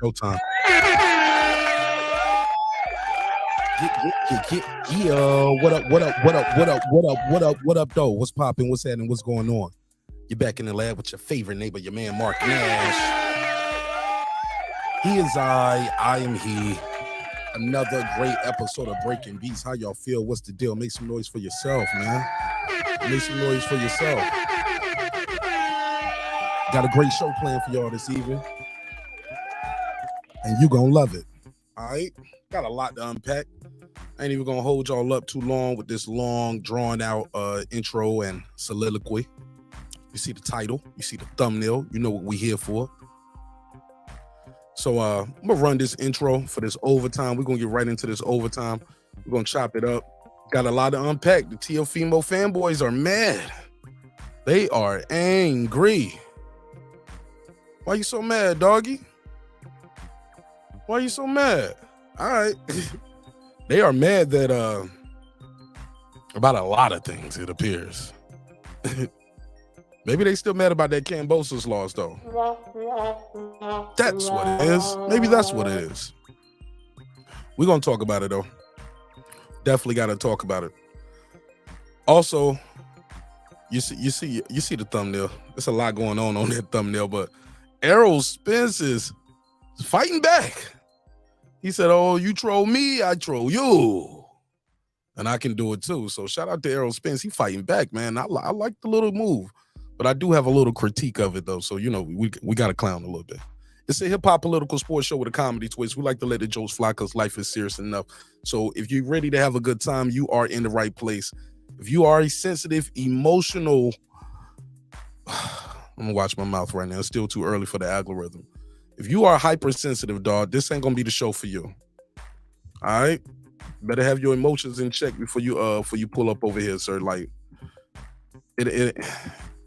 Showtime. Yeah, what up, what up, what up, what up, what up, what up, what up, though? What's popping? What's happening? What's going on? You're back in the lab with your favorite neighbor, your man Mark Nash. He is I am he. Another great episode of Breaking Beats. How y'all feel? What's the deal? Make some noise for yourself, man. Make some noise for yourself. Got a great show planned for y'all this evening. And you gonna love it. All right? Got a lot to unpack. I ain't even gonna hold y'all up too long with this long, drawn out intro and soliloquy. You see the title, you see the thumbnail, you know what we here for. So I'm gonna run this intro for this overtime. We're gonna get right into this overtime. We're gonna chop it up. Got a lot to unpack. The Teofimo fanboys are mad. They are angry. Why you so mad, doggy? Why you so mad? All right. They are mad that about a lot of things, it appears. Maybe they still mad about that Cambosa's loss, though. That's what it is. Maybe that's what it is. We're gonna talk about it though. Definitely gotta talk about it. Also, you see the thumbnail. There's a lot going on that thumbnail, but Errol Spence is fighting back. He said, "Oh, you troll me, I troll you, and I can do it too." So shout out to Errol Spence. He fighting back, man. I like the little move. But I do have a little critique of it, though. So, you know, we got to clown a little bit. It's a hip-hop political sports show with a comedy twist. We like to let the jokes fly because life is serious enough. So if you're ready to have a good time, you are in the right place. If you are a sensitive, emotional... I'm going to watch my mouth right now. It's still too early for the algorithm. If you are hypersensitive, dog, this ain't going to be the show for you. All right? Better have your emotions in check before you pull up over here, sir. Like,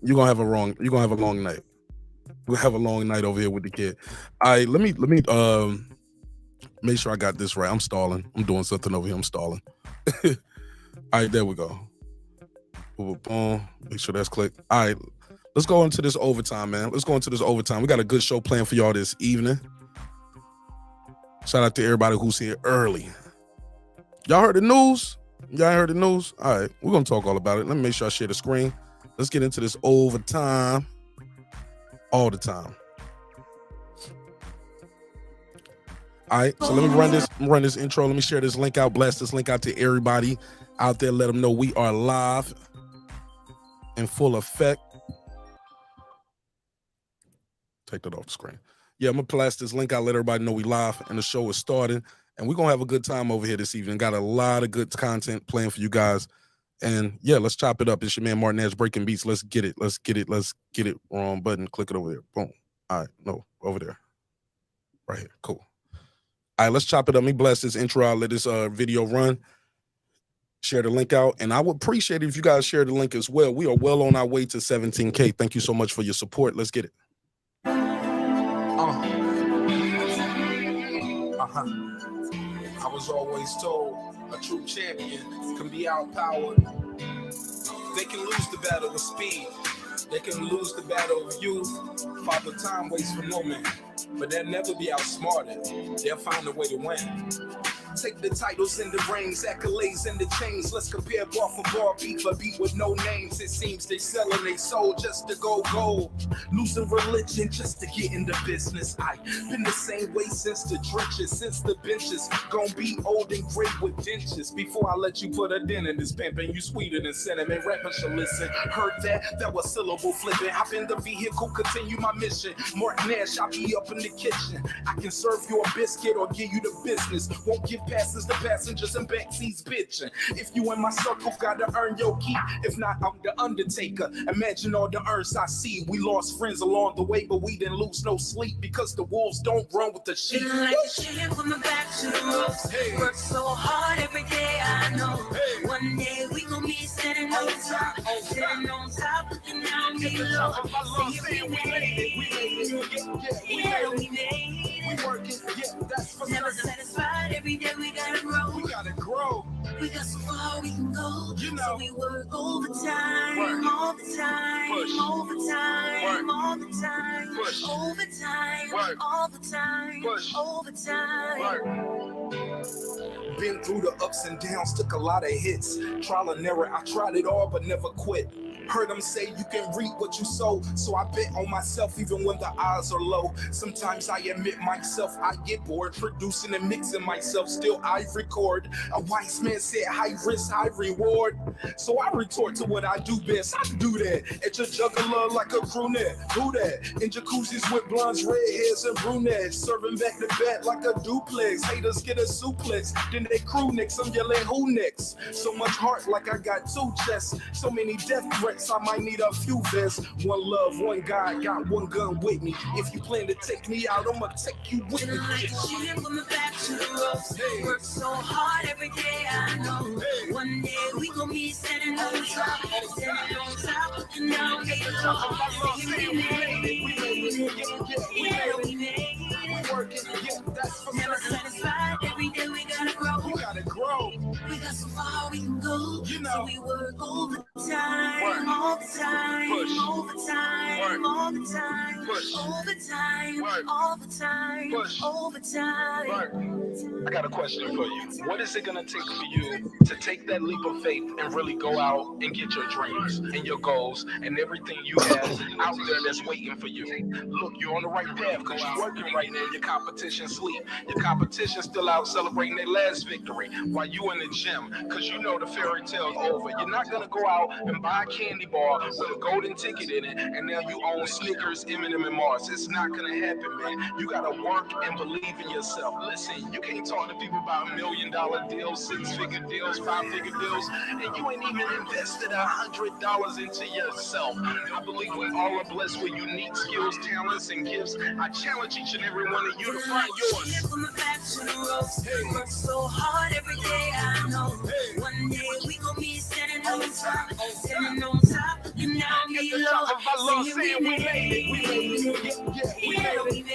you're gonna have a long night. We'll have a long night over here with the kid. All right, let me make sure I got this right. I'm stalling. I'm doing something over here. I'm stalling. All right, there we go. Boom. Make sure that's clicked. All right, let's go into this overtime, man. Let's go into this overtime. We got a good show planned for y'all this evening. Shout out to everybody who's here early. Y'all heard the news? Y'all heard the news? All right, we're gonna talk all about it. Let me make sure I share the screen. Let's get into this overtime all the time. All right, so let me run this intro. Let me share this link out, blast this link out to everybody out there. Let them know we are live in full effect. Take that off the screen. Yeah, I'm gonna blast this link out, let everybody know we live and the show is starting. And we're gonna have a good time over here this evening. Got a lot of good content planned for you guys. And yeah, let's chop it up. It's your man Martin Nash Breaking Beats. Let's get it. Let's get it. Let's get it. Wrong button. Click it over there. Boom. All right. No, over there. Right here. Cool. All right, let's chop it up. Let me blast this intro out. Let this video run. Share the link out. And I would appreciate it if you guys share the link as well. We are well on our way to 17K. Thank you so much for your support. Let's get it. I was always told a true champion can be outpowered. They can lose the battle with speed. They can lose the battle of youth. Father time waits for no man, but they'll never be outsmarted. They'll find a way to win. Take the titles and the rings, accolades and the chains. Let's compare bar for bar, beat for beat with no names. It seems they selling their soul just to go gold. Losing religion just to get in the business. I've been the same way since the trenches, since the benches. Gonna be old and gray with dentures. Before I let you put a dent in this pimpin', you sweeter than cinnamon. Rappers should listen. Heard that? That was syllable flipping. Hop in the vehicle, continue my mission. Mark Nash, I'll be up in the kitchen. I can serve you a biscuit or give you the business. Won't give passes to passengers and backseats bitching. If you in my circle, gotta earn your keep. If not, I'm the Undertaker. Imagine all the urns I see. We lost friends along the way, but we didn't lose no sleep because the wolves don't run with the sheep. Feeling like a shit with my back to the ropes. Hey. Work so hard every day, I know. Hey. One day we gon' be sitting on top, sitting on top, looking down below. See, we made it. We made it. We working, yeah, that's for never satisfied. Every day we gotta grow. We gotta grow. We got so far we can go. You know. So we work overtime, all the time, overtime, all the time, overtime, all the time, overtime. Been through the ups and downs, took a lot of hits. Trial and error, I tried it all but never quit. Heard them say you can reap what you sow, so I bet on myself even when the odds are low. Sometimes I admit myself, I get bored producing and mixing myself, still I record. A wise man said high risk, high reward. So I retort to what I do best, I do that. At your juggler like a brunette, who that? In jacuzzis with blondes, redheads and brunettes, serving back to back like a duplex. Haters get a suplex, then they crew next, I'm yelling who next? So much heart like I got two chests, so many death threats, I might need a few vests. One love, one God, got one gun with me. If you plan to take me out, I'ma take you with me. Like shit from the back to the ropes. Work so hard every day, I know. One day we gon' be standing on top, looking down, we made it. Yeah, we made it. Working, yeah, that's for never satisfied. Every day we gotta grow. You gotta grow. We got so far we can go. You know. So we work overtime, all the time, overtime, all the time, overtime, all the time, overtime. I got a question for you. What is it gonna take for you to take that leap of faith and really go out and get your dreams and your goals and everything you have out there that's waiting for you? Look, you're on the right path because you're working right now. Your competition sleep. Your competition still out celebrating their last victory while you in the gym because you know the fairy tale's over. You're not gonna go out and buy a candy bar with a golden ticket in it and now you own Snickers, M&M, and Mars. It's not gonna happen, man. You gotta work and believe in yourself. Listen, you can't talk to people about $1 million deals, six-figure deals, five-figure deals, and you ain't even invested $100 into yourself. I believe we all are blessed with unique skills, talents, and gifts. I challenge each and every one of you to find yours. From the back to the ropes. Work so hard every day, I know. One day we gon' be standing on top, looking down, be low. Saying we made it, yeah, we made it.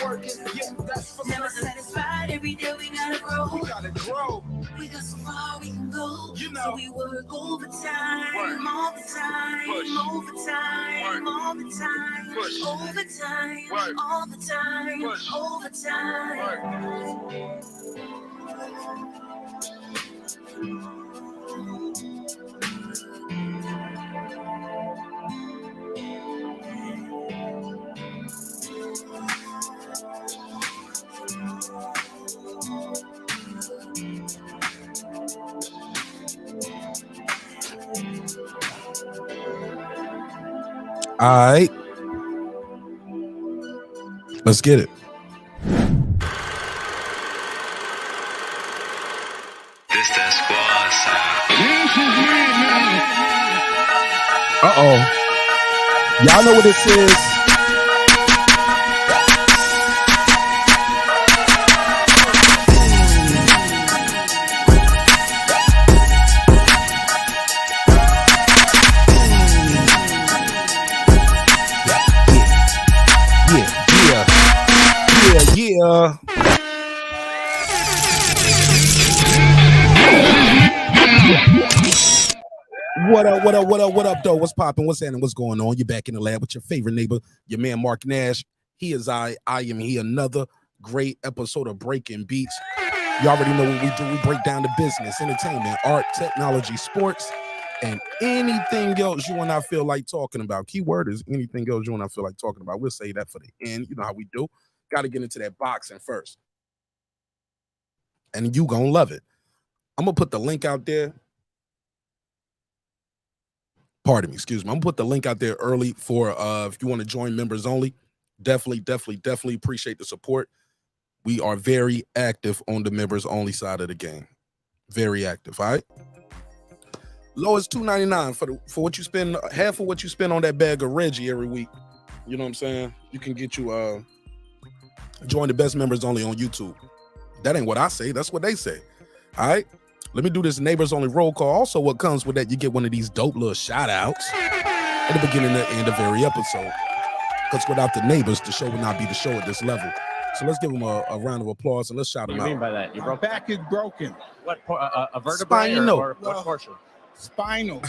Working, yeah, that's for never satisfied. Every day we gotta grow. We gotta grow. We got so far we can go. You know. So we work overtime, all the time, overtime, all the time, overtime, all the time, overtime. All right, let's get it. This that squad sound. Uh-oh. Y'all know what this is. Yeah. What up, though? What's popping? What's happening? What's going on? You're back in the lab with your favorite neighbor, your man, Mark Nash. He is I am he. Another great episode of Breaking Beats. You already know what we do. We break down the business, entertainment, art, technology, sports, and anything else you and I feel like talking about. Keyword is anything else you and I feel like talking about. We'll say that for the end. You know how we do. Got to get into that boxing first. And you gonna love it. I'm gonna put the link out there. Pardon me, excuse me. I'm gonna put the link out there early for if you want to join members only. Definitely appreciate the support. We are very active on the members only side of the game. Very active, all right? Low is $2.99 for what you spend, half of what you spend on that bag of Reggie every week. You know what I'm saying? You can get you join the best members only on YouTube. That ain't what I say, that's what they say. All right. Let me do this neighbors only roll call. Also, what comes with that, you get one of these dope little shout outs at the beginning and end of every episode. Because without the neighbors, the show would not be the show at this level. So let's give them a round of applause and let's shout them out. What do you mean by that? Your back is broken. What, a vertebrae or what portion? Spinal.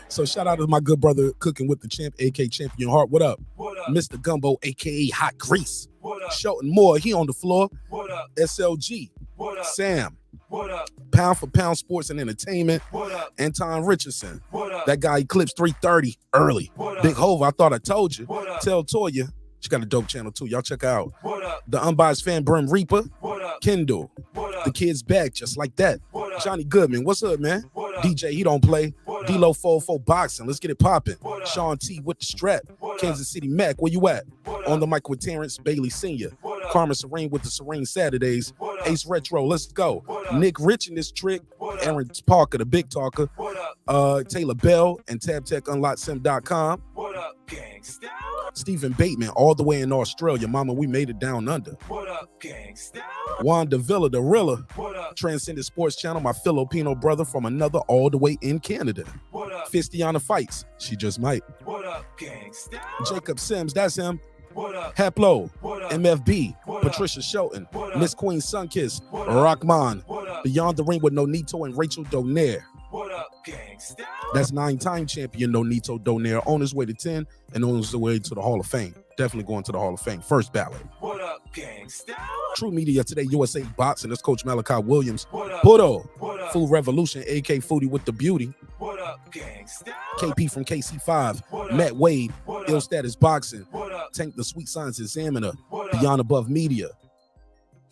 So shout out to my good brother Cooking with the Champ, aka Champion Heart. What up? What up? Mr. Gumbo, aka Hot Grease. What up? Shelton Moore, he on the floor. What up? SLG. What up? Sam. What up? Pound for Pound Sports and Entertainment. What up? Anton Richardson. What up? That guy eclipsed 330 early. What up? Big Hove, I thought I told you. What up? Tell Toya. She got a dope channel too. Y'all check her out. What up? The Unbiased Fan Brim Reaper. What up? Kendall. What up? The kid's back just like that. What up? Johnny Goodman. What's up, man? What up? DJ, he don't play. What up? D-Lo 404 Boxing. Let's get it popping. What up? Shawn T with the strap. What up? Kansas City Mac, where you at? What On up? the mic with Terence Bailey Sr. What up? Carmen Serene with the Serene Saturdays. What up? Ace Retro, let's go. What up? Nick Rich in this trick. What up? Aaron Parker, the big talker. What up? Taylor Bell and TabTechUnlockSim.com. What up, gangsta? Stephen Bateman, all the way in Australia. Mama, we made it down under. What up, gangsta? Wanda Villa, the Rilla. What up? Transcendent Sports Channel, my Filipino brother from another all the way in Canada. What up? Fistiana Fights, she just might. What up, gangsta? Jacob Sims, that's him. What up? Haplo, What up? MFB, What up? Patricia Shelton, What up? Miss Queen Sunkiss, What up? Rockman, What up? Beyond the Ring with Nonito and Rachel Donaire. What up, gangsta? That's 9-time champion Nonito Donaire on his way to 10 and on his way to the Hall of Fame. Definitely going to the Hall of Fame. First ballot. What up, gangsta? True Media Today, USA Boxing. That's Coach Malachi Williams. What up? Pudo, What up? Food Revolution, AK Foodie with the Beauty. What up, gangsta? KP from KC5, What up? Matt Wade, What Ill up? Status Boxing, What up? Tank the Sweet Science Examiner, What up? Beyond Above Media.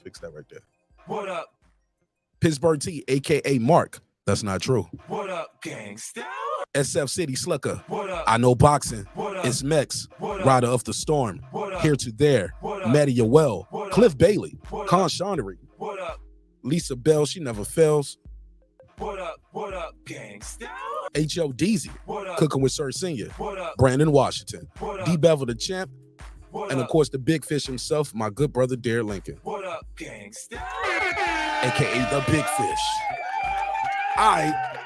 Fix that right there. What up? Pittsburgh T, aka Mark. That's not true. What up, gangsta? SF City Slicker. What up? I know boxing. What up? It's Mex, What up? Rider of the Storm. What up? Here to There, What up? Maddie Yoel, What up? Cliff Bailey, What Con up? Shawnery, What up? Lisa Bell, she never fails. What up? What up, gangsta? H.O. Deezy, What up? Cooking with Sir Senior, What up? Brandon Washington, What up? D. Bevel the Champ, What and up? of course the big fish himself, my good brother Derek Lincoln, What up, gangsta? aka the Big Fish. All right,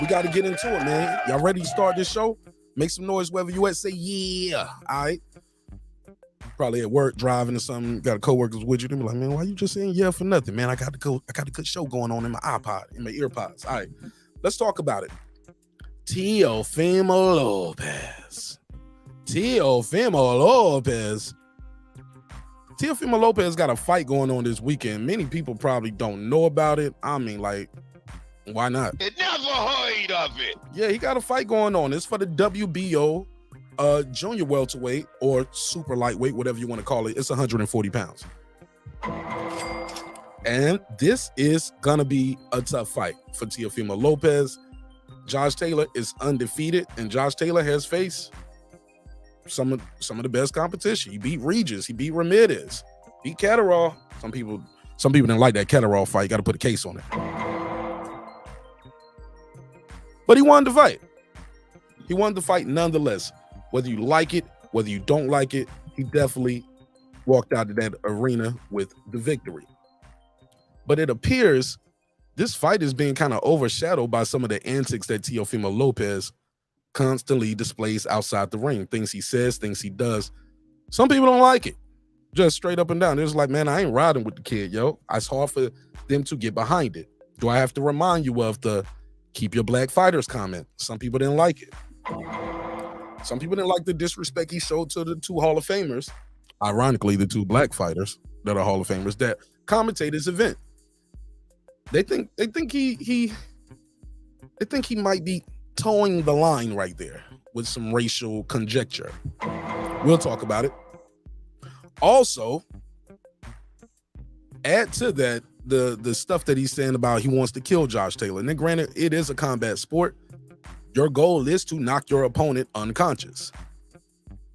we got to get into it, man. Y'all ready to start this show? Make some noise wherever you at. Say yeah. All right. Probably at work, driving or something. Got a coworkers with you. They be like, man, why you just saying yeah for nothing, man? I got a good show going on in my iPod, in my earpods. All right, let's talk about it. Teofimo Lopez. Teofimo Lopez got a fight going on this weekend. Many people probably don't know about it. I mean, like, why not? It never heard of it. Yeah, he got a fight going on. It's for the WBO junior welterweight or super lightweight, whatever you want to call it. It's 140 pounds. And this is gonna be a tough fight for Teofimo Lopez. Josh Taylor is undefeated, and Josh Taylor has faced some of the best competition. He beat Regis, he beat Ramirez, beat Catterall. Some people didn't like that Catterall fight. Got to put a case on it. But he won the fight. He won the fight nonetheless. Whether you like it, whether you don't like it, he definitely walked out of that arena with the victory. But it appears this fight is being kind of overshadowed by some of the antics that Teofimo Lopez constantly displays outside the ring. Things he says, things he does. Some people don't like it. Just straight up and down. They're just like, man, I ain't riding with the kid, yo. It's hard for them to get behind it. Do I have to remind you of the keep your black fighters comment? Some people didn't like it. Some people didn't like the disrespect he showed to the two Hall of Famers. Ironically, the two black fighters that are Hall of Famers that commentate this event. They think he might be towing the line right there with some racial conjecture. We'll talk about it. Also, add to that the stuff that he's saying about he wants to kill Josh Taylor. And then granted, it is a combat sport. Your goal is to knock your opponent unconscious.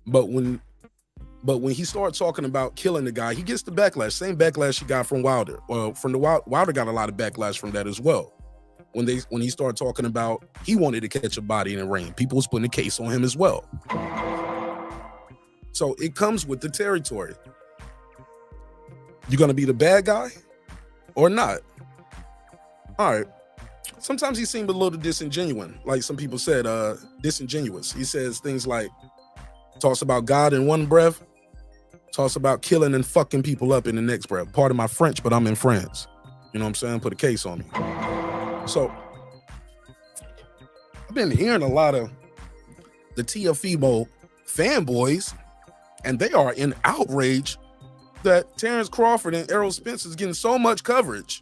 But when he starts talking about killing the guy, he gets the backlash. Same backlash he got from Wilder. Well, from the Wilder got a lot of backlash from that as well. When he started talking about he wanted to catch a body in the ring, people was putting a case on him as well. So it comes with the territory. You gonna be the bad guy or not? All right. Sometimes he seemed a little disingenuous, like some people said, disingenuous. He says things like, talks about God in one breath, talks about killing and fucking people up in the next breath. Part of my French, but I'm in France. You know what I'm saying? Put a case on me. So been hearing a lot of the Teofimo fanboys, and they are in outrage that Terence Crawford and Errol Spence is getting so much coverage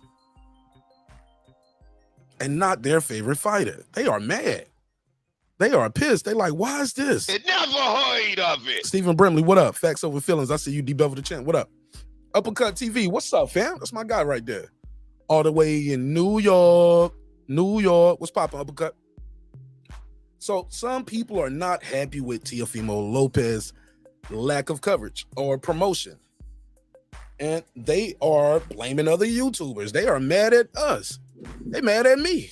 and not their favorite fighter. They are mad. They are pissed. They like, why is this? It never heard of it. Stephen Brimley, what up? Facts over feelings. I see you, D-Bevel the Champ. What up? Uppercut TV, what's up, fam? That's my guy right there. All the way in New York. New York. What's poppin', Uppercut? So some people are not happy with Teofimo Lopez's lack of coverage or promotion. And they are blaming other YouTubers. They are mad at us. They mad at me.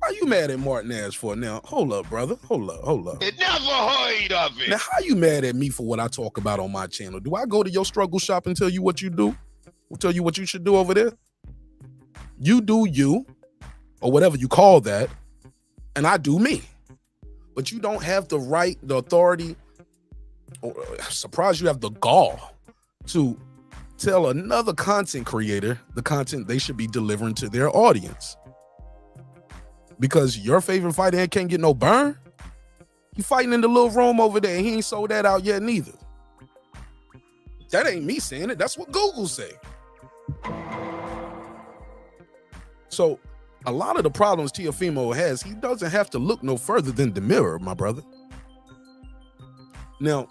Why you mad at Martin Ash for now? Hold up, brother. Hold up. It never heard of it. Now, how you mad at me for what I talk about on my channel? Do I go to your struggle shop and tell you what you do? Tell you what you should do over there? You do you, or whatever you call that, and I do me. But you don't have the right, the authority, or I'm surprised you have the gall to tell another content creator the content they should be delivering to their audience. Because your favorite fighter can't get no burn? He fighting in the little room over there, and he ain't sold that out yet neither. That ain't me saying it. That's what Google say. So a lot of the problems Teofimo has, he doesn't have to look no further than the mirror, my brother. Now,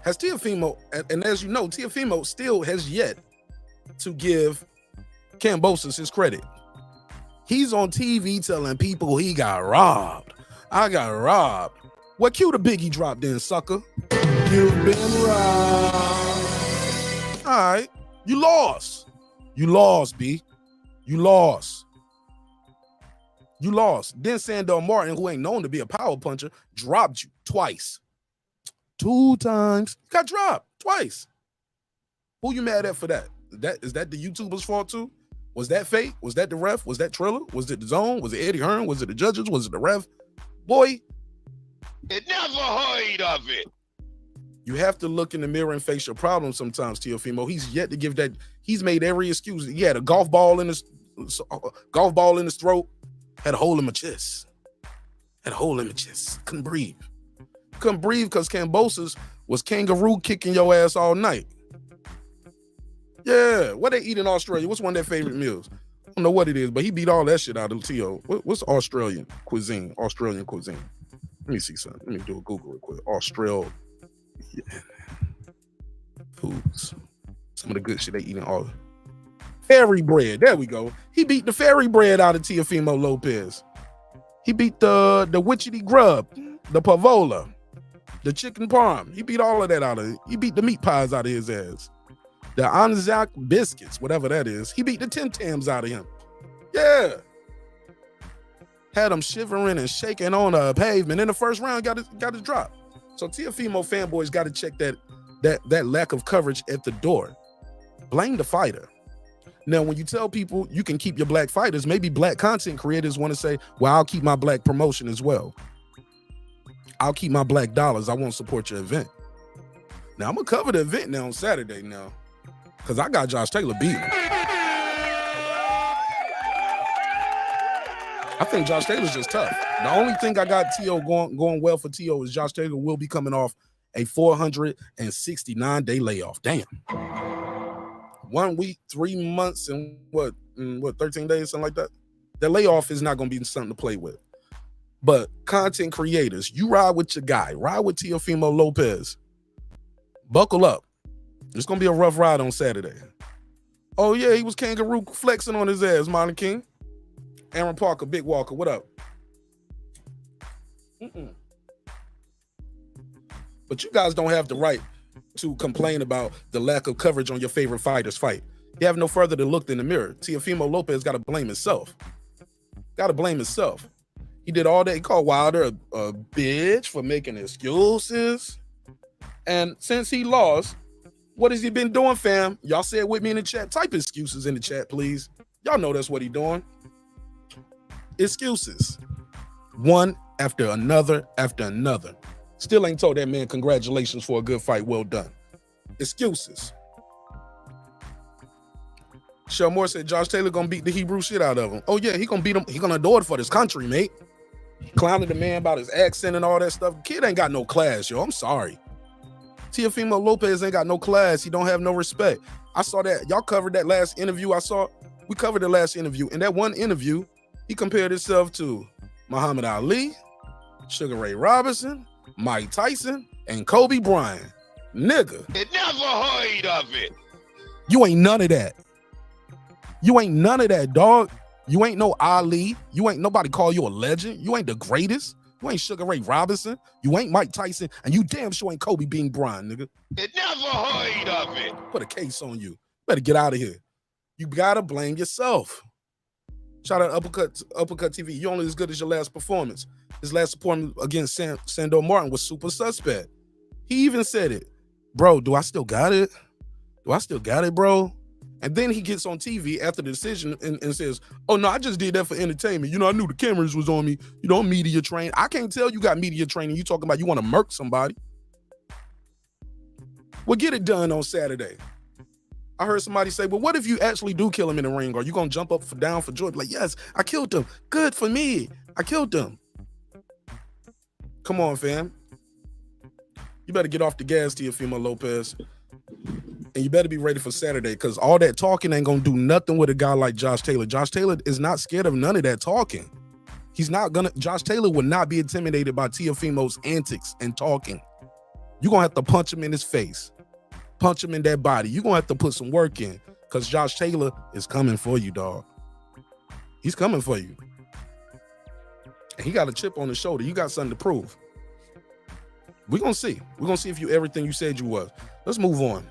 has Teofimo, and as you know, Teofimo still has yet to give Kambosos his credit. He's on TV telling people he got robbed. I got robbed. What cue the biggie dropped in, sucker? You've been robbed. All right, you lost. You lost, B. You lost. You lost. Then Sandor Martin, who ain't known to be a power puncher, dropped you twice. 2 times. You got dropped twice. Who you mad at for that? Is that the YouTuber's fault too? Was that fate? Was that the ref? Was that Triller? Was it the zone? Was it Eddie Hearn? Was it the judges? Was it the ref? Boy, it never heard of it. You have to look in the mirror and face your problems sometimes, Teofimo. He's yet to give that. He's made every excuse. He had a golf ball in his throat. Had a hole in my chest. Couldn't breathe. Couldn't breathe because Kambosos was kangaroo kicking your ass all night. Yeah, what they eat in Australia? What's one of their favorite meals? I don't know what it is, but he beat all that shit out of Teo. What's Australian cuisine? Let me see something. Let me do a Google real quick. Australian foods. Some of the good shit they eat in all. Fairy bread. There we go. He beat the fairy bread out of Teofimo Lopez. He beat the witchetty grub, the pavola, the chicken parm. He beat all of that out of it. He beat the meat pies out of his ass. The Anzac biscuits, whatever that is. He beat the Tim Tams out of him. Yeah. Had him shivering and shaking on a pavement. In the first round, got his drop. So Teofimo fanboys got to check that lack of coverage at the door. Blame the fighter. Now, when you tell people you can keep your black fighters, maybe black content creators want to say, well, I'll keep my black promotion as well. I'll keep my black dollars. I won't support your event. Now, I'm going to cover the event now on Saturday now because I got Josh Taylor beaten. I think Josh Taylor's just tough. The only thing I got T.O. going well for T.O. is Josh Taylor will be coming off a 469-day layoff. Damn. 1 week, 3 months, and what 13 days, something like that. The layoff is not going to be something to play with. But content creators, you ride with your guy. Ride with Teofimo Lopez. Buckle up. It's going to be a rough ride on Saturday. Oh, yeah, he was kangaroo flexing on his ass, Modern King. Aaron Parker, Big Walker, what up? But you guys don't have the right to complain about the lack of coverage on your favorite fighter's fight. You have no further to look than the mirror. Teofimo Lopez got to blame himself. He did all that. He called Wilder a bitch for making excuses. And since he lost, what has he been doing, fam? Y'all say it with me in the chat. Type excuses in the chat, please. Y'all know that's what he doing. Excuses. One after another after another. Still ain't told that man congratulations for a good fight. Well done. Excuses. Shell Moore said Josh Taylor gonna beat the Hebrew shit out of him. Oh yeah, he gonna beat him. He gonna do it for this country, mate. clowning the man about his accent and all that stuff. Kid ain't got no class, yo. I'm sorry. Teofimo Lopez ain't got no class. He don't have no respect. I saw that. Y'all covered that last interview I saw. We covered the last interview. In that one interview, he compared himself to Muhammad Ali, Sugar Ray Robinson, Mike Tyson, and Kobe Bryant. Nigga. It never heard of it. You ain't none of that. You ain't none of that, dog. You ain't no Ali. You ain't nobody call you a legend. You ain't the greatest. You ain't Sugar Ray Robinson. You ain't Mike Tyson. And you damn sure ain't Kobe Bean Bryant, nigga. It never heard of it. Put a case on you. Better get out of here. You gotta blame yourself. Shout out Uppercut TV. You only as good as your last performance. His last performance against Sandor Martin was super suspect. He even said it. Bro, do I still got it? Do I still got it, bro? And then he gets on TV after the decision and says, oh, no, I just did that for entertainment. You know, I knew the cameras was on me. You know, I'm media trained. I can't tell you got media training. You talking about you want to murk somebody. Well, get it done on Saturday. I heard somebody say, well, what if you actually do kill him in the ring? Are you going to jump up down for joy? Like, yes, I killed him. Good for me. I killed him. Come on, fam. You better get off the gas, Teofimo Lopez. And you better be ready for Saturday, because all that talking ain't going to do nothing with a guy like Josh Taylor. Josh Taylor is not scared of none of that talking. Josh Taylor would not be intimidated by Teofimo's antics and talking. You're going to have to punch him in his face. Punch him in that body. You're going to have to put some work in, because Josh Taylor is coming for you, dog. He's coming for you. And he got a chip on his shoulder. You got something to prove. We're going to see. We're going to see if you everything you said you was. Let's move on.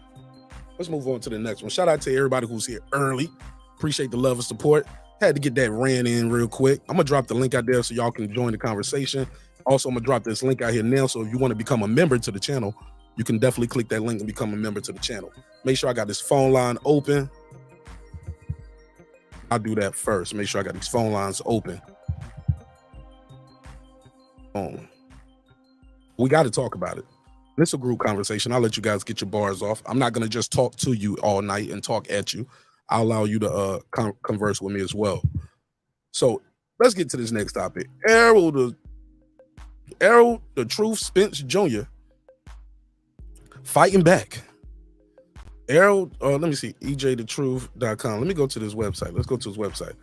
Let's move on to the next one. Shout out to everybody who's here early. Appreciate the love and support. Had to get that ran in real quick. I'm going to drop the link out there so y'all can join the conversation. Also, I'm going to drop this link out here now, so if you want to become a member to the channel, you can definitely click that link and become a member to the channel. Make sure I got this phone line open. I'll do that first. Make sure I got these phone lines open. We got to talk about it. This is a group conversation. I'll let you guys get your bars off. I'm not going to just talk to you all night and talk at you. I'll allow you to converse with me as well. So let's get to this next topic. Errol, the Truth Spence Jr. fighting back. Errol, let me see, ejthetruth.com. Let me go to this website. Let's go to his website.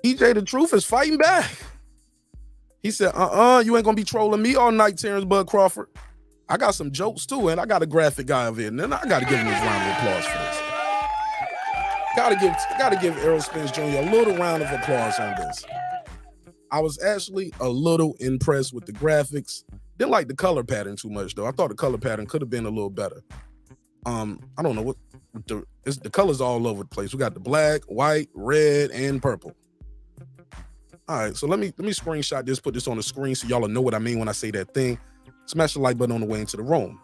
EJ the Truth is fighting back. He said, you ain't gonna be trolling me all night, Terence Bud Crawford. I got some jokes too, and I got a graphic guy over here. And then I gotta give him this round of applause for this. Gotta give Errol Spence Jr. a little round of applause on this. I was actually a little impressed with the graphics. Didn't like the color pattern too much though. I thought the color pattern could have been a little better. I don't know what the colors all over the place. We got the black, white, red, and purple. All right, so let me screenshot this, put this on the screen so y'all will know what I mean when I say that thing. Smash the like button on the way into the room.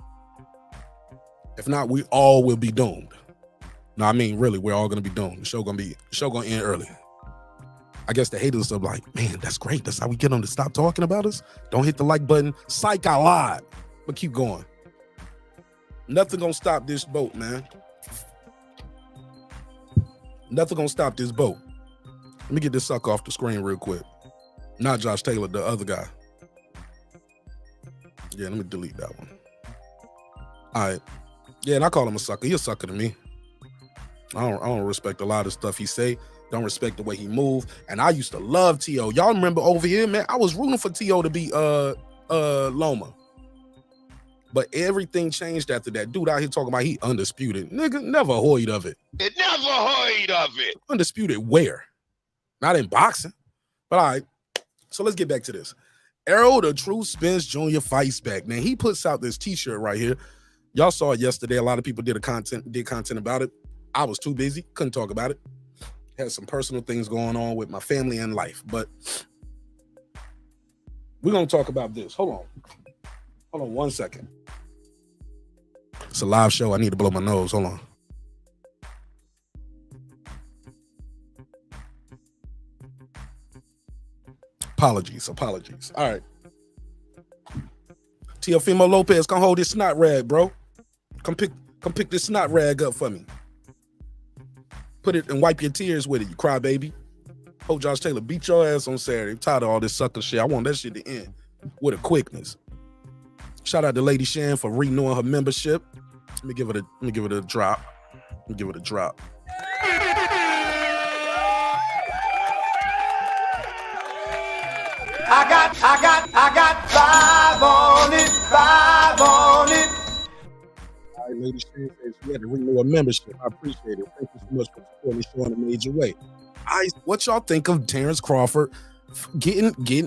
If not, we all will be doomed. No, I mean, really, we're all gonna be doomed. The show gonna end early. I guess the haters are like, man, that's great. That's how we get them to stop talking about us. Don't hit the like button. Psych, I lied. But keep going. Nothing gonna stop this boat, man. Nothing gonna stop this boat. Let me get this sucker off the screen real quick. Not Josh Taylor, the other guy. Yeah, let me delete that one. All right. Yeah, and I call him a sucker. He's a sucker to me. I don't respect a lot of stuff he say. Don't respect the way he move. And I used to love T.O. Y'all remember over here, man? I was rooting for T.O. to be Loma. But everything changed after that. Dude out here talking about he undisputed. Nigga, never heard of it. It never heard of it. Undisputed where? Not in boxing. But all right. So let's get back to this. Errol the Truth Spence Jr. fights back. Now he puts out this t-shirt right here. Y'all saw it yesterday. A lot of people did content about it. I was too busy. Couldn't talk about it. Had some personal things going on with my family and life. But we're going to talk about this. Hold on 1 second. It's a live show. I need to blow my nose. Hold on. Apologies. All right. Teofimo Lopez, come hold this snot rag, bro. Come pick this snot rag up for me. Put it and wipe your tears with it, you crybaby. Hope Josh Taylor beat your ass on Saturday. I'm tired of all this sucker shit. I want that shit to end with a quickness. Shout out to Lady Shan for renewing her membership. Let me give it a drop. Let me give it a drop. I got five on it. All right, Lady Shan says she had to renew her membership. I appreciate it. Thank you so much for supporting the show in a major way. What y'all think of Terence Crawford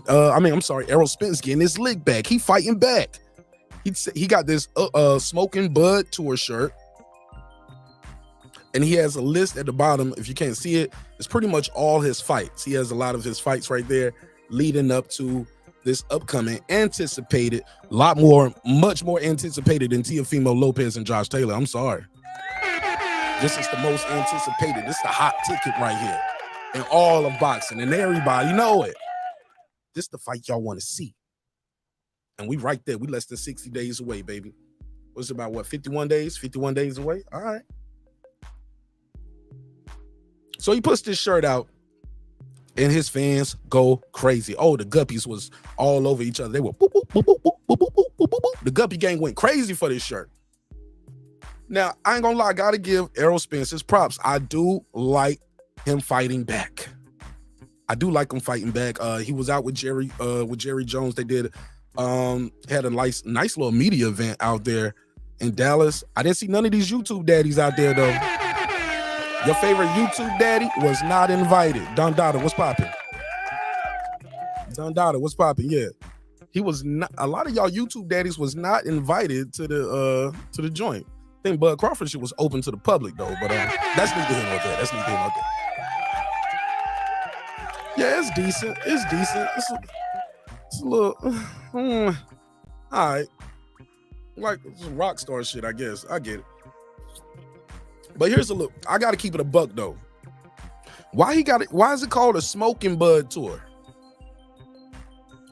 Errol Spence getting his lick back? He fighting back. He got this Smoking Bud tour shirt, and he has a list at the bottom. If you can't see it, it's pretty much all his fights. He has a lot of his fights right there leading up to this upcoming anticipated, much more anticipated than Teofimo Lopez and Josh Taylor. I'm sorry. This is the most anticipated. This is the hot ticket right here in all of boxing, and everybody know it. This is the fight y'all want to see. And we right there. We less than 60 days away, baby. What's about 51 days? 51 days away? All right. So he puts this shirt out, and his fans go crazy. Oh, the Guppies was all over each other. They were boop, boop, boop, boop, boop, boop, boop, boop, boop, boop. The Guppy gang went crazy for this shirt. Now, I ain't gonna lie, I gotta give Errol Spence his props. I do like him fighting back. I do like him fighting back. He was out with Jerry Jones. They did had a nice little media event out there in Dallas. I didn't see none of these YouTube daddies out there though. Your favorite YouTube daddy was not invited. Don Dada, what's popping? Don Dada, what's popping? Yeah. He was not. A lot of y'all YouTube daddies was not invited to the joint. I think Bud Crawford shit was open to the public though, but that's neither here nor there. That's neither here nor there. Yeah, it's decent. It's decent. It's a little all right. Like some rock star shit, I guess. I get it. But here's a look. I gotta keep it a buck though. Why is it called a Smoking Bud tour?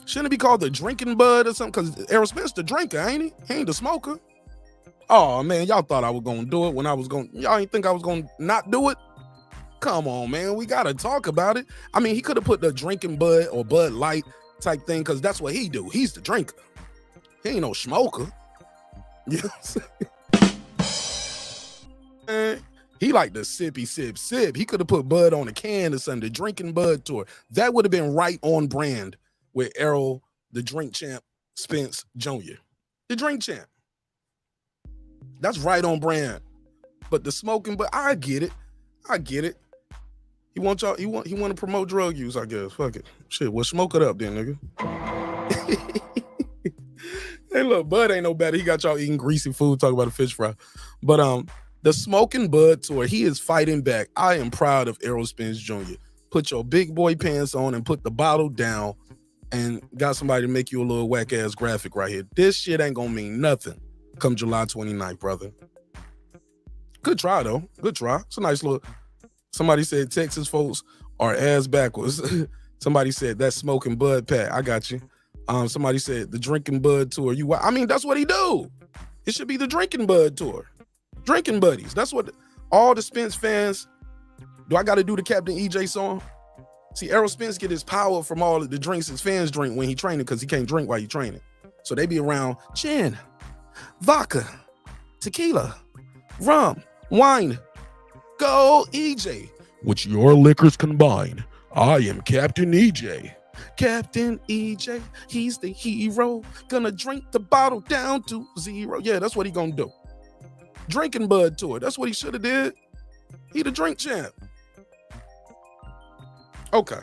Shouldn't it be called the Drinking Bud or something? Because Errol Spence the drinker, ain't he? He ain't the smoker. Oh man, y'all thought I was gonna do it when I was gonna. Y'all ain't think I was gonna not do it? Come on, man. We gotta talk about it. I mean, he could have put the Drinking Bud or Bud Light type thing, because that's what he do. He's the drinker. He ain't no smoker. You know what I'm saying? He like the sippy sip. He could have put Bud on a can or something. The Drinking Bud tour. That would have been right on brand with Errol, the drink champ, Spence Jr. The drink champ. That's right on brand. But the smoking, but I get it. He want to promote drug use, I guess. Fuck it. Shit, well, smoke it up then, nigga. Hey, look, Bud ain't no better. He got y'all eating greasy food, talking about a fish fry. But the Smoking Bud tour, he is fighting back. I am proud of Errol Spence Jr. Put your big boy pants on and put the bottle down and got somebody to make you a little whack-ass graphic right here. This shit ain't gonna mean nothing come July 29th, brother. Good try, though. Good try. It's a nice little... Somebody said Texas folks are ass backwards. Somebody said that Smoking Bud Pat. I got you. Somebody said the Drinking Bud tour. I mean, that's what he do. It should be the Drinking Bud tour. Drinking buddies. That's what all the Spence fans... Do I got to do the Captain EJ song? See, Errol Spence get his power from all of the drinks his fans drink when he training, because he can't drink while he training. So they be around gin, vodka, tequila, rum, wine. Go EJ. With your liquors combined, I am Captain EJ. Captain EJ, he's the hero. Gonna drink the bottle down to zero. Yeah, that's what he gonna do. Drinking Bud tour. That's what he should have did. He the drink champ. Okay.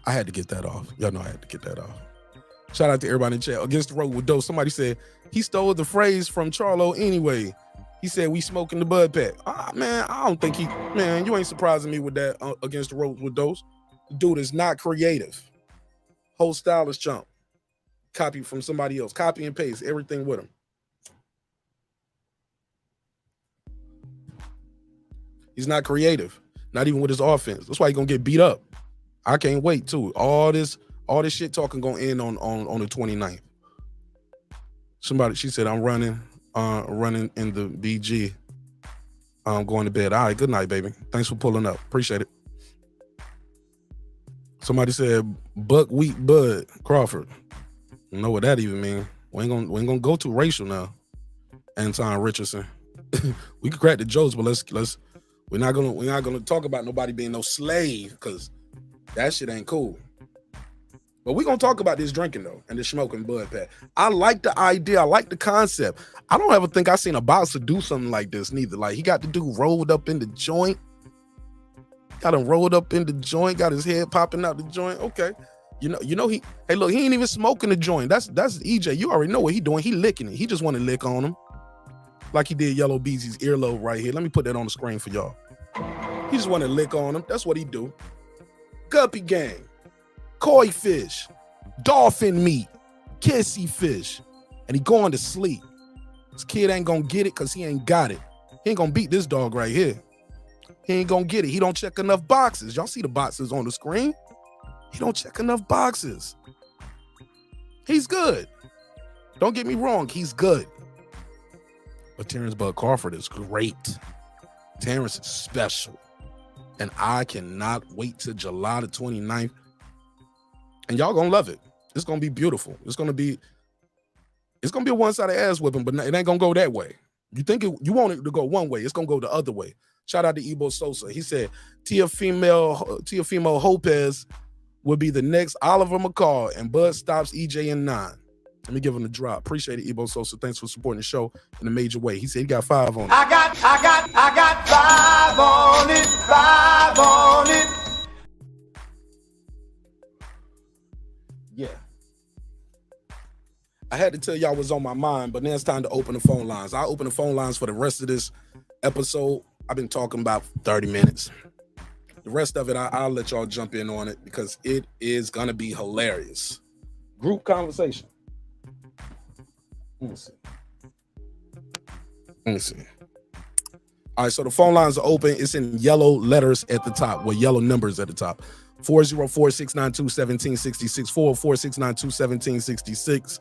I had to get that off. Y'all know I had to get that off. Shout out to everybody in chat. Against the road with Doe. Somebody said he stole the phrase from Charlo anyway. He said we smoking the Bud Pack. Man, I don't think man, you ain't surprising me with that against the road with Dose. Dude is not creative. Whole style is chump. Copy from somebody else. Copy and paste everything with him. He's not creative. Not even with his offense. That's why he's gonna get beat up. I can't wait too. All this shit talking gonna end on the 29th. She said I'm running in the BG. I'm going to bed. All right, good night, baby. Thanks for pulling up. Appreciate it. Somebody said buckwheat bud Crawford. You know what that even mean? We ain't gonna go too racial now. Anton Richardson. We could crack the jokes, but we're not gonna talk about nobody being no slave, because that shit ain't cool. But we're gonna talk about this drinking though, and this smoking bud pack. I like the idea, I like the concept. I don't ever think I seen a boxer do something like this neither. Like, he got the dude rolled up in the joint. Got him rolled up in the joint, got his head popping out the joint. Okay. Hey, look, he ain't even smoking the joint. That's EJ. You already know what he doing. He licking it. He just want to lick on him. Like he did Yellow Beezy's earlobe right here. Let me put that on the screen for y'all. He just want to lick on him. That's what he do. Guppy gang, koi fish, dolphin meat, kissy fish, and he going to sleep. This kid ain't gonna get it because he ain't got it. He ain't gonna beat this dog right here. He ain't gonna get it. He don't check enough boxes. Y'all see the boxes on the screen? He don't check enough boxes. He's good. Don't get me wrong, he's good. But Terence Bud Crawford is great. Terence is special. And I cannot wait till July the 29th. And y'all gonna love it. It's gonna be beautiful. It's gonna be a one-sided ass whipping, but it ain't gonna go that way. You want it to go one way, it's gonna go the other way. Shout out to Ebo Sosa. He said Teofimo Lopez will be the next Oliver McCall, and Bud stops EJ in 9. Let me give him a drop. Appreciate it, Ebo Sosa. Thanks for supporting the show in a major way. He said he got 5 on it. I got 5 on it, 5 on it. Yeah. I had to tell y'all what's on my mind, but now it's time to open the phone lines. I'll open the phone lines for the rest of this episode. I've been talking about 30 minutes. The rest of it, I'll let y'all jump in on it because it is going to be hilarious. Group conversation. Let me see. All right, so the phone lines are open. It's in yellow letters at the top, with yellow numbers at the top. 404-692-1766, 404-692-1766,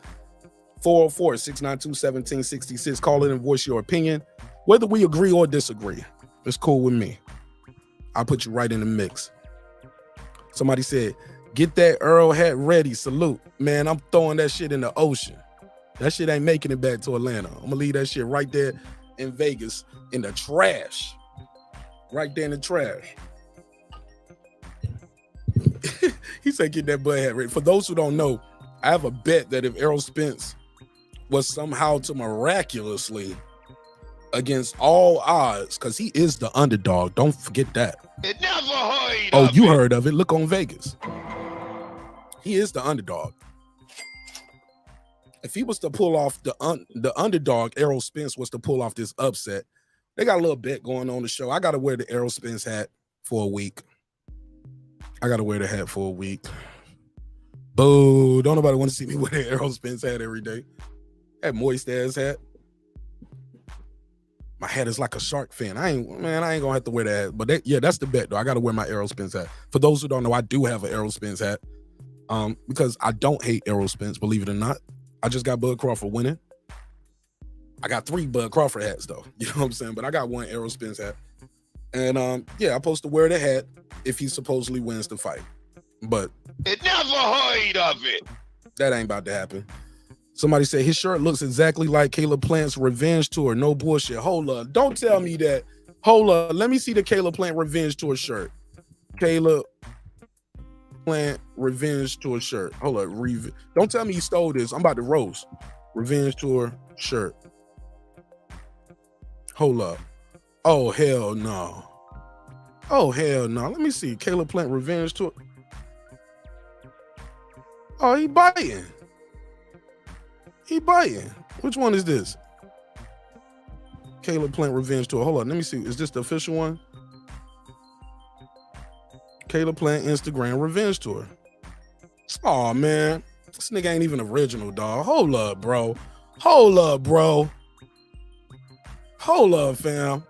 404-692-1766. Call in and voice your opinion. Whether we agree or disagree, it's cool with me. I'll put you right in the mix. Somebody said, get that Errol hat ready. Salute. Man, I'm throwing that shit in the ocean. That shit ain't making it back to Atlanta. I'm gonna leave that shit right there in Vegas in the trash. Right there in the trash. He said, get that Bud hat ready. For those who don't know, I have a bet that if Errol Spence was somehow to miraculously, against all odds, because he is the underdog. Don't forget that. It never heard Oh, of you it. heard of it. Look on Vegas. He is the underdog. If he was to pull off the underdog, Errol Spence was to pull off this upset. They got a little bet going on the show. I got to wear the Errol Spence hat for a week. I got to wear the hat for a week. Boo. Don't nobody want to see me wear the Errol Spence hat every day. That moist ass hat. My hat is like a shark fin. I ain't gonna have to wear that hat. But that's the bet though. I gotta wear my Errol Spence hat. For those who don't know, I do have an Errol Spence hat. Because I don't hate Errol Spence, believe it or not. I just got Bud Crawford winning. I got 3 Bud Crawford hats though. You know what I'm saying? But I got 1 Errol Spence hat. And I'm supposed to wear the hat if he supposedly wins the fight. But It never heard of it. that ain't about to happen. Somebody said his shirt looks exactly like Caleb Plant's Revenge Tour. No bullshit. Hold up. Don't tell me that. Hold up. Let me see the Caleb Plant Revenge Tour shirt. Caleb Plant Revenge Tour shirt. Hold up. Don't tell me you stole this. I'm about to roast. Revenge Tour shirt. Hold up. Oh, hell no. Oh, hell no. Let me see. Caleb Plant Revenge Tour. Oh, he biting. He biting. Which one is this? Caleb Plant Revenge Tour. Hold on. Let me see. Is this the official one? Caleb Plant Instagram Revenge Tour. Oh, man. This nigga ain't even original, dog. Hold up, bro. Hold up, bro. Hold up, fam.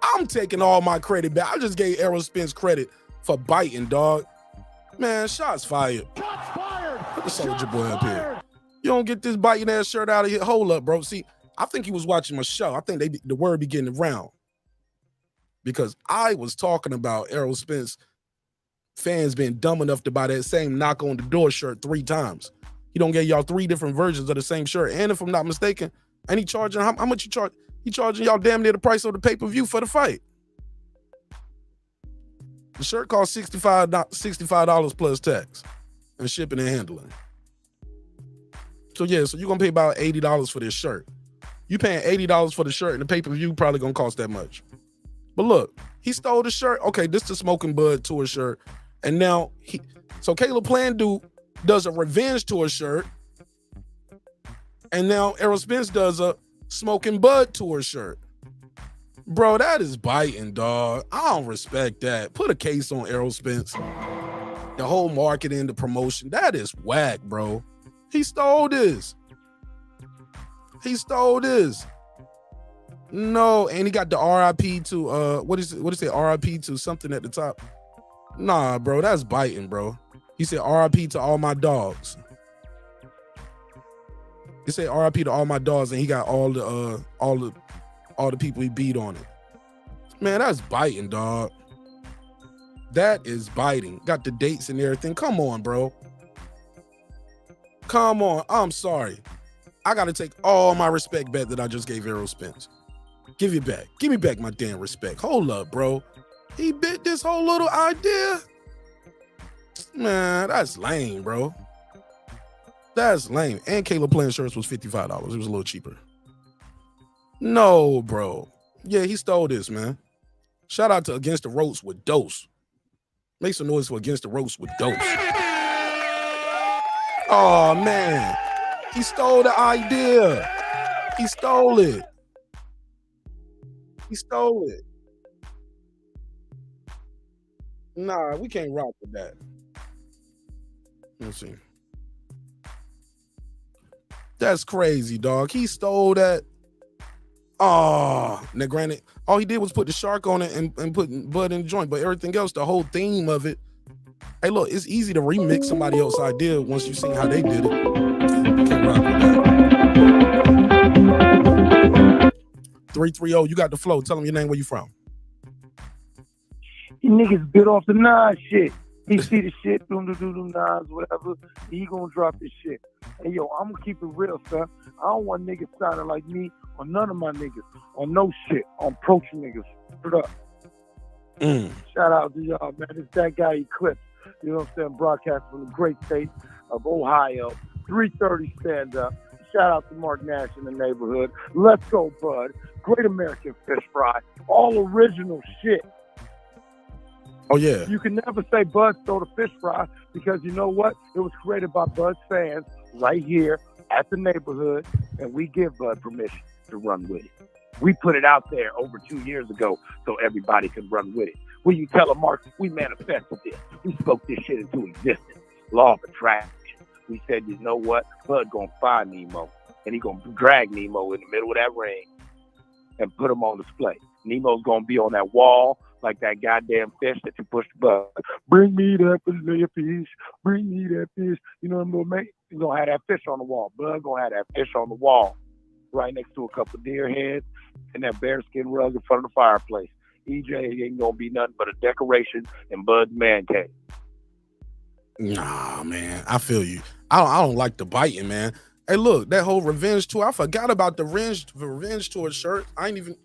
I'm taking all my credit back. I just gave Errol Spence credit for biting, dog. Man, shots fired. Shots fired. Put the soldier boy up here. You don't get this biting ass shirt out of here. Hold up, bro. See, I think he was watching my show. I think the word be getting around. Because I was talking about Errol Spence fans been dumb enough to buy that same knock on the door shirt 3 times. He don't get y'all 3 different versions of the same shirt. And if I'm not mistaken, and he charging, how much he charge? He charging y'all damn near the price of the pay-per-view for the fight. The shirt costs $65 plus tax and shipping and handling. So yeah, so you're gonna pay about $80 for this shirt. You paying $80 for the shirt and the pay-per-view probably gonna cost that much. But look, he stole the shirt. Okay, this is the Smoking Bud tour shirt. And now so Caleb Plant does a Revenge tour shirt. And now Errol Spence does a Smoking Bud tour shirt. Bro, that is biting, dog. I don't respect that. Put a case on Errol Spence. The whole marketing, the promotion, that is whack, bro. He stole this. He stole this. No, and he got the RIP to what is it say? RIP to something at the top. Nah, bro, that's biting, bro. He said RIP to all my dogs. He said RIP to all my dogs, and he got all the people he beat on it. Man, that's biting, dog. That is biting. Got the dates and everything. Come on, bro. Come on. I'm sorry. I gotta take all my respect back that I just gave Errol Spence. Give it back. Give me back my damn respect. Hold up, bro. He bit this whole little idea. Man, that's lame, bro. That's lame. And Caleb Plant shirts was $55. It was a little cheaper. No, bro. Yeah, he stole this, man. Shout out to Against the Ropes with Dose. Make some noise for Against the Ropes with Dose. Oh, man. He stole the idea. He stole it. He stole it. Nah, we can't rock with that. Let's see. That's crazy, dog. He stole that. Oh, now granted, all he did was put the shark on it and put Bud in the joint, but everything else, the whole theme of it. Hey, look, it's easy to remix somebody else's idea once you see how they did it. Can't rock with that. 330, you got the flow. Tell them your name, where you from. You niggas bit off the nine shit. He see the shit, doom nines, whatever. He gonna drop this shit. Hey yo, I'm gonna keep it real, son. I don't want niggas sounding like me or none of my niggas on no shit on approach niggas. Put up. Shout out to y'all, man. It's that guy Eclipse. You know what I'm saying? Broadcast from the great state of Ohio. 330 stand up. Shout out to Mark Nash in the neighborhood. Let's go, Bud. Great American Fish Fry. All original shit. Oh, yeah. You can never say Bud stole the fish fry because you know what? It was created by Bud's fans right here at the neighborhood, and we give Bud permission to run with it. We put it out there over 2 years ago so everybody could run with it. When you tell them, Mark, we manifested this. We spoke this shit into existence. Law of attraction. We said, you know what? Bud gonna find Nemo, and he gonna drag Nemo in the middle of that ring and put him on display. Nemo's gonna be on that wall like that goddamn fish that you pushed Bud. Bring me that fish. Bring me that fish. You know what I'm gonna make? He's gonna have that fish on the wall. Bud gonna have that fish on the wall right next to a couple of deer heads and that bearskin rug in front of the fireplace. EJ ain't gonna be nothing but a decoration in Bud's man cave. Nah, man, I feel you. I don't like the biting, man. Hey, look, that whole Revenge tour, I forgot about the Revenge tour shirt. I ain't even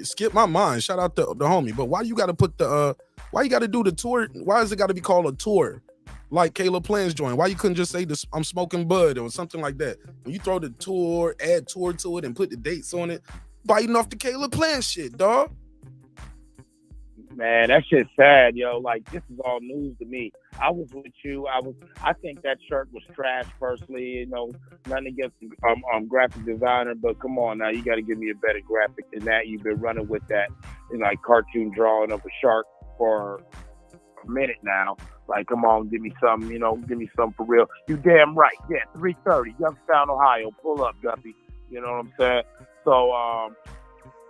skip my mind. Shout out to the homie. But why you got to put the why you got to do the tour? Why is it got to be called a tour? Like Caleb Plant's joint. Why you couldn't just say this? I'm smoking Bud or something like that. When you throw the tour, add tour to it, and put the dates on it, biting off the Caleb Plant shit, dog. Man, that shit's sad, yo. Like, this is all news to me. I was with you. I think that shirt was trash, personally. You know, nothing against graphic designer, but come on now, you got to give me a better graphic than that. You've been running with that, like cartoon drawing of a shark for a minute now. Like, come on, give me something. You know, give me something for real. You damn right. Yeah, 330, Youngstown, Ohio. Pull up, Guppy. You know what I'm saying? So,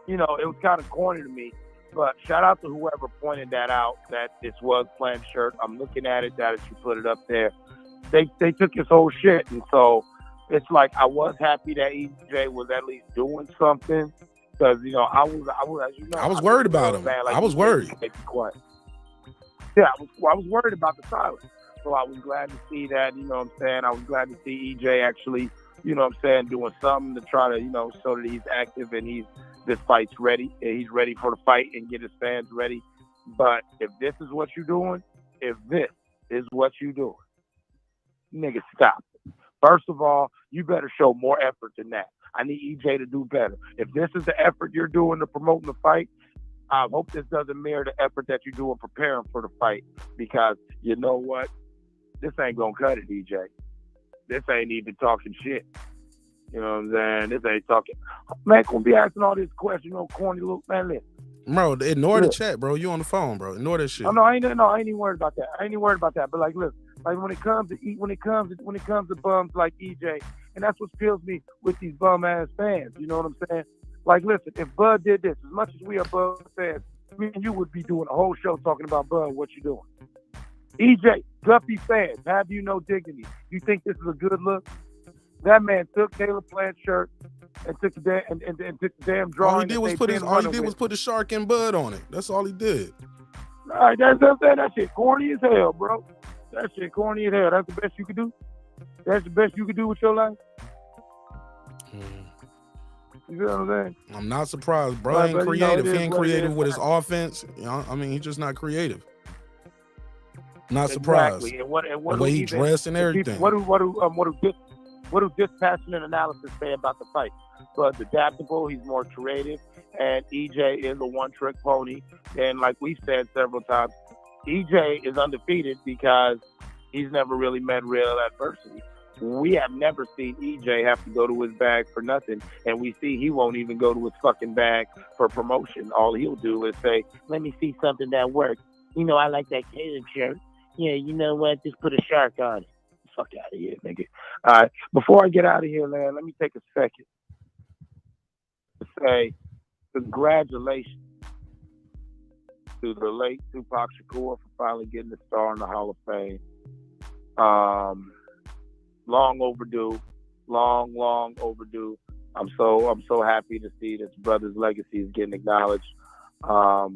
you know, it was kind of corny to me. But shout out to whoever pointed that out, that this was Plant's shirt. I'm looking at it, that you put it up there. They took his whole shit. And so it's like, I was happy that EJ was at least doing something. Because, you know, I was, as you know, I was worried about him. Like, I was worried. Yeah, I was worried about the silence. So I was glad to see that, you know what I'm saying? I was glad to see EJ actually, you know what I'm saying, doing something to try to, you know, show that he's active and this fight's ready. And he's ready for the fight and get his fans ready. But if this is what you're doing, nigga, stop. First of all, you better show more effort than that. I need EJ to do better. If this is the effort you're doing to promoting the fight, I hope this doesn't mirror the effort that you do in preparing for the fight, because you know what? This ain't gonna cut it, EJ. This ain't even talking shit. You know what I'm saying? This ain't talking. Man, gonna be asking all this question, corny little man. Listen. Bro, ignore the chat, bro. You on the phone, bro. Ignore that shit. Oh, no, I ain't even worried about that. But like, look, like when it comes to bums like EJ, and that's what kills me with these bum ass fans. You know what I'm saying? Like, listen, if Bud did this, as much as we are Bud fans, me and you would be doing a whole show talking about Bud, what you doing. EJ, Guppy fans, have you no dignity? You think this is a good look? That man took Taylor Plant's shirt and took the damn drawing. All he did was put the shark and Bud on it. That's all he did. All right, that shit corny as hell, bro. That shit corny as hell. That's the best you could do? That's the best you could do with your life? You know what I'm saying? I'm not surprised. Bro ain't creative. He ain't creative with his offense. You know, I mean, he's just not creative. Not surprised. Exactly. And what the way he dressed and everything. What do dispassionate analysis say about the fight? Bud's adaptable. He's more creative. And EJ is a one-trick pony. And like we've said several times, EJ is undefeated because he's never really met real adversity. We have never seen EJ have to go to his bag for nothing, and we see he won't even go to his fucking bag for promotion. All he'll do is say, let me see something that works. You know, I like that Taylor shirt. Yeah, you know what? Just put a shark on it. Fuck out of here, nigga. All right, before I get out of here, man, let me take a second to say congratulations to the late Tupac Shakur for finally getting a star in the Hall of Fame. Long overdue. I'm so happy to see that his brother's legacy is getting acknowledged. I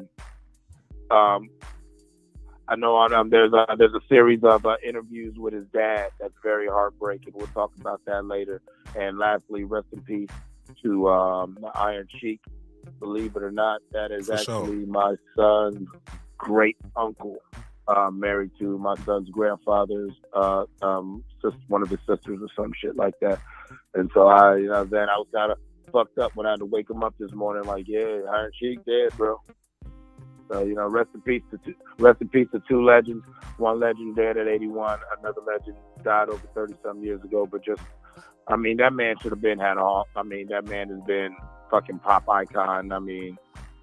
know there's a series of interviews with his dad that's very heartbreaking. We'll talk about that later. And lastly, rest in peace to the Iron Sheik. Believe it or not, that is actually my son's great uncle. Married to my son's grandfather's one of his sisters or some shit like that. And so I was kind of fucked up when I had to wake him up this morning like, yeah, Iron Sheik dead, bro. So, rest in peace to two legends. One legend dead at 81, another legend died over 30-some years ago. But that man should have that man has been fucking pop icon.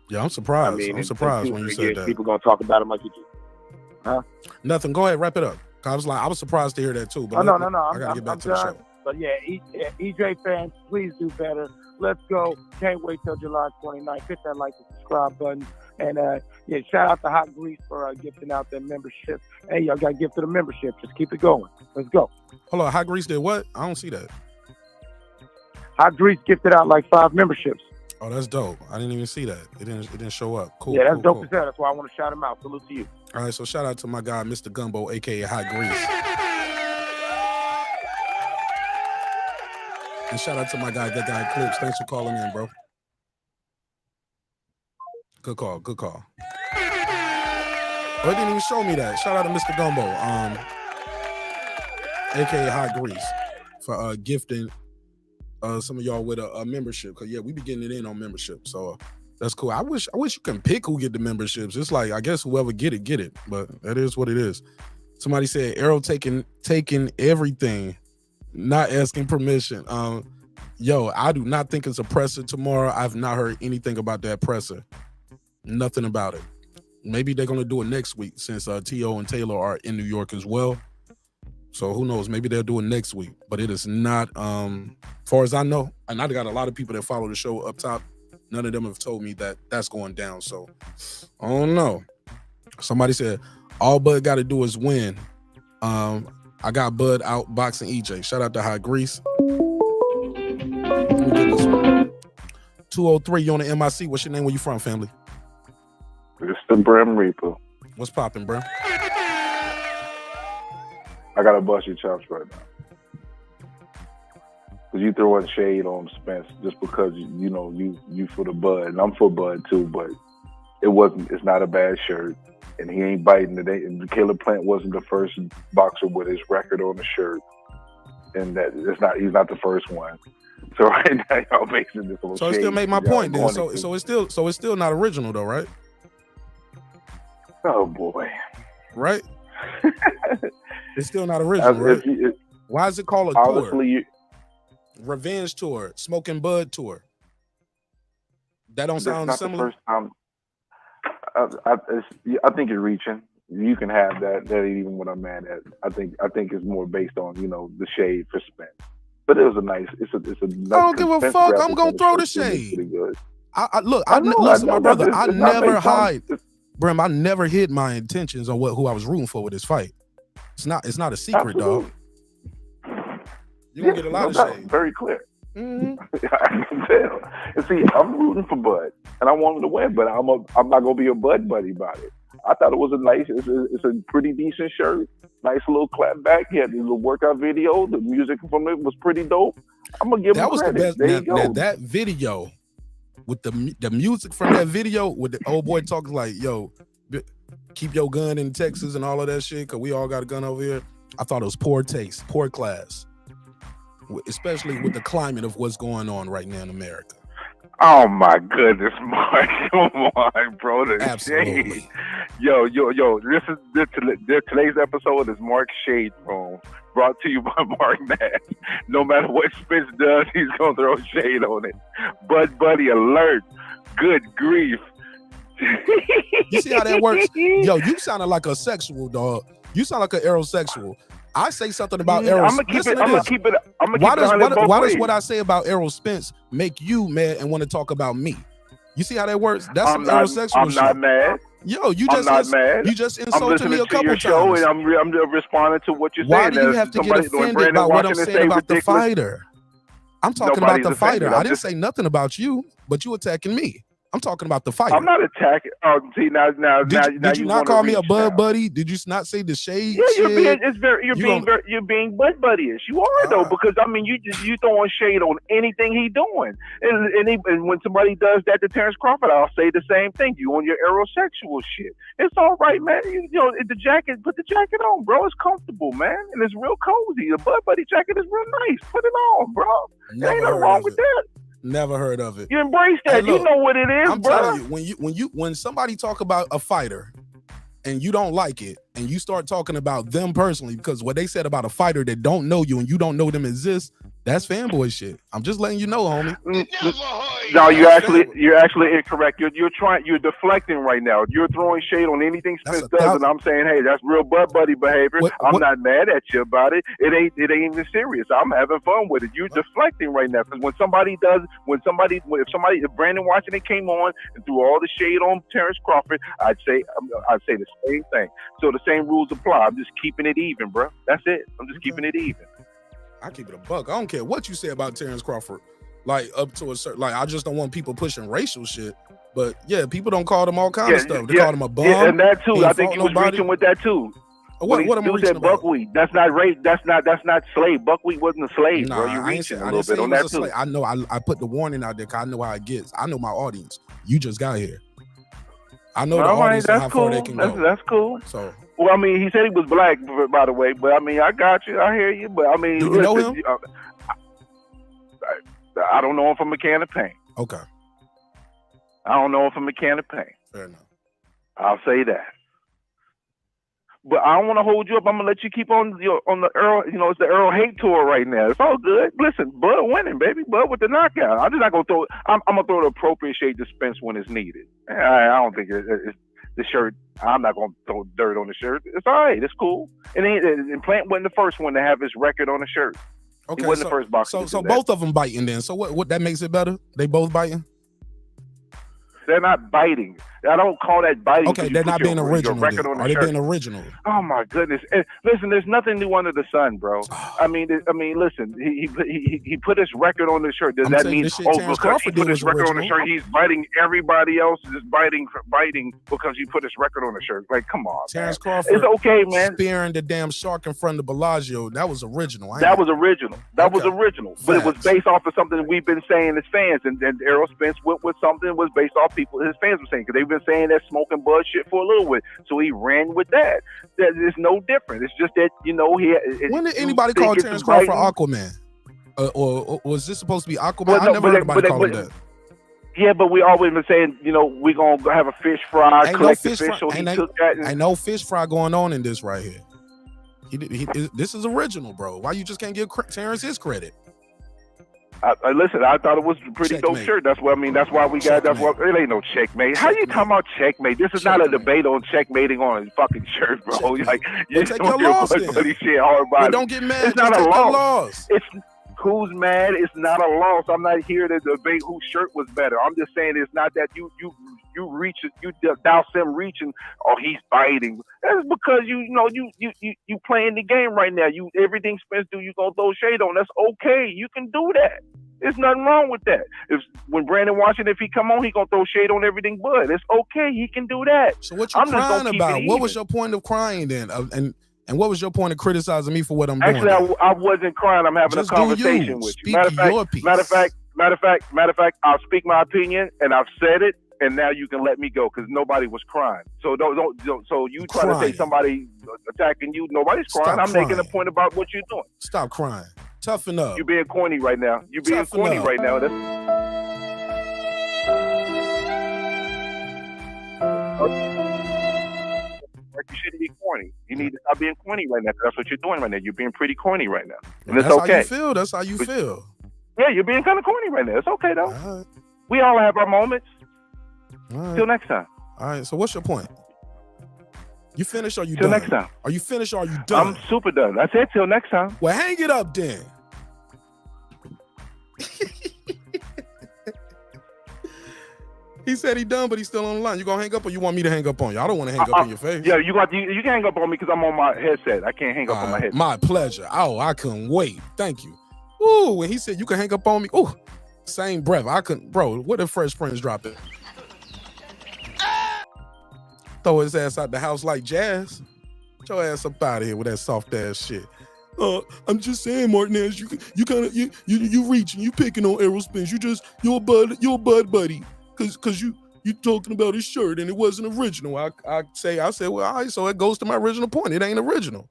Yeah, I'm surprised. I'm surprised when you said that. People gonna talk about him like you do. Huh? Nothing. Go ahead, wrap it up. I was surprised to hear that too. But no. I gotta get back to the show. But yeah, EJ fans, please do better. Let's go. Can't wait till July 29th. Hit that like and subscribe button. And shout out to Hot Grease for gifting out their membership. Hey, y'all got to gift to the membership. Just keep it going. Let's go. Hold on, Hot Grease did what? I don't see that. Hot Grease gifted out like 5 memberships. Oh, that's dope. I didn't even see that. It didn't show up. Cool. Yeah, that's cool, dope as hell. That's why I want to shout him out. Salute to you. All right, so shout out to my guy, Mr. Gumbo, aka Hot Grease. And shout out to my guy, that guy Clips. Thanks for calling in, bro. Good call. Oh, it didn't even show me that. Shout out to Mr. Gumbo, aka Hot Grease, for gifting some of y'all with a membership. Cause yeah, we be getting it in on membership. So that's cool. I wish you can pick who get the memberships. It's like, I guess whoever get it. But that is what it is. Somebody said Errol taking everything, not asking permission. Yo, I do not think it's a presser tomorrow. I've not heard anything about that presser. Nothing about it. Maybe they're gonna do it next week since T.O. and Taylor are in New York as well. So who knows? Maybe they'll do it next week. But it is not, far as I know, and I got a lot of people that follow the show up top. None of them have told me that that's going down. So I don't know. Somebody said all Bud got to do is win. I got Bud out boxing EJ. Shout out to Hot Grease. Let me get this one. 203, you on the MIC. What's your name? Where you from, family? It's the Brim Reaper. What's popping, bro? I gotta bust your chops right now. Because you throwing shade on Spence just because you for the Bud, and I'm for Bud too, but it's not a bad shirt, and he ain't biting today. And Caleb Plant wasn't the first boxer with his record on the shirt, and he's not the first one. So right now y'all basing this on So it shade. still made my point then. So it's still not original though, right? Oh boy. Right? It's still not original, right? Why is it called a tour? Revenge tour, Smoking Bud tour. That don't sound similar. The first time. I think you're reaching. You can have that. That ain't even what I'm mad at. I think it's more based on the shade for Spence. But it was a nice. It's a. I don't give a fuck. I'm gonna throw the shade. Listen, my brother. I never hide. Brim, I never hid my intentions on who I was rooting for with this fight. It's not a secret, Absolutely. dog. You gonna get a lot of shade. Very clear. Mm-hmm. I can tell. And see, I'm rooting for Bud, and I want him to win, but I'm not gonna be a Bud buddy about it. I thought it was it's a pretty decent shirt, nice little clap back. He had this little workout video. The music from it was pretty dope. I'm gonna give him credit. That was the best. There you go. That video with the music from that video with the old boy talking like, "Yo, keep your gun in Texas" and all of that shit, because we all got a gun over here. I thought it was poor taste, poor class, especially with the climate of what's going on right now in America. Oh my goodness, Mark! Come on, bro. Absolutely. Shade. Yo. Today's episode is Mark's Shade Room, brought to you by Mark Nash. No matter what Spence does, he's gonna throw shade on it. Bud Buddy alert! Good grief! You see how that works? Yo, you sounded like a sexual dog. You sound like an aerosexual. I say something about Errol. I'm gonna keep it. Why does what I say about Errol Spence make you mad and want to talk about me? You see how that works? That's some aerosexual I'm shit. not mad. Yo, you I'm not mad. You just insulted me a couple times. Show and I'm responding to what you're saying. Why do you have to get offended by what I'm saying about the fighter? I'm talking about the fighter. I didn't say nothing about you, but you attacking me. I'm talking about the fighter. I'm not attacking. Oh, see now. Did you not call me a Bud Buddy? Did you not say the shade? Yeah, you're being Bud Buddy-ish. You are though, because I mean, you throwing shade on anything he doing, and when somebody does that to Terence Crawford, I'll say the same thing. You on your aerosexual shit. It's all right, man. The jacket. Put the jacket on, bro. It's comfortable, man, and it's real cozy. The Bud Buddy jacket is real nice. Put it on, bro. There ain't nothing wrong with that. Never heard of it. You embrace that. Hey, look, you know what it is, I'm telling you, when somebody talk about a fighter and you don't like it, and you start talking about them personally because what they said about a fighter that don't know you and you don't know them exist, that's fanboy shit. I'm just letting you know, homie. No, you're actually incorrect. You're deflecting right now. You're throwing shade on anything Spence does, and I'm saying, hey, that's real Bud Buddy behavior. I'm not mad at you about it. It ain't even serious. I'm having fun with it. You're deflecting right now because if Brandon Washington came on and threw all the shade on Terence Crawford, I'd say the same thing. So the same rules apply. I'm just keeping it even, bro. That's it. I'm just keeping it even. I keep it a buck. I don't care what you say about Terence Crawford. Like up to a certain, I just don't want people pushing racial shit. But yeah, people don't call them all kinds of stuff. They call him a bum. Yeah, and that too. I think you was reaching with that too. What am I reaching about? Buckwheat. That's not race. That's not slave. Buckwheat wasn't a slave, bro. You reaching a little bit on that too. I know. I put the warning out there because I know how it gets. I know my audience. You just got here. I know the audience and how far they can go. That's cool. So. Well, I mean, he said he was black, by the way. But I mean, I got you. I hear you. But I mean, do you know him? I don't know him from a can of paint. Okay. I don't know him from a can of paint. Fair enough. I'll say that. But I don't want to hold you up. I'm gonna let you keep on the Errol. It's the Errol hate tour right now. It's all good. Listen, Bud winning, baby. Bud with the knockout. I'm just not gonna throw. I'm gonna throw the appropriate shade to Spence when it's needed. I don't think it's the shirt. I'm not gonna throw dirt on the shirt. It's all right. It's cool. And Plant wasn't the first one to have his record on the shirt. Okay, he wasn't the first boxer. So both of them biting then. So what that makes it better? They both biting? They're not biting. I don't call that biting. Okay, they're not being original. Are they being original? Oh my goodness! And listen, there's nothing new under the sun, bro. I mean, listen. He put his record on the shirt. Does that mean because Crawford he put his record on the shirt, he's biting everybody else is biting because he put his record on the shirt? Like, come on, Terence Crawford. It's okay, man. Spearing the damn shark in front of Bellagio. That was original. That was original. That was original. But it was based off of something we've been saying as fans, and Errol Spence with something was based off people his fans were saying, because they've been saying that smoking bud shit for a little bit. So he ran with that. That is no different. It's just that, you know, when did anybody call Terence Crawford Aquaman? Or was this supposed to be Aquaman? Well, no, I never heard anybody call him that. Yeah, but we always been saying, you know, we're going to have a fish fry, collect the fish, so he took that. Ain't no fish fry going on in this right here. This is original, bro. Why you just can't give Terence his credit? Listen, I thought it was a pretty dope shirt. That's what I mean. That's why we got. That's what it ain't no checkmate. How you talking about checkmate? This is not a debate on checkmating on a fucking shirt, bro. Like you take your loss, then. Shit hard about it. Don't get mad. It's not a loss. It's who's mad. It's not a loss. I'm not here to debate whose shirt was better. I'm just saying it's not that you reach it. You douse him reaching. Oh, he's biting. That's because you playing the game right now. Everything Spence do, you gonna throw shade on. That's okay. You can do that. There's nothing wrong with that. When Brandon Washington, if he come on, he gonna throw shade on everything. But it's okay. He can do that. So what you crying about? What was your point of crying then? And what was your point of criticizing me for what I'm doing? Actually, I wasn't crying. I'm having a conversation with you. Matter of fact, I'll speak my opinion, and I've said it. And now you can let me go because nobody was crying. So don't. So you try to say somebody attacking you. Nobody's crying. I'm making a point about what you're doing. Stop crying. Toughen up. You're being corny right now. You're being corny right now. You shouldn't be corny. You need to stop being corny right now. That's what you're doing right now. You're being pretty corny right now, and it's okay. That's how you feel. Yeah, you're being kind of corny right now. It's okay though. Right. We all have our moments. Right. Till next time. All right. So what's your point? You finished or you till done? Next time. Are you finished or are you done? I'm super done. I said till next time. Well, hang it up then. He said he done, but he's still on the line. You gonna hang up or you want me to hang up on you? I don't want to hang up in your face. Yeah, you can hang up on me because I'm on my headset. I can't hang up on my headset. My pleasure. Oh, I couldn't wait. Thank you. Ooh, when he said you can hang up on me. Ooh, same breath. I couldn't, bro. What if Fresh Prince dropped it? Throw his ass out the house like Jazz. Get your ass up out of here with that soft ass shit. I'm just saying, Martinez, you reaching, you picking on Errol Spence. You're a bud buddy. Cause you talking about his shirt and it wasn't original. I say, well, all right, so it goes to my original point. It ain't original.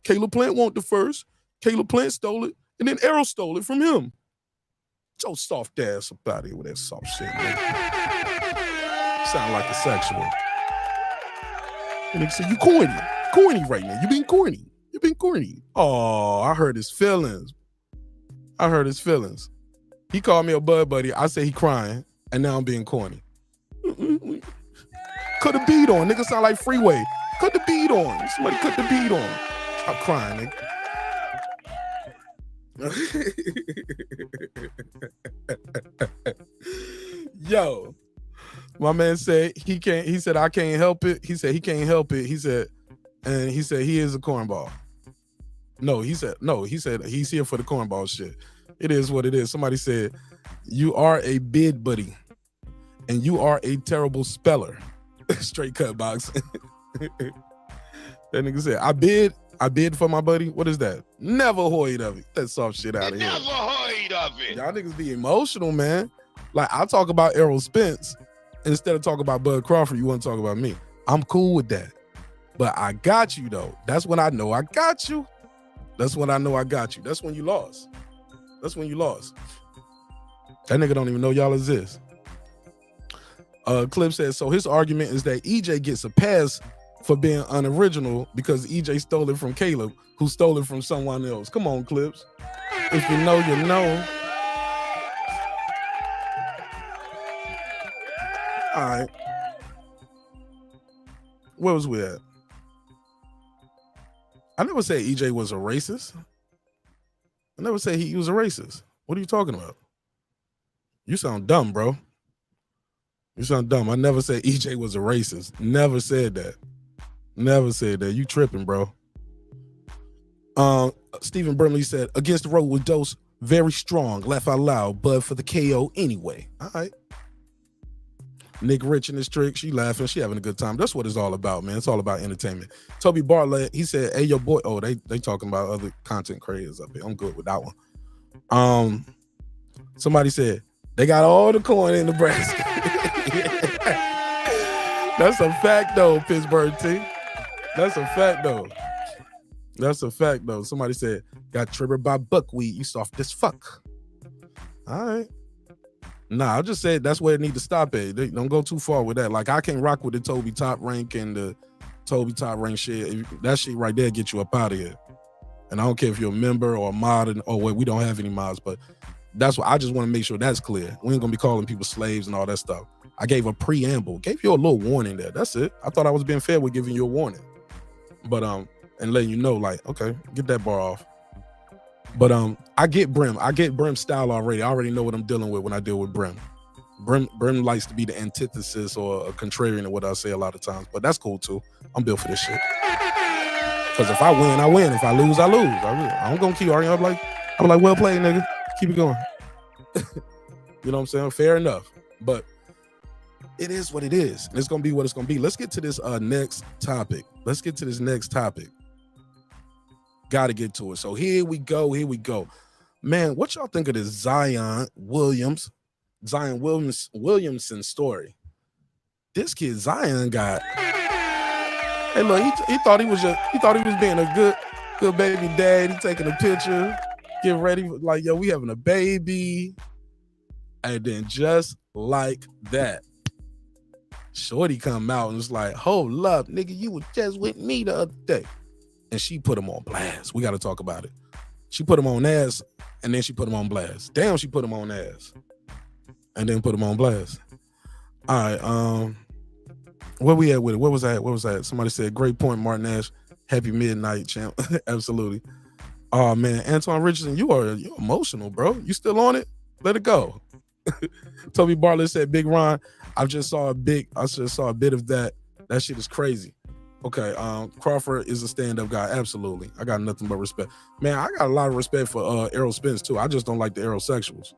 Caleb Plant won't the first. Caleb Plant stole it, and then Errol stole it from him. So soft ass up out of here with that soft shit, man. Sound like a sexual. And they say, you corny right now. You being corny. Oh, I hurt his feelings. He called me a bud buddy. I say he crying, and now I'm being corny. Cut the beat on. Nigga sound like Freeway. Cut the beat on. Somebody cut the beat on. Stop crying, nigga. Yo. My man said he said I can't help it. He said he can't help it. He said he is a cornball. He said he's here for the cornball shit. It is what it is. Somebody said, you are a bid buddy and you are a terrible speller. Straight cut box. That nigga said, I bid for my buddy. What is that? Never heard of it. That soft shit out of here. Never heard of it. Y'all niggas be emotional, man. Like, I talk about Errol Spence. Instead of talking about Bud Crawford, you want to talk about me. I'm cool with that. But I got you, though. That's when I know I got you. That's when I know I got you. That's when you lost. That nigga don't even know y'all exist. Clip says, so his argument is that EJ gets a pass for being unoriginal because EJ stole it from Caleb, who stole it from someone else. Come on, Clips. If you know, you know. All right. Where was we at? I never said EJ was a racist. I never said he was a racist. What are you talking about? You sound dumb, bro. You sound dumb. I never said EJ was a racist. Never said that. Never said that. You tripping, bro. Stephen Burnley said, against the road with Dose, very strong, laugh out loud, but for the KO anyway. All right. Nick Rich and his trick, she laughing, she having a good time. That's what it's all about, man. It's all about entertainment. Toby Bartlett, he said, hey, your boy, oh, they talking about other content creators up here. I'm good with that one. Somebody said, they got all the corn in Nebraska. That's a fact, though, Pittsburgh T. That's a fact, though. That's a fact, though. Somebody said, got triggered by buckwheat. You soft as fuck. All right. Nah, I just said that's where it need to stop at. They don't go too far with that. Like, I can't rock with the Toby top rank and the Toby top rank shit. That shit right there get you up out of here. And I don't care if you're a member or a mod. Or wait, we don't have any mods, but that's what I just want to make sure that's clear. We ain't gonna be calling people slaves and all that stuff. I gave a preamble, gave you a little warning there. That's it. I thought I was being fair with giving you a warning. But and letting you know, like, okay, get that bar off. But I get Brim's style already. I already know what I'm dealing with when I deal with Brim. Brim likes to be the antithesis or a contrarian of what I say a lot of times, but that's cool too. I'm built for this shit. Because if I win, I win. If I lose, I lose. I'm gonna keep arguing. I'm like, well played, nigga. Keep it going. You know what I'm saying? Fair enough. But it is what it is. And it's gonna be what it's gonna be. Let's get to this next topic. Gotta get to it. So here we go. Man, what y'all think of this Zion Williamson story? This kid Zion got, hey look, he thought he was being a good baby dad. He taking a picture, getting ready, like, yo, we having a baby. And then just like that, shorty come out and was like, hold up, nigga, you were just with me the other day. And she put him on blast. We got to talk about it. She put him on ass, and then she put him on blast. Damn, she put him on ass, and then put him on blast. All right, where we at with it? What was that? Somebody said, great point, Martin Ash. Happy midnight, champ. Absolutely. Oh, man, Antoine Richardson, you're emotional, bro. You still on it? Let it go. Toby Bartlett said, Big Ron, I just saw a bit of that. That shit is crazy. Okay, Crawford is a stand-up guy. Absolutely. I got nothing but respect. Man, I got a lot of respect for Errol Spence, too. I just don't like the Errol sexuals.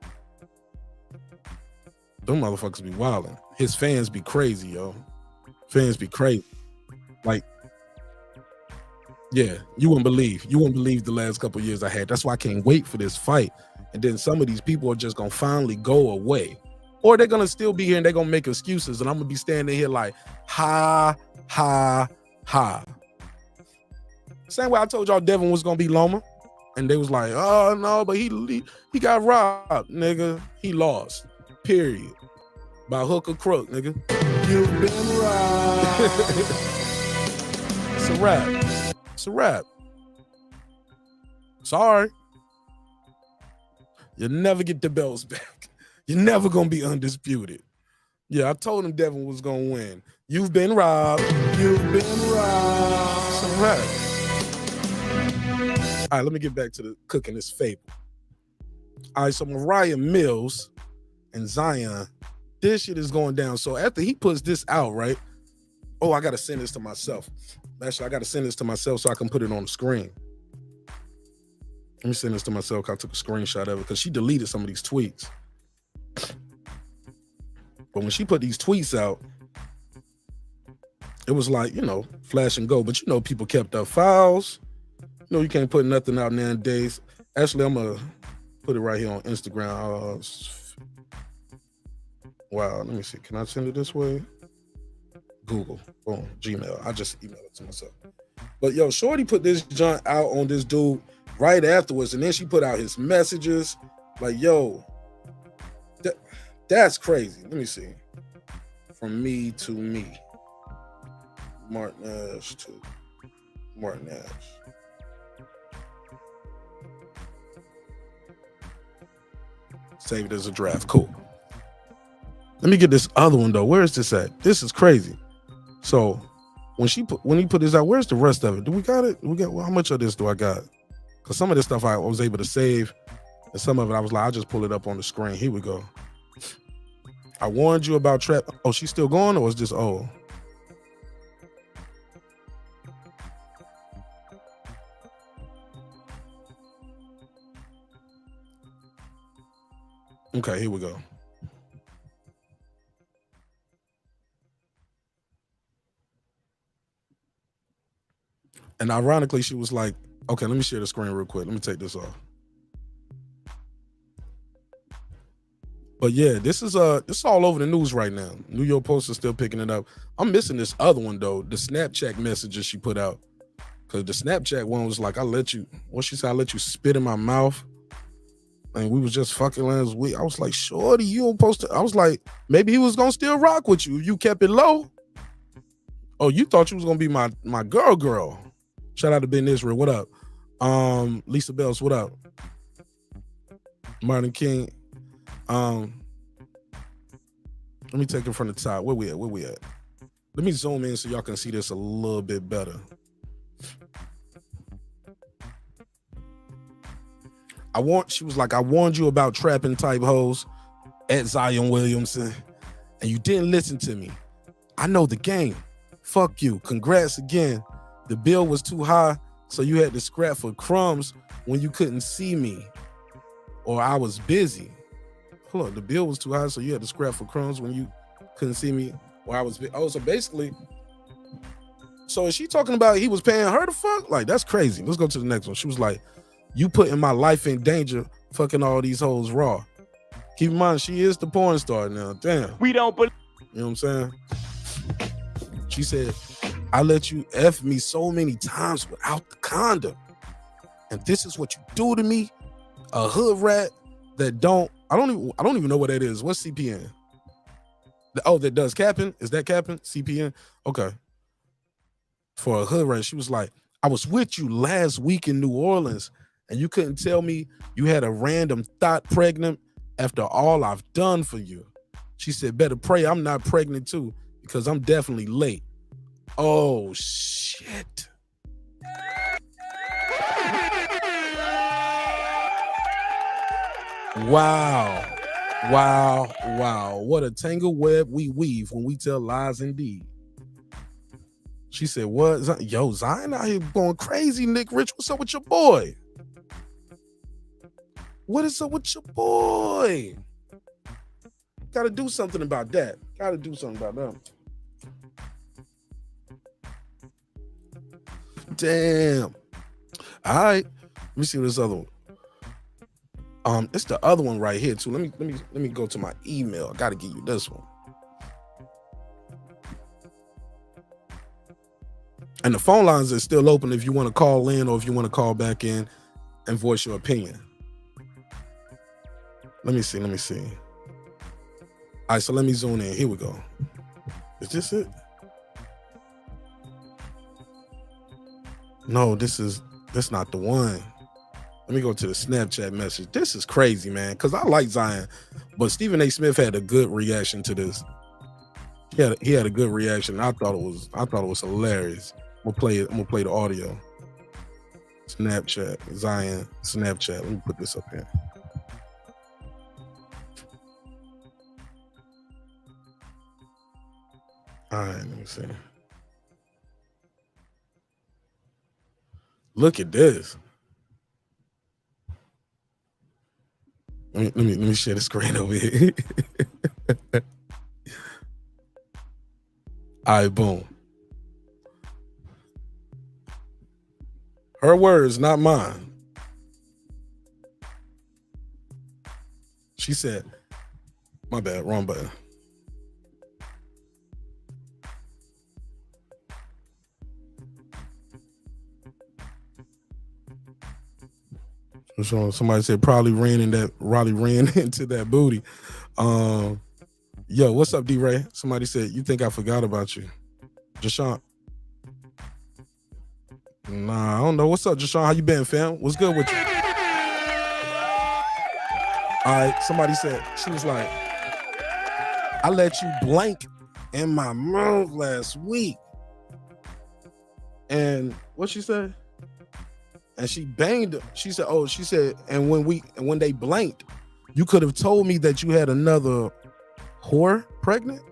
Them motherfuckers be wilding. His fans be crazy, yo. Fans be crazy. Like, yeah, you wouldn't believe the last couple of years I had. That's why I can't wait for this fight. And then some of these people are just going to finally go away. Or they're going to still be here and they're going to make excuses. And I'm going to be standing here like, ha. Same way I told y'all Devin was gonna be Loma, and they was like, oh no, but he got robbed, nigga. He lost. Period. By hook or crook, nigga. You've been robbed. It's a wrap. Sorry. You'll never get the belts back. You're never gonna be undisputed. Yeah, I told him Devin was gonna win. You've been robbed. It's a wrap. All right, let me get back to the cooking this fable. All right, so Moriah Mills and Zion, this shit is going down. So after he puts this out, right? Oh, I got to send this to myself. Actually, I got to send this to myself so I can put it on the screen. Let me send this to myself. I took a screenshot of it because she deleted some of these tweets. But when she put these tweets out, it was like, flash and go. But people kept up files. You can't put nothing out nowadays. Actually, I'm going to put it right here on Instagram. Wow, let me see. Can I send it this way? Google. Boom. Gmail. I just emailed it to myself. But yo, shorty put this junk out on this dude right afterwards. And then she put out his messages. Like, yo, that's crazy. Let me see. From me to me. Martin Ash to Martin Ash. Save it as a draft. Cool. Let me get this other one though. Where is this at? This is crazy. So when he put this out, where's the rest of it? Do we got it? How much of this do I got? Because some of this stuff I was able to save, and some of it I was like, I'll just pull it up on the screen. Here we go. I warned you about trap. Oh, she's still going, or is this old? Okay, here we go. And ironically, she was like, okay, let me share the screen real quick. Let me take this off. But yeah, this is all over the news right now. New York Post is still picking it up. I'm missing this other one though, the Snapchat messages she put out. Cause the Snapchat one was like, what she said, I let you spit in my mouth. And we was just fucking last week. I was like, shorty, you don't post it. I was like, maybe he was gonna still rock with you if you kept it low. Oh, you thought you was gonna be my girl. Shout out to Ben Israel. What up? Lisa Bells, what up? Martin King. Let me take it from the top. Where we at? Let me zoom in so y'all can see this a little bit better. She was like, I warned you about trapping type hoes at Zion Williamson, and you didn't listen to me. I know the game. Fuck you. Congrats again. The bill was too high, so you had to scrap for crumbs when you couldn't see me, or I was busy. Hold on, the bill was too high, so you had to scrap for crumbs when you couldn't see me, or I was busy. Oh, so basically, so is she talking about he was paying her to fuck? Like, that's crazy. Let's go to the next one. She was like, you putting my life in danger, fucking all these hoes raw. Keep in mind, she is the porn star now. Damn. We don't believe. You know what I'm saying? She said, I let you F me so many times without the condom. And this is what you do to me? A hood rat that I don't even know what that is. What's CPN? Oh, that does capping? Is that capping? CPN? Okay. For a hood rat, she was like, I was with you last week in New Orleans, and you couldn't tell me you had a random thought pregnant after all I've done for you. She said, better pray I'm not pregnant too, because I'm definitely late. Oh, shit. Wow. What a tangled web we weave when we tell lies indeed. She said, what? Yo, Zion out here going crazy, Nick Rich. What's up with your boy? What is up with your boy? Got to do something about that. Damn. All right. Let me see this other one. It's the other one right here too. Let me go to my email. I got to give you this one. And the phone lines are still open if you want to call in or if you want to call back in and voice your opinion. Let me see. All right, so let me zoom in. Here we go. Is this it? No, that's not the one. Let me go to the Snapchat message. This is crazy, man, because I like Zion, but Stephen A. Smith had a good reaction to this. He had a good reaction. I thought it was hilarious. I'm gonna play the audio. Snapchat, Zion, Snapchat. Let me put this up here. All right, let me see. Look at this. Let me share the screen over here. All right, boom. Her words, not mine. She said, my bad, wrong button. Somebody said Raleigh ran into that booty. Yo, what's up, D-Ray? Somebody said, you think I forgot about you. Jashawn. Nah, I don't know. What's up, Jashawn? How you been, fam? What's good with you? All right, somebody said, she was like, I let you blank in my mouth last week. And what she said? And she banged him. She said, and when they blanked, you could have told me that you had another whore pregnant?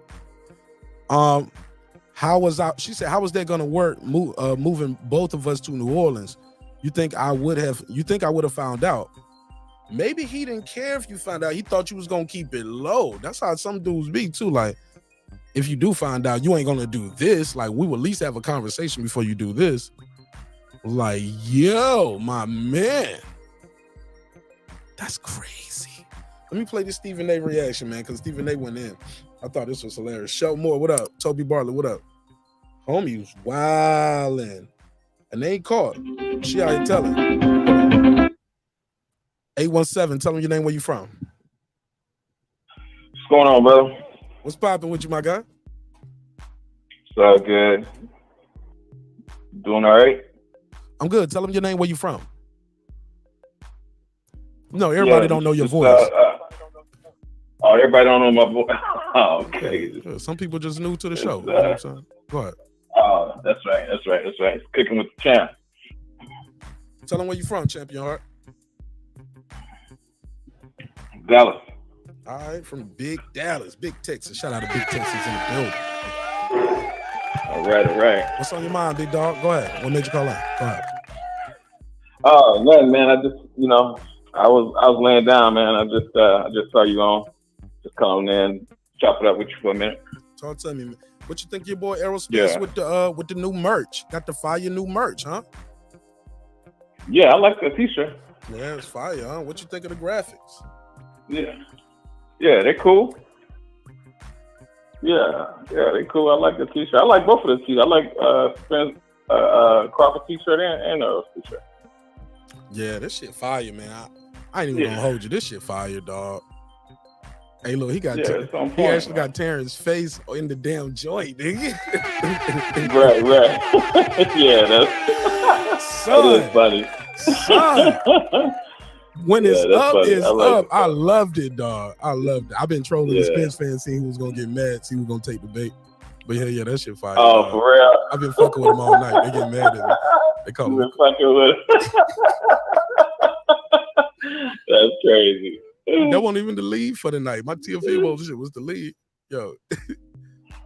She said, how was that gonna work? Moving both of us to New Orleans. You think I would have found out? Maybe he didn't care if you found out. He thought you was gonna keep it low. That's how some dudes be too. Like, if you do find out, you ain't gonna do this. Like, we will at least have a conversation before you do this. Like, yo, my man. That's crazy. Let me play this Stephen A reaction, man, because Stephen A went in. I thought this was hilarious. Show Moore, what up? Toby Bartlett, what up? Homie was wildin'. And they ain't caught. She out here telling. 817, tell them your name, where you from. What's going on, brother? What's popping with you, my guy? It's all good. Doing all right? I'm good. Tell them your name, where you from. No, everybody don't know your voice. Everybody don't know my voice. Oh, okay. Yeah, some people just new to the show. You know what I'm saying? Go ahead. Oh, that's right. It's Cooking with the Champ. Tell them where you from, Champion Heart. Dallas. All right, from Big Dallas, Big Texas. Shout out to Big Texas in the building. All right. What's on your mind, big dog? Go ahead. What made you call out? Go ahead. Oh, nothing, man. I just, I was laying down, man. I just saw you on. Just calling in, chop it up with you for a minute. Talk to me, man. What you think of your boy Errol Spence with the new merch? Got the fire new merch, huh? Yeah, I like the t-shirt. Yeah, it's fire, huh? What you think of the graphics? Yeah, they're cool. Yeah, they're cool. I like the t-shirt. I like both of the t-shirts. I like Spence, Crawford t-shirt and Errol's t-shirt. Yeah, this shit fire, man. I ain't even gonna hold you. This shit fire, dog. Hey, look, he actually got Terrence's face in the damn joint, nigga. Right. Yeah, that is funny. Son. When it's up, funny. it's up. I loved it, dog. I loved it. I've been trolling the Spence fans, seeing who was gonna get mad, see who's gonna take the bait. But yeah, that shit fire. Oh, dog. for real? I've been fucking with them all night. They get mad at me. They call me. Fucking with That's crazy. That wasn't even the lead for the night. My Teofimo shit was the lead. Yo.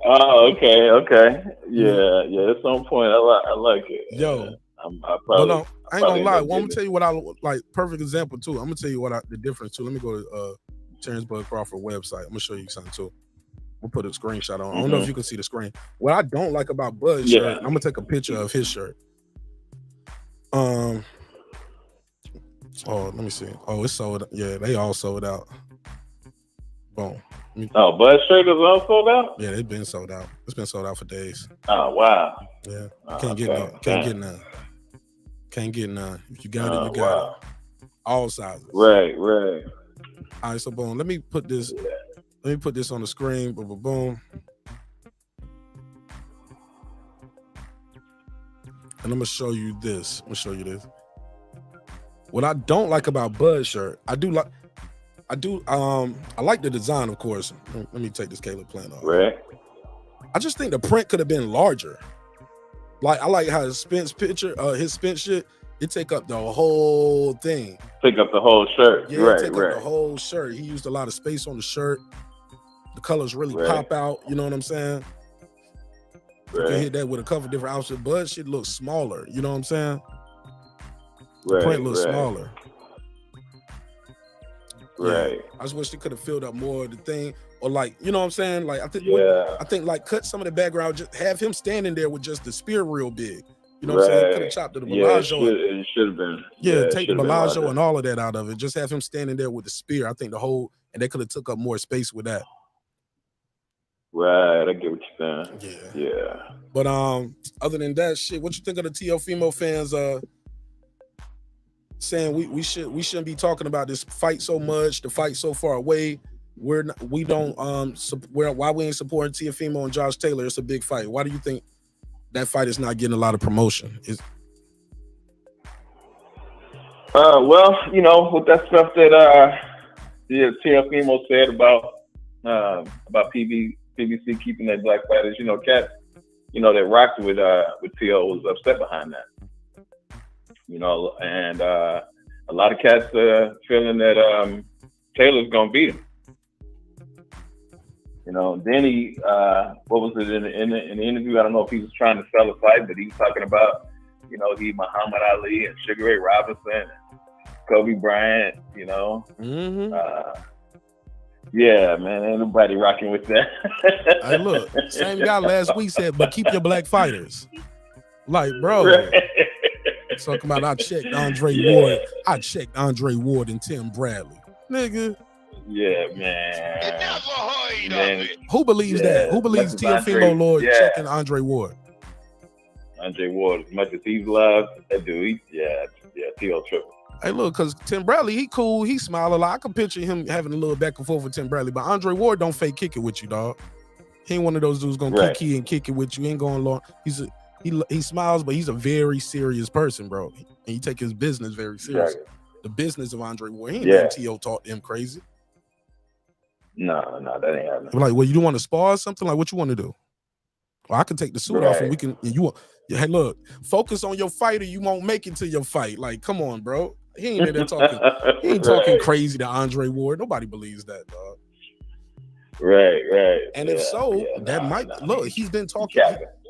Oh, okay. Yeah. It's on point. I like it. Yo. I probably, I ain't gonna lie. Well, I'm gonna tell you what I like. Perfect example too. I'm gonna tell you the difference too. Let me go to Terence Bud Crawford website. I'm gonna show you something too. I'm gonna put a screenshot on. I don't know if you can see the screen. What I don't like about Bud's shirt, I'm gonna take a picture of his shirt. Oh, let me see. Oh, it's sold. Yeah, they all sold out. Boom. Bud's shirt is all sold out? Yeah, they've been sold out. It's been sold out for days. Oh, wow. Yeah, can't get none. Can't get none. If you got it, you got it. All sizes. Right. All right, so boom. Let me put this. Let me put this on the screen. Boom, boom, boom. And I'm gonna show you this. What I don't like about Bud's shirt, I like the design, of course. Let me take this Caleb plant off. Right. I just think the print could have been larger. Like, I like how his Spence picture, his Spence shit, it take up the whole thing. Take up the whole shirt. Yeah, take up the whole shirt. He used a lot of space on the shirt. The colors really pop out. You know what I'm saying? You can hit that with a couple different outfits. Bud shit looks smaller. You know what I'm saying? The print looks smaller. Right. Yeah. I just wish they could have filled up more of the thing, or like, you know what I'm saying? Like, I think like cut some of the background, just have him standing there with just the spear real big. You know what I'm saying? Could have chopped to the Bellagio. It should have been. Yeah, take the Bellagio and all of that out of it. Just have him standing there with the spear. I think and they could have took up more space with that. Right, I get what you're saying. Yeah. But other than that shit, what you think of the Teofimo fans saying we shouldn't be talking about this fight so much, the fight so far away. Why we ain't supporting Teofimo and Josh Taylor? It's a big fight. Why do you think that fight is not getting a lot of promotion? Well, with that stuff that Teofimo said about PBC keeping their black fighters, cats, that rocked with T.O. was upset behind that. And a lot of cats feeling that Taylor's gonna beat him. You know, then he, what was it in the interview? I don't know if he was trying to sell a fight, but he was talking about, you know, he Muhammad Ali and Sugar Ray Robinson, and Kobe Bryant. You know, yeah, man, ain't nobody rocking with that. Hey, look, same guy last week said, but keep your black fighters. Like, bro, talking about I checked Andre Ward. I checked Andre Ward and Tim Bradley, nigga. Yeah, man. You never heard of it. Who believes that? Who believes Teofimo Lord checking Andre Ward? Andre Ward, as much as he's loved, that dude, T.O. triple. Hey, look, because Tim Bradley, he cool, he smile a lot. I can picture him having a little back and forth with Tim Bradley, but Andre Ward don't fake kick it with you, dog. He ain't one of those dudes gonna kick and kick it with you. He ain't going long. He smiles, but he's a very serious person, bro. And he take his business very seriously. The business of Andre Ward. He ain't letting T.O. talk to him crazy. No, that ain't happening. Like, well, you don't want to spar or something? Like, what you want to do? Well, I can take the suit off and we can. Hey, look, focus on your fighter. You won't make it to your fight. Like, come on, bro. He ain't in there talking. He ain't talking crazy to Andre Ward. Nobody believes that, dog. Right. And if look. He's been talking.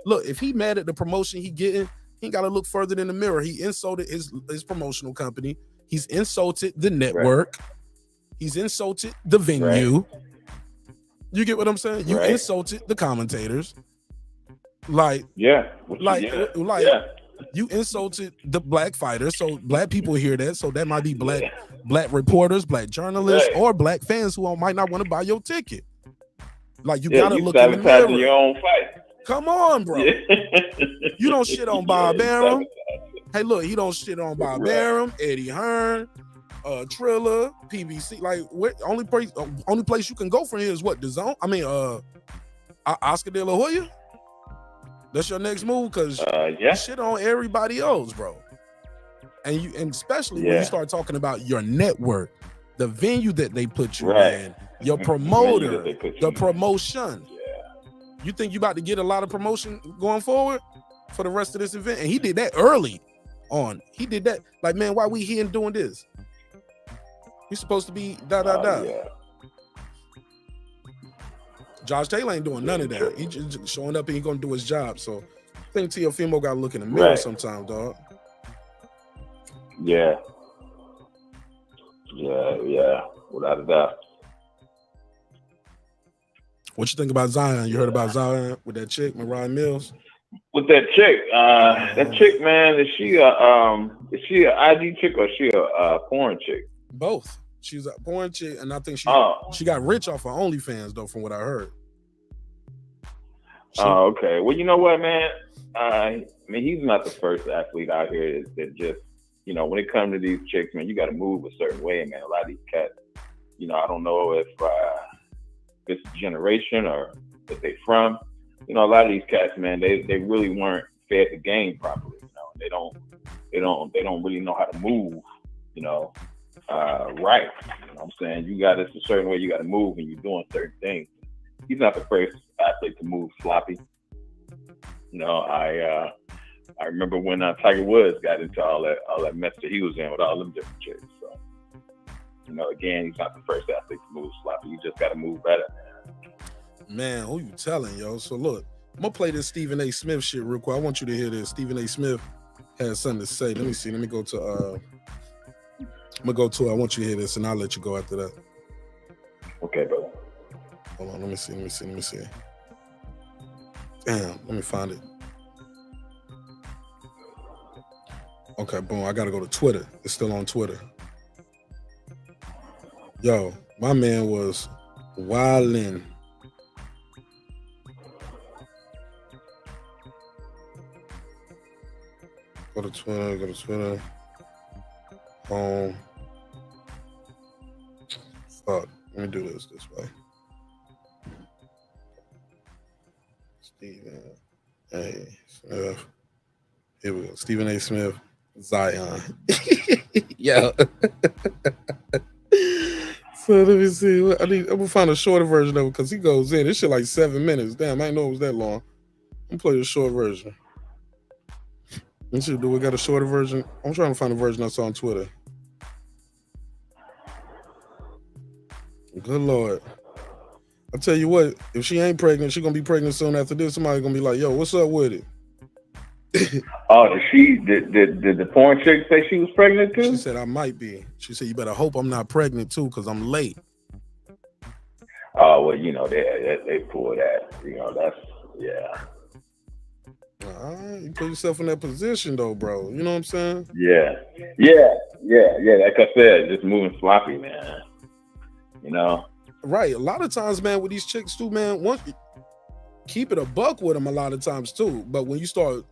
Look, if he mad at the promotion he getting, he ain't got to look further than the mirror. He insulted his promotional company. He's insulted the network. Right. He's insulted the venue. Right. You get what I'm saying? You insulted the commentators. Like, you insulted the black fighters. So black people hear that. So that might be black reporters, black journalists, or black fans who might not want to buy your ticket. Like, you gotta look in the mirror. Your own fight. Come on, bro. You don't shit on Bob Arum. Hey, look, he don't shit on Bob Arum, Eddie Hearn, Triller, PBC. Like, only place you can go from here is what? The Zone? I mean, Oscar De La Hoya? That's your next move, because you shit on everybody else, bro. And especially when you start talking about your network, the venue that they put you in, your promoter, the promotion. You think you about to get a lot of promotion going forward for the rest of this event? And he did that early on. He did that. Like, man, why we here and doing this? He's supposed to be da. Josh Taylor ain't doing none of that. He just showing up and he gonna do his job. So I think Teofimo got to look in the mirror sometime, dog. Yeah, without a doubt. What you think about Zion? You heard about Zion with that chick, Moriah Mills? With that chick, man, is she an IG chick or is she a porn chick? Both. She's a porn chick, and I think she got rich off of OnlyFans, though, from what I heard. Okay. Well, you know what, man? I mean, he's not the first athlete out here that just, you know, when it comes to these chicks, man, you got to move a certain way, man. A lot of these cats, you know, I don't know if it's a generation or if they from, you know, a lot of these cats, man, they really weren't fed the game properly. You know, they don't really know how to move, you know, right. You know what I'm saying? It's a certain way you got to move when you're doing certain things. He's not the first athlete to move sloppy. You know, I remember when Tiger Woods got into all that mess that he was in with all them different chicks. So, you know, again, he's not the first athlete to move sloppy. You just got to move better, man. Man, who you telling, yo? So look, I'm gonna play this Stephen A. Smith shit real quick. I want you to hear this. Stephen A. Smith has something to say. Let me see. Let me go to. I'm gonna go to. I want you to hear this, and I'll let you go after that. Okay, brother. Hold on. Let me see. Damn. Let me find it. Okay, boom. I gotta go to Twitter. It's still on Twitter. Yo, my man was wildin'. Go to Twitter. Home. Fuck. Let me do this way. Stephen A. Smith. Here we go. Stephen A. Smith. Zion. Yeah. So let me see. I'm gonna find a shorter version of it because he goes in. This shit like 7 minutes. Damn, I didn't know it was that long. I'm gonna play the short version. Let's see, do we got a shorter version? I'm trying to find a version I saw on Twitter. Good Lord. I tell you what, if she ain't pregnant, she's gonna be pregnant soon after this. Somebody's gonna be like, yo, what's up with it? Oh, did the porn chick say she was pregnant too? She said I might be. She said you better hope I'm not pregnant too, because I'm late. Oh well, you know they pull that. You know that's You put yourself in that position though, bro. You know what I'm saying? Yeah. Like I said, just moving sloppy, man. You know. Right. A lot of times, man, with these chicks too, man. Once you keep it a buck with them, a lot of times too. But when you start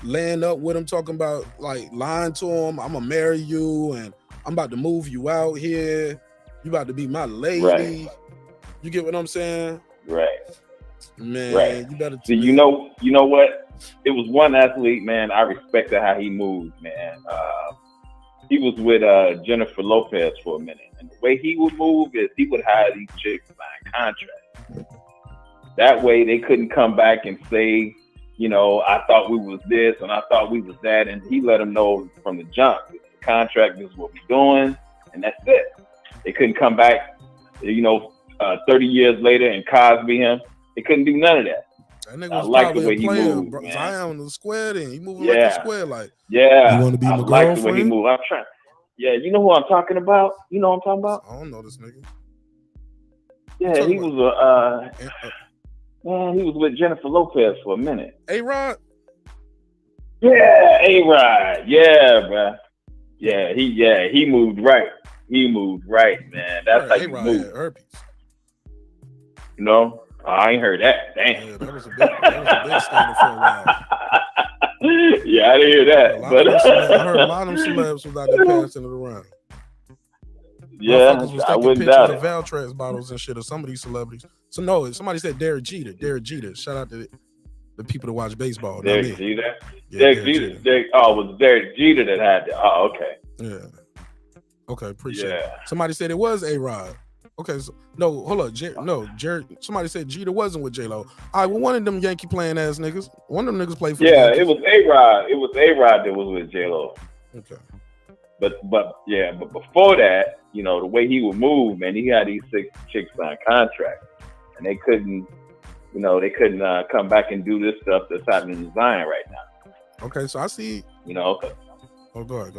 laying up with them, talking about like lying to them, I'm gonna marry you and I'm about to move you out here. You about to be my lady. Right. You get what I'm saying? Right. Man, right. You better. See, you know what? It was one athlete, man. I respected how he moved, man. He was with Jennifer Lopez for a minute, and the way he would move is he would hire these chicks sign contracts. That way, they couldn't come back and say, you know, I thought we was this and I thought we was that, and he let them know from the jump, the contract is what we're doing, and that's it. They couldn't come back, you know, 30 years later and Cosby him. They couldn't do none of that. That nigga was like probably the way a player, he moved, bro. man. Zion the square then. He moving like a square, like you want to be my like girlfriend? the way he moved. I'm trying. Yeah, you know who I'm talking about? You know what I'm talking about? I don't know this nigga. Yeah, he was man, he was with Jennifer Lopez for a minute. A-Rod? Yeah, A-Rod. Yeah, bro. Yeah, he moved right. He moved right, man. That's how you move. Had herpes. You know? I ain't heard that. Damn. Yeah, that was a big scandal for a while. Yeah, I didn't hear that. I heard a lot of them celebs was out there passing it around. Yeah, was I taking wouldn't pictures doubt of it. Valtrex bottles and shit of some of these celebrities. So no, somebody said Derek Jeter. Shout out to the people that watch baseball. Derek Jeter? Yeah, Derek Jeter. It was Derek Jeter that had that. Oh, okay. Yeah. Okay, appreciate it. Somebody said it was A-Rod. Okay, so no, hold up. Jared. Somebody said Jeter wasn't with J-Lo. All right, well, one of them Yankee playing ass niggas. One of them niggas played for the Yankees. It was A-Rod. It was A-Rod that was with J-Lo. Okay. But before that, you know, the way he would move, man, he had these 6 chicks on contract, and they couldn't come back and do this stuff that's happening in Zion right now. Okay, so I see. You know. Oh, go ahead.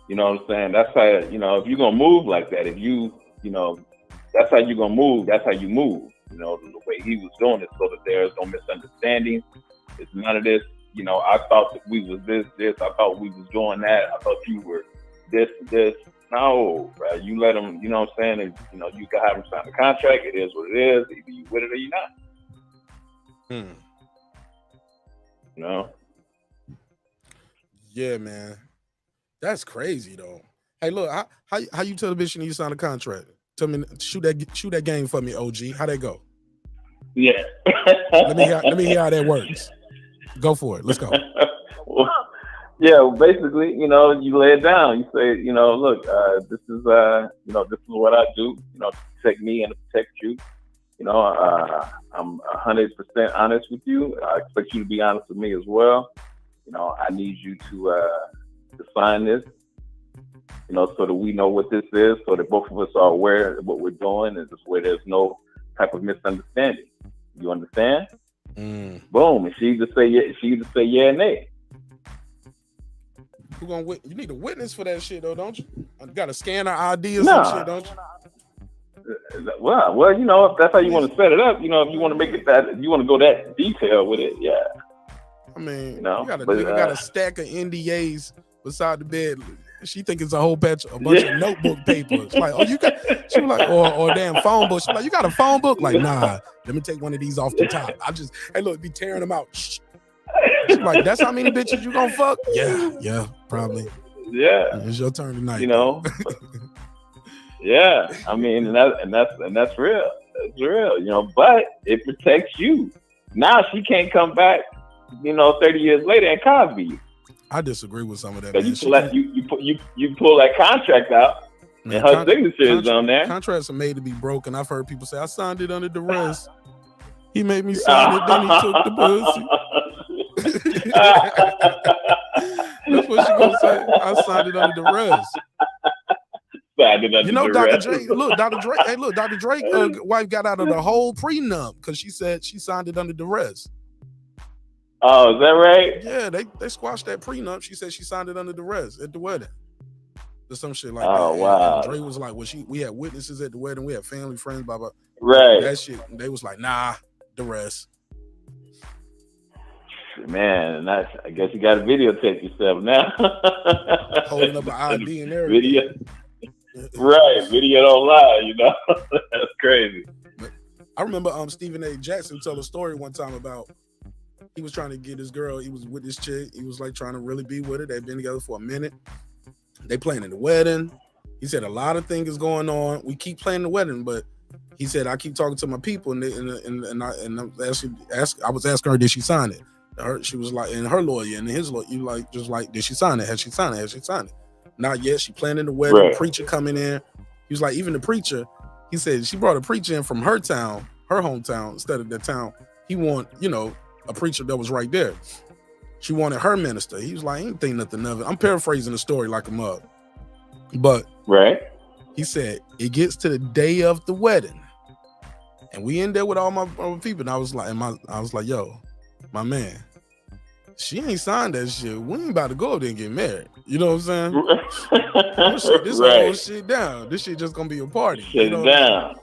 You know what I'm saying? That's how, you know, if you're going to move like that, if you know, that's how you're going to move. That's how you move. You know, the way he was doing it so that there's no misunderstanding. It's none of this, you know, I thought that we was this. I thought we was doing that. I thought you were this. No, bro. You let them, you know what I'm saying? And, you know, you can have them sign the contract. It is what it is. Either you with it or you're not. You know? Yeah, man. That's crazy though. Hey, look, how you tell the bitch she need to sign a contract? Tell me, shoot that game for me, OG. How that go? Yeah. let me hear how that works. Go for it. Let's go. Well, basically, you know, you lay it down. You say, you know, look, this is what I do. You know, to protect me and to protect you. You know, I'm 100% honest with you. I expect you to be honest with me as well. You know, I need you to sign this, you know, so that we know what this is, so that both of us are aware of what we're doing, and just where there's no type of misunderstanding. You understand? Boom. And she either say yeah or nay. You need a witness for that shit though, don't you? You gotta scan her ID or some shit, don't you? Well, you know, if that's how you want to set it up, you know, if you want to make it that, if you want to go that detail with it, yeah. I mean, you know, you got a stack of NDAs beside the bed. She think it's a whole bunch of notebook papers. Like, oh, you got, she was like, or a damn phone book. She was like, you got a phone book? Like, nah, let me take one of these off the top. Hey, look, be tearing them out. Shh. She's like, that's how many bitches you gonna fuck? Yeah, probably. Yeah. It's your turn tonight. You know? Yeah. I mean, and that's real. That's real, you know, but it protects you. Now she can't come back, you know, 30 years later and Cosby you. I disagree with some of that. Man. You pull that contract out, man, and her signature is on there. Contracts are made to be broken. I've heard people say, I signed it under duress. He made me sign it, then he took the pussy. That's what she gonna say. I signed it under duress. signed it under You know, duress. Dr. Dre. Look, Dr. Dre. Hey, look, Dr. Dre. Wife got out of the whole prenup because she said she signed it under duress. Oh, is that right? Yeah, they squashed that prenup. She said she signed it under duress at the wedding. Or some shit like that. Oh, wow. And Dre was like, well, we had witnesses at the wedding. We had family, friends, blah, blah. Right. That shit. They was like, nah, duress. Man, I guess you got to videotape yourself now. Holding up an ID and everything. Video. Right. Video don't lie, you know? That's crazy. I remember Stephen A. Jackson told a story one time about he was trying to get his girl. He was with this chick. He was like trying to really be with her. They've been together for a minute. They planning the wedding. He said a lot of things is going on. We keep planning the wedding, but he said I keep talking to my people, and I was asking her, did she sign it? She was like, and her lawyer and his lawyer, just like, did she sign it? Has she signed it? Has she signed it? Not yet. She planning the wedding. Right. Preacher coming in. He was like, even the preacher. He said she brought a preacher in from her town, her hometown, instead of the town. He want, a preacher that was right there. She wanted her minister. He was like, I ain't think nothing of it. I'm paraphrasing the story like a mug. But right. He said, it gets to the day of the wedding. And we in there with all my people. And I was like, yo, my man, she ain't signed that shit. We ain't about to go there and get married. You know what I'm saying? This whole shit down. This shit just gonna be a party. Shut it down.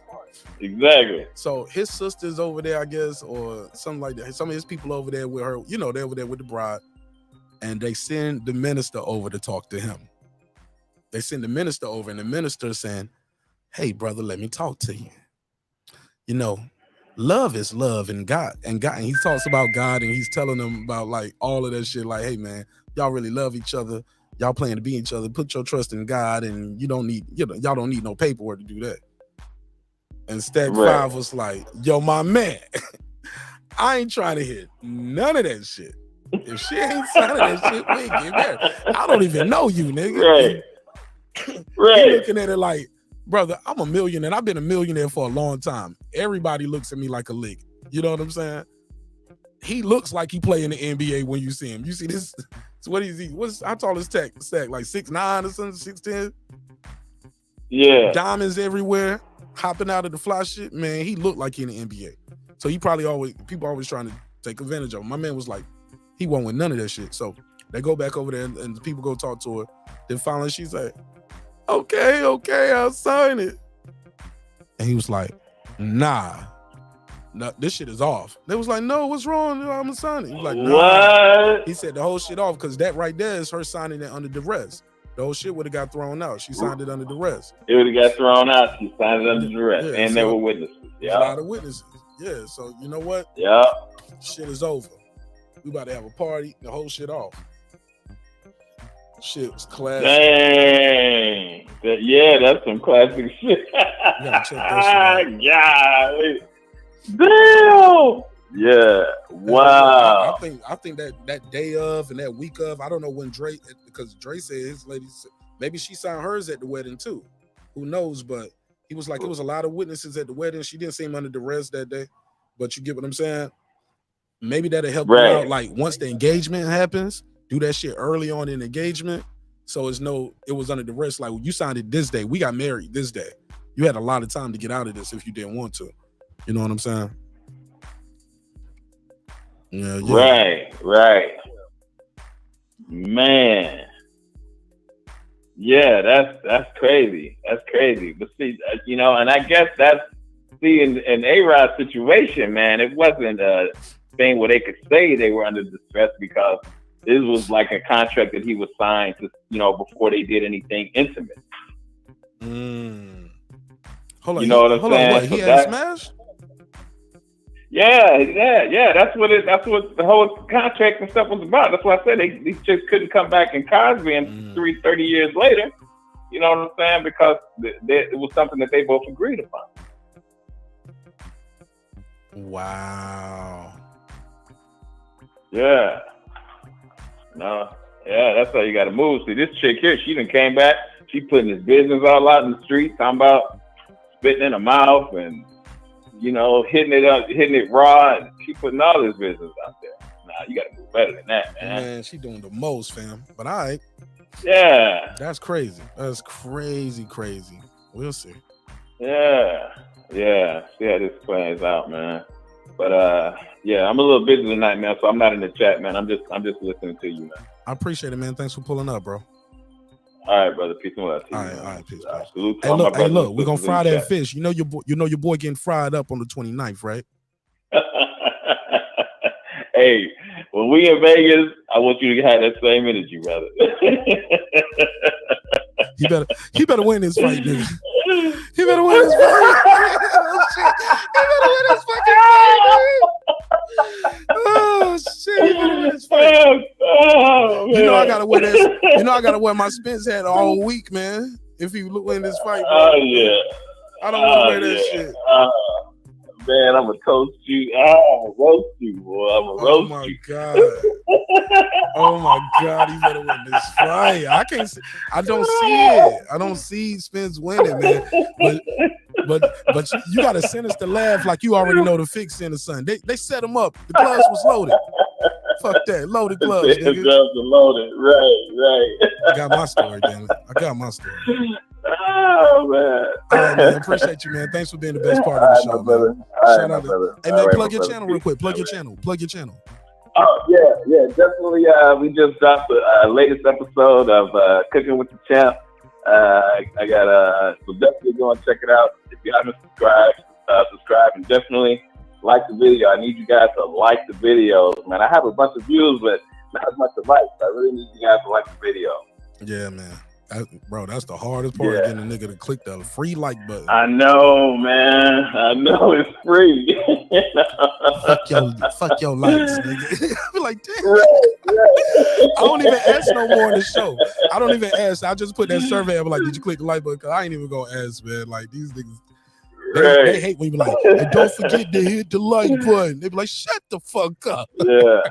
Exactly. So his sister's over there, I guess, or something like that. Some of his people over there with her, they're over there with the bride. And they send the minister over to talk to him. They send the minister over, and the minister saying, hey, brother, let me talk to you. Love is love, and God, and he talks about God, and he's telling them about like all of that shit. Like, hey man, y'all really love each other. Y'all plan to be each other. Put your trust in God, and y'all don't need no paperwork to do that. And Stack 5 was like, yo, my man, I ain't trying to hit none of that shit. If she ain't signing that shit, we ain't get married. I don't even know you, nigga. Right. He looking at it like, brother, I'm a millionaire, and I've been a millionaire for a long time. Everybody looks at me like a lick. You know what I'm saying? He looks like he play in the NBA when you see him. You see this? What is he? How tall is Stack? Like 6'9" or something, 6'10"? Yeah. Diamonds everywhere, hopping out of the fly shit. Man, he looked like he in the NBA. So he probably people always trying to take advantage of him. My man was like, he won't win none of that shit. So they go back over there, and the people go talk to her. Then finally she's like, okay, I'll sign it. And he was like, nah, this shit is off. They was like, no, what's wrong? I'm gonna sign it. He was like, nah. What? He said the whole shit off because that right there is her signing it under duress. The whole shit would have got thrown out. She signed it under duress. It would have got thrown out. She signed it under duress, and so there were witnesses. Yeah, a lot of witnesses. Yeah, so you know what? Yeah, shit is over. We about to have a party. The whole shit off. Shit was classic. Dang. That's some classic shit. You gotta check that shit out. Damn. Yeah. Wow. I think that day of and that week of, I don't know when Dre, because Dre said his lady, maybe she signed hers at the wedding too. Who knows? But he was like, it was a lot of witnesses at the wedding. She didn't seem under duress that day. But you get what I'm saying? Maybe that'll help you out. Like once the engagement happens, do that shit early on in engagement. So it was under duress. Like you signed it this day. We got married this day. You had a lot of time to get out of this if you didn't want to. You know what I'm saying? Yeah. Right. Man. Yeah, that's crazy. That's crazy. But see, and I guess in A-Rod's situation, man, it wasn't a thing where they could say they were under distress because this was like a contract that he was signed to, before they did anything intimate. Hold on. You know what I'm saying? What, he had smashed? Yeah. That's what the whole contract and stuff was about. That's why I said these chicks couldn't come back in Cosby and 30 years later. You know what I'm saying? Because it was something that they both agreed upon. Wow. Yeah. No. Yeah, that's how you got to move. See, this chick here, she done came back. She putting his business all out in the street, talking about spitting in her mouth and, hitting it raw. And she putting all his business out there. Nah, you got to move better than that, man. Man, she doing the most, fam. But all right. Yeah. That's crazy. That's crazy. We'll see. Yeah. See how this plays out, man. But yeah, I'm a little busy tonight, man, so I'm not in the chat, man. I'm just listening to you, man. I appreciate it, man. Thanks for pulling up, bro. All right, brother. Peace and love to you. All right, peace. Salute to Hey, all my brothers look, and we're gonna sisters fry in the that chat. fish. You know your boy getting fried up on the 29th, right? Hey, when we in Vegas, I want you to have that same energy, brother. He better win this fight, nigga. He better win this fight. Oh, shit. He better win this fucking fight, nigga. Oh shit, he better win this fight. You know I gotta wear this. You know I gotta wear my Spence hat all week, man. If you win this fight, bro. Oh yeah. I don't want to wear that shit. Man, I'm gonna toast you. I'm gonna roast you, boy. I'm gonna roast you. Oh my god, he better win this fight. I don't see it. I don't see Spence winning, man. But you gotta send us to laugh like you already know the fix in the sun. They set him up. The gloves was loaded. Fuck that. Loaded gloves, nigga. The gloves are loaded. Right. I got my story, damn it. I got my story. Oh man. All right, man. Appreciate you, man. Thanks for being the best part of the show, man. Shout out to. Hey man, plug your channel real quick. Plug your channel. Oh yeah, definitely. We just dropped the latest episode of Cooking with the Champ. I got so definitely go and check it out. If you haven't subscribe and definitely like the video. I need you guys to like the videos, man. I have a bunch of views, but not as much of likes. I really need you guys to like the video. Yeah, man. Bro, that's the hardest part, getting a nigga to click the free like button. I know, man. I know it's free. Fuck your likes, nigga. I be like, damn. I don't even ask no more in the show. I don't even ask. I just put that survey up like, did you click the like button? Cause I ain't even gonna ask, man. Like these niggas, they hate when you be like, hey, don't forget to hit the like button. They be like, shut the fuck up. Yeah.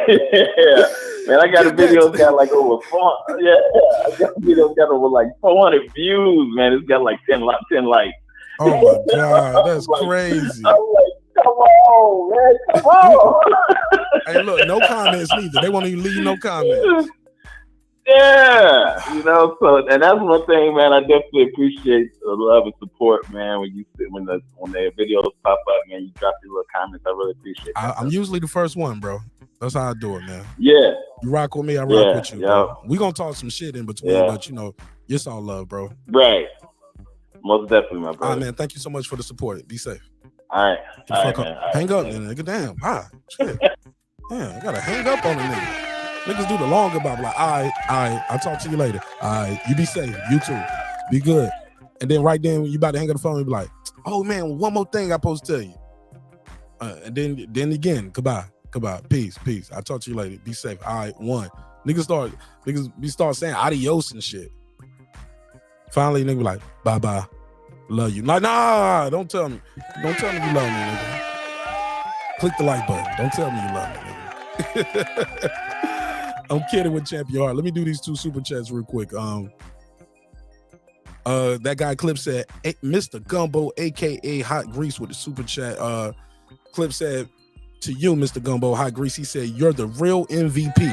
Yeah. Man, I got a video that's got like over 400. Yeah, I got a video got over like 400 views, man. It's got like 10 likes. Oh my god, that's crazy. I'm like, come on, man, come on. Hey, look, no comments neither. They won't even leave no comments. Yeah, you know. So, and that's one thing, man. I definitely appreciate the love and support, man. When the videos pop up, man, you drop your little comments. I really appreciate that. I'm usually the first one, bro. That's how I do it, man. Yeah. You rock with me, I rock with you. Bro. We gonna talk some shit in between, but you know, it's all love, bro. Right. Most definitely, my brother. All right, man. Thank you so much for the support. Be safe. All right. Get the fuck up. Hang up, nigga. Damn. Shit. Damn, I gotta hang up on the nigga. Niggas do the long goodbye. Like, all right, I'll talk to you later. All right, you be safe. You too. Be good. And then right then, when you about to hang up the phone, you be like, oh man, one more thing I supposed to tell you. And then again, goodbye. Peace. I'll talk to you later. Be safe. All right, one. Niggas start saying adios and shit. Finally, nigga be like, bye. Love you. Like, nah, don't tell me. Don't tell me you love me, nigga. Click the like button. Don't tell me you love me, nigga. I'm kidding with Champion Heart. Let me do these 2 super chats real quick. That guy Clip said, hey, Mr. Gumbo, aka Hot Grease, with the super chat. Clip said, to you, Mr. Gumbo, Hot Grease, he said, you're the real MVP.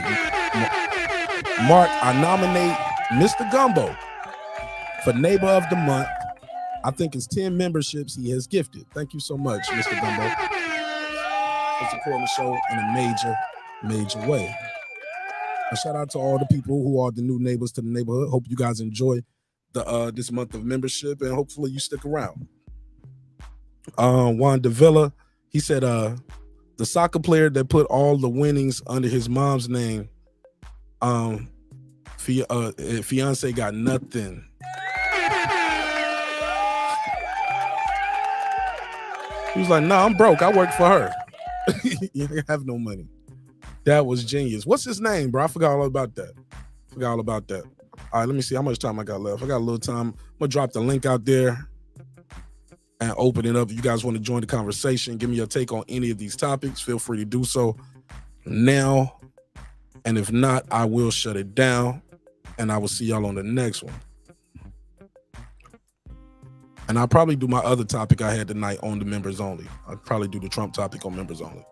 Mark, I nominate Mr. Gumbo for Neighbor of the Month. I think it's 10 memberships he has gifted. Thank you so much, Mr. Gumbo, for supporting the show in a major way. A shout out to all the people who are the new neighbors to the neighborhood. Hope you guys enjoy the this month of membership, and hopefully you stick around. Juan Davila, he said, the soccer player that put all the winnings under his mom's name, fiance got nothing. He was like, nah, I'm broke. I work for her. You have no money. That was genius. What's his name, bro? I forgot all about that. All right, let me see how much time I got left. I got a little time. I'm gonna drop the link out there and open it up. If you guys want to join the conversation, give me your take on any of these topics, feel free to do so now. And if not, I will shut it down and I will see y'all on the next one. And I'll probably do my other topic I had tonight on the members only. I'll probably do the Trump topic on members only.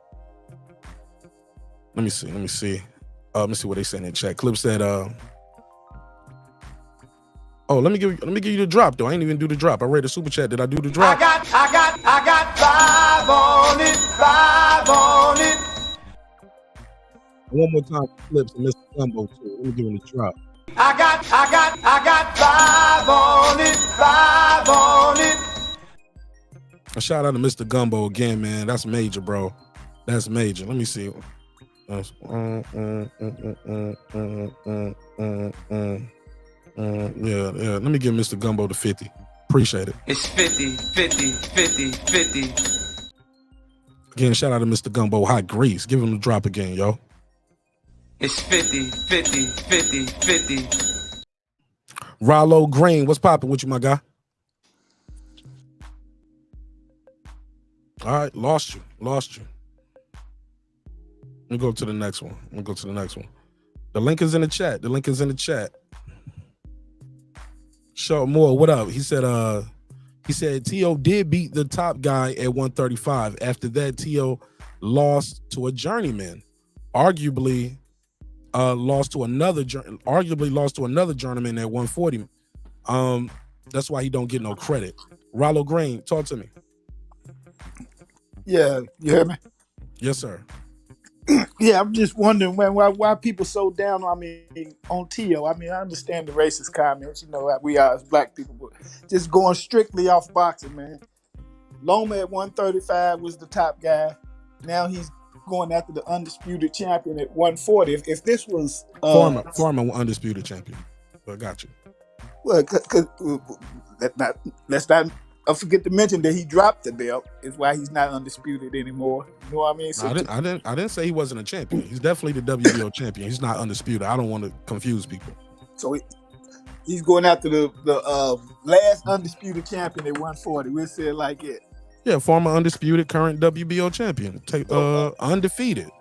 Let me see. Let me see what they say in the chat. Clip said, Oh, let me give you the drop though. I ain't even do the drop. I read the super chat. Did I do the drop? I got 5 on it, 5 on it. One more time for Flips and Mr. Gumbo too. Let me give him the drop. I got 5 on it, 5 on it. A shout out to Mr. Gumbo again, man. That's major, bro. That's major. Let me see. That's, yeah. Let me give Mr. Gumbo the 50. Appreciate it. It's 50, 50, 50, 50. Again, shout out to Mr. Gumbo. Hot grease. Give him the drop again, yo. It's 50, 50, 50, 50. Rollo Green, what's popping with you, my guy? All right, lost you. Let me go to the next one. The link is in the chat. Show more. What up? He said T.O. did beat the top guy at 135. After that, T.O. lost to a journeyman. Arguably lost to another journeyman at 140. That's why he don't get no credit. Rollo Green, talk to me. Yeah, you hear me? Yes, sir. Yeah, I'm just wondering why people so down on T.O. I mean, I understand the racist comments, you know, we are as black people, but just going strictly off boxing, man. Loma at 135 was the top guy. Now he's going after the undisputed champion at 140. If this was former undisputed champion, but got you. Well, let's not forget to mention that he dropped the belt. Is why he's not undisputed anymore. You know what I mean? So I didn't say he wasn't a champion. He's definitely the WBO champion. He's not undisputed. I don't want to confuse people. So he's going after the last undisputed champion at 140. We'll say it like it. Yeah, former undisputed, current WBO champion, undefeated.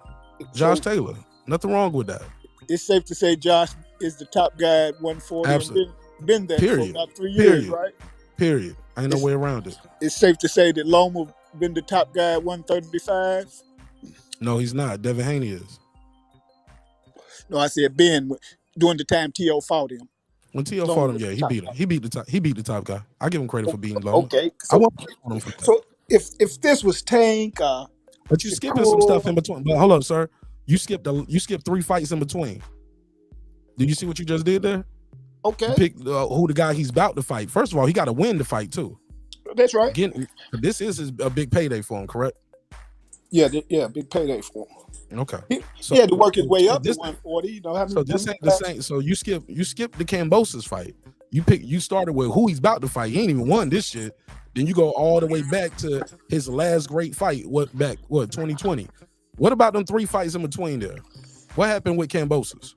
Josh Taylor. Nothing wrong with that. It's safe to say Josh is the top guy at 140. Absolutely. Been there Period. for about 3 years, right? Period. Ain't no way around it. It's safe to say that Loma been the top guy at 135. No, he's not. Devin Haney is. No, I said Ben during the time T.O. fought him. When T.O. fought him, yeah, he beat him. He beat the top guy. I give him credit for beating Loma. Okay. So if this was Tank, but you skipping some stuff in between. But hold up, sir. You skipped 3 fights in between. Did you see what you just did there? Okay. You pick who the guy he's about to fight. First of all, he got to win the fight too. That's right. This is a big payday for him, correct? Yeah, big payday for him. Okay. He had to work his way up to 140. You know, so this ain't the same. So you skip the Kambosos fight. You started with who he's about to fight. He ain't even won this shit. Then you go all the way back to his last great fight. 2020. What about them 3 fights in between there? What happened with Kambosos?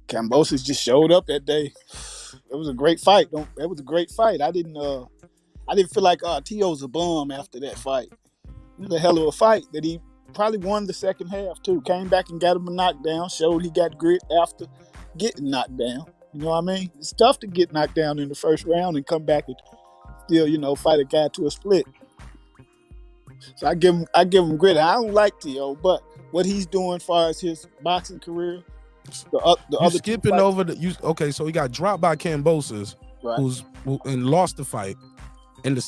Kambosos just showed up that day. It was a great fight. It was a great fight. I didn't feel like T.O.'s a bum after that fight. It was a hell of a fight that he probably won the second half too. Came back and got him a knockdown. Showed he got grit after getting knocked down. You know what I mean? It's tough to get knocked down in the first round and come back and still, you know, fight a guy to a split. So I give him grit. I don't like T.O., but what he's doing as far as his boxing career. The other skipping over so he got dropped by Kambosos, right, and lost the fight. And he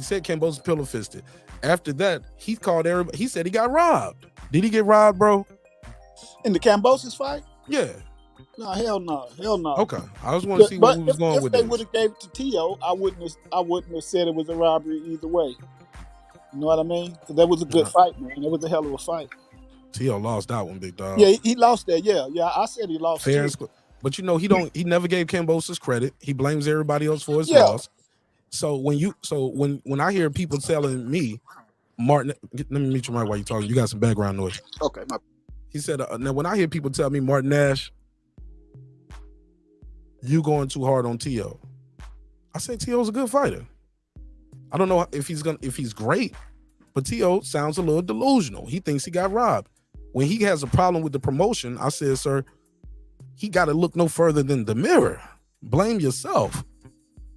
said Kambosos pillow fisted. After that, he called everybody. He said he got robbed. Did he get robbed, bro? In the Kambosos fight? Yeah. No, hell no. Okay, I just want to see where he was going with this. If they would have gave it to T.O., I wouldn't have said it was a robbery either way. You know what I mean? Because that was a good fight, man. It was a hell of a fight. T.O. lost that one, big dog. Yeah, he lost that. Yeah. I said he lost. Fair, but you know he never gave Kambosos credit. He blames everybody else for his loss. So when I hear people telling me, Martin, let me mute your mic while you're talking. You got some background noise. Okay. He said, now when I hear people tell me, Martin Nash, you going too hard on T.O. I say T.O.'s a good fighter. I don't know if he's great, but T.O. sounds a little delusional. He thinks he got robbed. When he has a problem with the promotion, I said, sir, he got to look no further than the mirror. Blame yourself.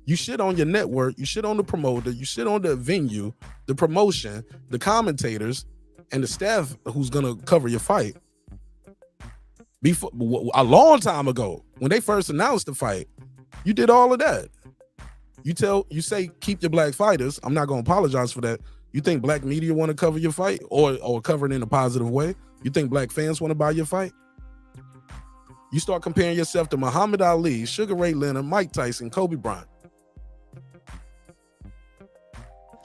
You shit on your network, you shit on the promoter, you shit on the venue, the promotion, the commentators, and the staff who's gonna cover your fight. Before a long time ago, when they first announced the fight, You did all of that. You say keep your black fighters. I'm not gonna apologize for that. You think black media want to cover your fight or cover it in a positive way? You think black fans want to buy your fight? You start comparing yourself to Muhammad Ali, Sugar Ray Leonard, Mike Tyson, Kobe Bryant.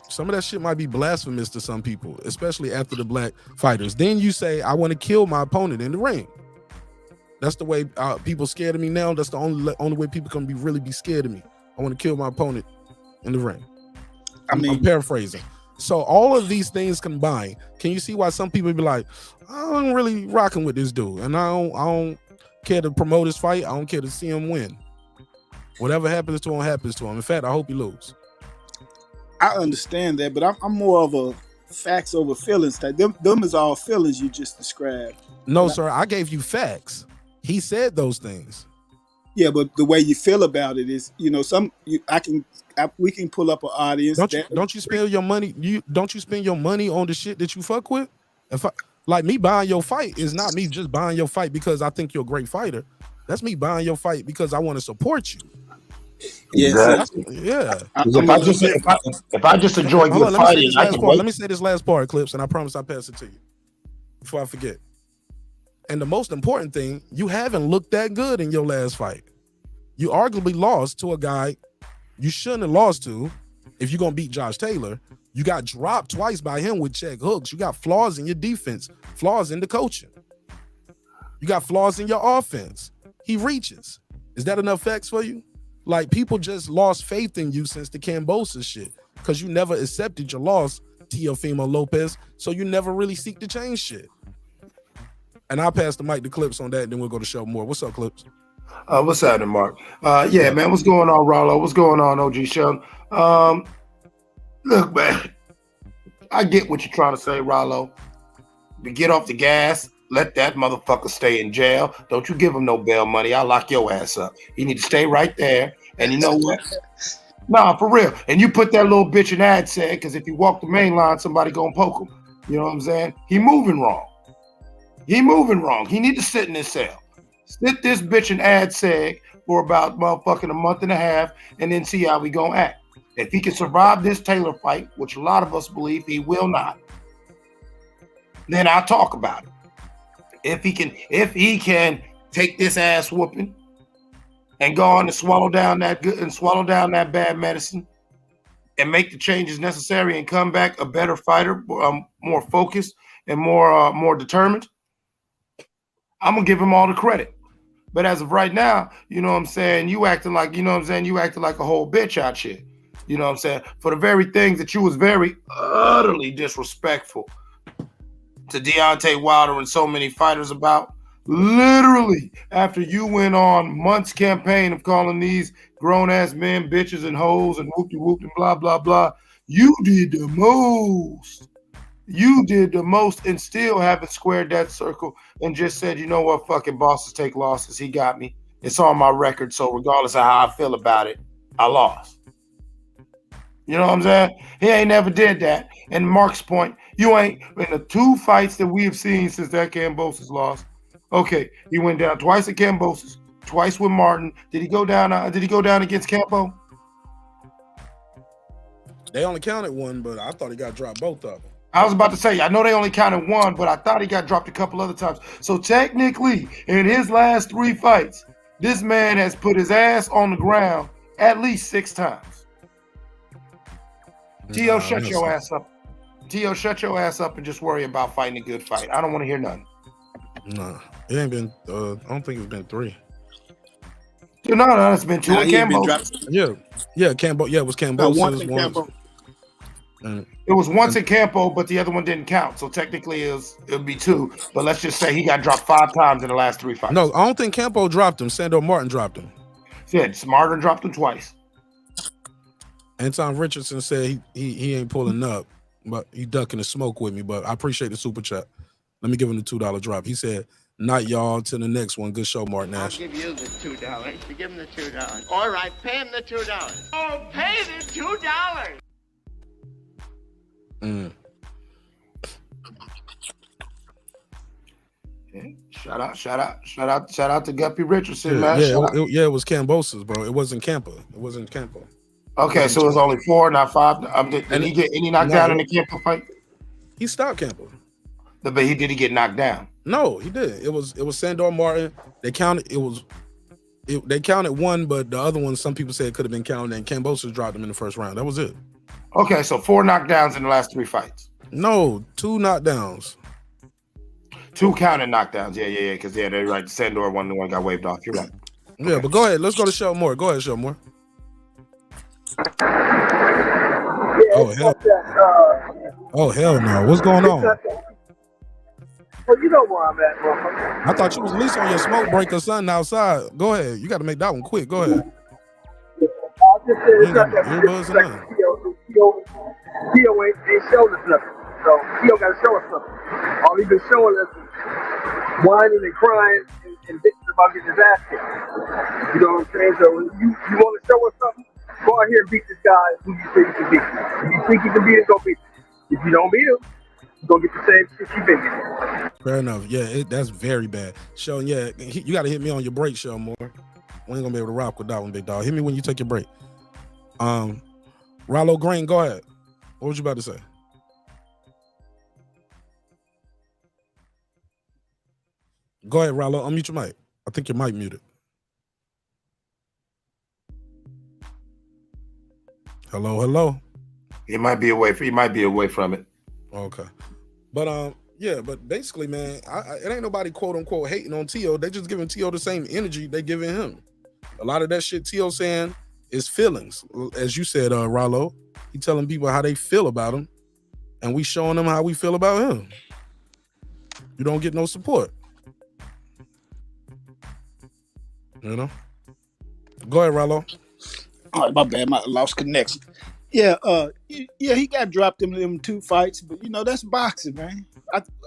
Some of that shit might be blasphemous to some people, especially after the black fighters. Then you say, I want to kill my opponent in the ring. That's the way people scared of me now. That's the only way people can really be scared of me. I want to kill my opponent in the ring. I'm paraphrasing. So all of these things combined, can you see why some people be like, I'm really rocking with this dude, and I don't care to promote his fight. I don't care to see him win. Whatever happens to him happens to him. In fact, I hope he loses. I understand that, but I'm more of a facts over feelings type. Them is all feelings you just described. No, sir, I gave you facts. He said those things. Yeah, but the way you feel about it is, we can pull up an audience. Don't you spend your money? Don't you spend your money on the shit that you fuck with? Like me buying your fight is not me just buying your fight because I think you're a great fighter. That's me buying your fight because I want to support you. Yes, yeah. If I just enjoy good fighting, let me say this last part, Clips, and I promise I'll pass it to you before I forget. And the most important thing, you haven't looked that good in your last fight. You arguably lost to a guy you shouldn't have lost to. If you're gonna beat Josh Taylor, you got dropped twice by him with check hooks. You got flaws in your defense, flaws in the coaching. You got flaws in your offense. He reaches. Is that enough facts for you? Like, people just lost faith in you since the Cambosa shit because you never accepted your loss, Teofimo Lopez, so you never really seek to change shit. And I'll pass the mic to Clips on that, and then we'll go to show more. What's up, Clips? What's happening, Mark? Yeah, man, what's going on, Rollo? What's going on, OG Shawn? Look, man, I get what you're trying to say, Rollo. We get off the gas. Let that motherfucker stay in jail. Don't you give him no bail money. I'll lock your ass up. You need to stay right there. And you know what? Nah, for real. And you put that little bitch in ad seg, because if you walk the main line, somebody gonna poke him. You know what I'm saying? He moving wrong. He need to sit in his cell. Sit this bitch in ad seg for about motherfucking a month and a half, and then see how we gonna act. If he can survive this Taylor fight, which a lot of us believe he will not, then I'll talk about it. If he can take this ass whooping and go on and swallow down that bad medicine and make the changes necessary and come back a better fighter, more focused and more determined, I'm gonna give him all the credit. But as of right now, you know what I'm saying, you acting like a whole bitch out here. You know what I'm saying? For the very things that you was very utterly disrespectful to Deontay Wilder and so many fighters about. Literally, after you went on months campaign of calling these grown-ass men bitches and hoes and whoop-de-whoop and blah, blah, blah, you did the most. You did the most and still haven't squared that circle and just said, you know what, fucking bosses take losses. He got me. It's on my record, so regardless of how I feel about it, I lost. You know what I'm saying? He ain't never did that. And Mark's point, you ain't in the two fights that we have seen since that Cambosis loss. Okay, he went down twice at Cambosis, twice with Martin. Did he go down against Campo? They only counted one, but I thought he got dropped both of them. I was about to say, I know they only counted one, but I thought he got dropped a couple other times. So technically, in his last 3 fights, this man has put his ass on the ground at least 6 times. Tio, shut your ass up. Tio, shut your ass up and just worry about fighting a good fight. I don't want to hear nothing. No, it ain't been. I don't think it's been 3. No, it's been 2 at Cambo. Yeah, Cambo. Yeah, it was Cambo. It was once in Campo, but the other one didn't count. So technically, it would be 2. But let's just say he got dropped 5 times in the last 3 fights. No, I don't think Campo dropped him. Sandor Martin dropped him. Yeah, Martin dropped him twice. Anton Richardson said he ain't pulling up, but he ducking the smoke with me. But I appreciate the super chat. Let me give him the $2 drop. He said, "Not y'all till the next one." Good show, Martin Nash. I'll give you the $2. You give him the $2. All right, pay him the $2. Oh, pay the $2. Yeah. Shout out to Guppy Richardson, man. It was Cambosis, bro. It wasn't Campa. It wasn't Campa. Okay, so it was only 4, not 5. Did he get any knockdown in the Campa fight? He stopped Campa. But did he get knocked down? No, he did. It was Sandor Martin. They counted. They counted one, but the other one, some people said it could have been counted, and Cambosis dropped him in the first round. That was it. Okay, so 4 knockdowns in the last 3 fights. No, 2 knockdowns. 2 counted knockdowns. Yeah. Because they're right. Sandor one, the one got waved off. You're right. Yeah, but go ahead. Let's go to Show More. Go ahead, Show More. Oh hell no! What's going on? Well, you know where I'm at, bro. I thought you was at least on your smoke break or something outside. Go ahead. You got to make that one quick. Go ahead. I'll just say it's not that Tio ain't showing us nothing. So Tio got to show us something. All he's been showing us is whining and crying and bitching about getting his ass kicked. You know what I'm saying? So you want to show us something? Go out here and beat this guy who you think you can beat. If you think you can beat him, go beat him. If you don't beat him, you're going to get the same shit you've been getting. Fair enough. Yeah, that's very bad. Sean, yeah, you got to hit me on your break, Sean Moore. We ain't going to be able to rock with that one, big dog. Hit me when you take your break. Rollo Green, go ahead. What was you about to say? Go ahead, Rollo. Unmute your mic. I think your mic muted. Hello. He might be away from it. Okay. But but basically, man, it ain't nobody quote unquote hating on Tio. They just giving Tio the same energy they giving him. A lot of that shit Tio saying is feelings. As you said, Rollo, he telling people how they feel about him, and we showing them how we feel about him. You don't get no support. You know? Go ahead, Rollo. Oh, my bad, I lost connection. Yeah, he got dropped in them 2 fights, but that's boxing, man.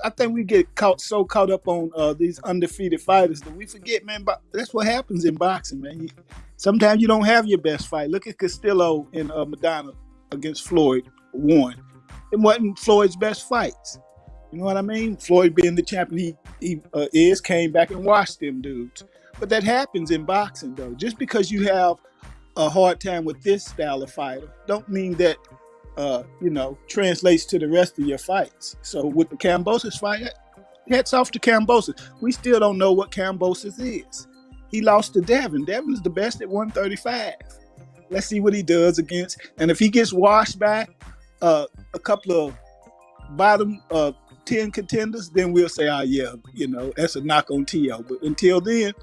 I think we get caught up on these undefeated fighters that we forget, man. But that's what happens in boxing, man. Sometimes you don't have your best fight. Look at Castillo and Madonna against Floyd won. It wasn't Floyd's best fights. You know what I mean? Floyd being the champion he came back and watched them dudes. But that happens in boxing, though. Just because you have a hard time with this style of fighter don't mean that translates to the rest of your fights. So with the Kambosos fight, hats off to Kambosos. We still don't know what Kambosos is. He lost to Devin. Devin's the best at 135. Let's see what he does against. And if he gets washed by a couple of bottom 10 contenders, then we'll say, that's a knock on Tio. But until then,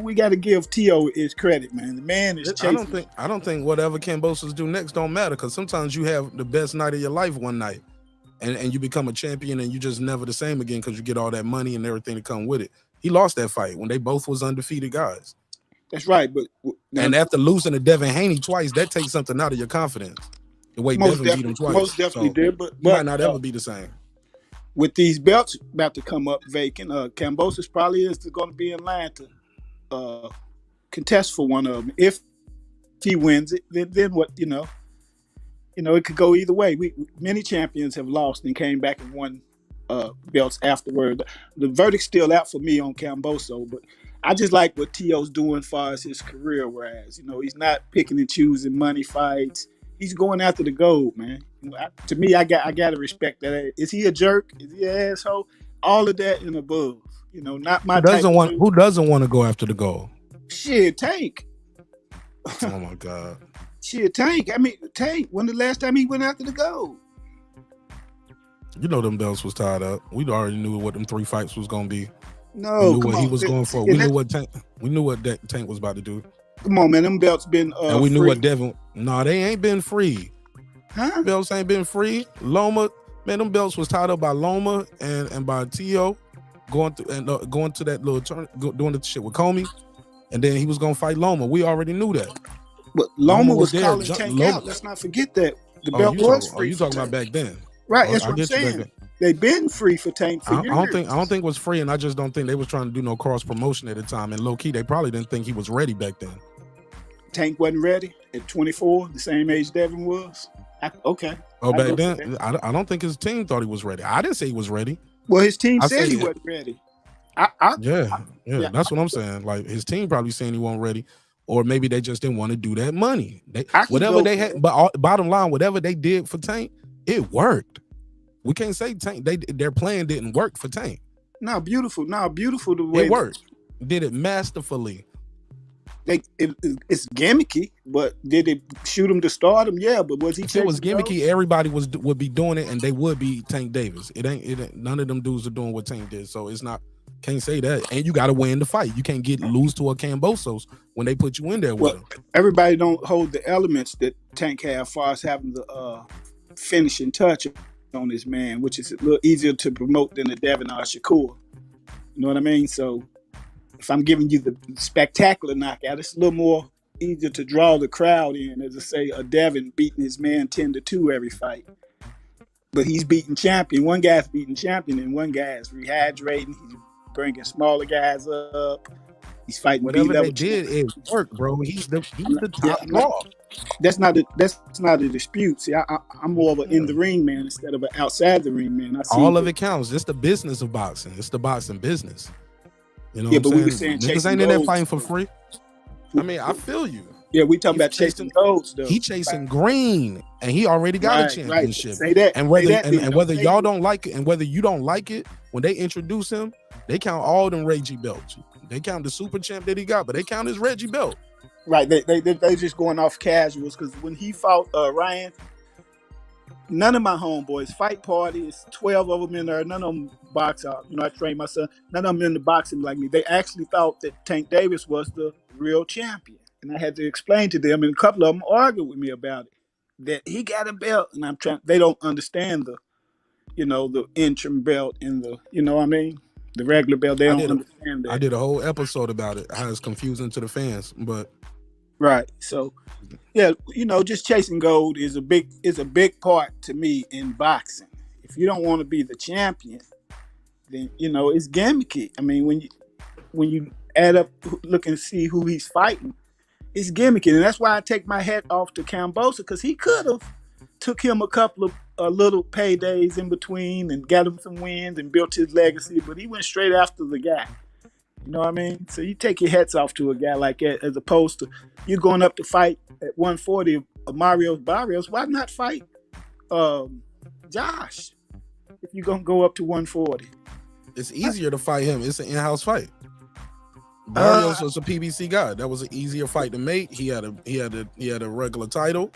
we got to give Tio his credit, man. The man is chasing. I don't think whatever Kambosos do next don't matter, because sometimes you have the best night of your life one night, and you become a champion, and you just never the same again because you get all that money and everything that come with it. He lost that fight when they both was undefeated guys. That's right, but and after losing to Devin Haney twice, that takes something out of your confidence. The way Devin beat him twice, most definitely did, but might not ever be the same. With these belts about to come up vacant, Kambosos probably is going to be in line to contest for one of them. If he wins it, then what? It could go either way. Many champions have lost and came back and won belts afterward. The verdict's still out for me on Kambosos, but I just like what Tio's doing as far as his career. Whereas he's not picking and choosing money fights. He's going after the gold, man. To me, I got to respect that. Is he a jerk? Is he an asshole? All of that and above. Not my who doesn't want to go after the goal? Shit, Tank. Oh my God. Shit, Tank. Tank. When the last time he went after the goal? Them belts was tied up. We already knew what them 3 fights was gonna be. No, we knew what he was going for. We knew what Tank was about to do. Come on, man. Them belts been and we free. knew what Devin. No, they ain't been free. Huh? Them belts ain't been free. Loma, man, them belts was tied up by Loma and by Tio. Going to that little turn, doing the shit with Comey, and then he was gonna fight Loma. We already knew that. But Loma was calling Tank out. Let's not forget that the belt was free. You talking about back then? Right, that's what I'm saying. They've been free for Tank for years. I don't think it was free, and I just don't think they was trying to do no cross promotion at the time. And low key, they probably didn't think he was ready back then. Tank wasn't ready at 24, the same age Devin was. Okay. Oh, back then, I don't think his team thought he was ready. I didn't say he was ready. Well, his team said he wasn't ready. Yeah, that's what I'm saying. Like his team probably saying he wasn't ready, or maybe they just didn't want to do that money. Whatever they had, but bottom line, whatever they did for Tank, it worked. We can't say Tank their plan didn't work for Tank. No, beautiful the way it worked. Did it masterfully. It's gimmicky, but did it shoot him to stardom? Yeah, but was he? If it was gimmicky, everybody would be doing it, and they would be Tank Davis. It ain't. None of them dudes are doing what Tank did, so it's not. Can't say that. And you got to win the fight. You can't lose to a Kambosos when they put you in there with them. Everybody don't hold the elements that Tank had, as far as having the finishing touch on this man, which is a little easier to promote than the Devin or Shakur. You know what I mean? So if I'm giving you the spectacular knockout, it's a little more easier to draw the crowd in, as I say, a Devin beating his man 10-2 every fight. But he's beating champion. One guy's beating champion, and one guy's rehydrating. He's bringing smaller guys up. He's fighting. Whatever they did, it worked, bro. He's the top draw. That's not a dispute. See, I'm more of an in the ring man instead of an outside the ring man. All of it counts. It's the business of boxing. It's the boxing business. You know, but we were saying niggas ain't in there fighting for free. I mean, I feel you. Yeah, we talking about chasing golds though. He chasing green, and he already got a championship. Say that. And whether y'all don't like it, and whether you don't like it, when they introduce him, they count all them Reggie belts. They count the super champ that he got, but they count his Reggie belt. Right. They just going off casuals, because when he fought Ryan, none of my homeboys, fight parties, 12 of them in there, none of them box out. You know, I trained my son. None of them in the boxing like me. They actually thought that Tank Davis was the real champion. And I had to explain to them, and a couple of them argued with me about it, that he got a belt, and they don't understand the interim belt and the, you know what I mean? The regular belt, they don't understand that. I did a whole episode about it, how it's confusing to the fans, but. Right. So, yeah, just chasing gold is a big part to me in boxing. If you don't want to be the champion, then, it's gimmicky. I mean, when you add up, look and see who he's fighting, it's gimmicky. And that's why I take my hat off to Kambosos, because he could have took him a couple of little paydays in between and got him some wins and built his legacy, but he went straight after the guy. You know what I mean? So you take your hats off to a guy like that, as opposed to you going up to fight at 140 Mario Barrios. Why not fight Josh if you're going to go up to 140? It's easier to fight him. It's an in-house fight. Barrios was a PBC guy. That was an easier fight to make. He had a regular title.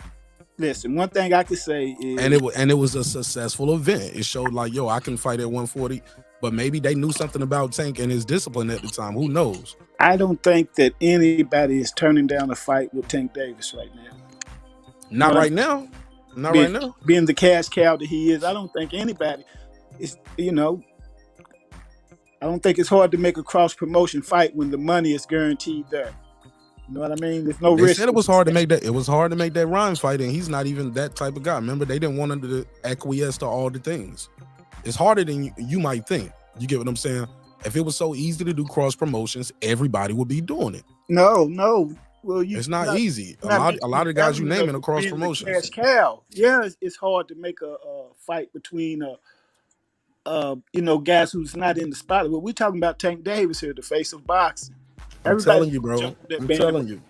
Listen, one thing I could say is, and it was a successful event. It showed like, I can fight at 140, but maybe they knew something about Tank and his discipline at the time. Who knows? I don't think that anybody is turning down a fight with Tank Davis right now. Not right now. Right now. Being the cash cow that he is, I don't think anybody is. I don't think it's hard to make a cross promotion fight when the money is guaranteed there. You know what I mean? There's no risk. They said it was hard to make that. It was hard to make that Ryan fight, and he's not even that type of guy. Remember, they didn't want him to acquiesce to all the things. It's harder than you might think. You get what I'm saying? If it was so easy to do cross promotions, everybody would be doing it. No. Well, it's not easy. A lot of the guys you name in a cross promotion. Cash cow. Yeah, it's hard to make a fight between guys who's not in the spotlight. But we're talking about Tank Davis here, the face of boxing. I'm telling you, bro. I'm telling you.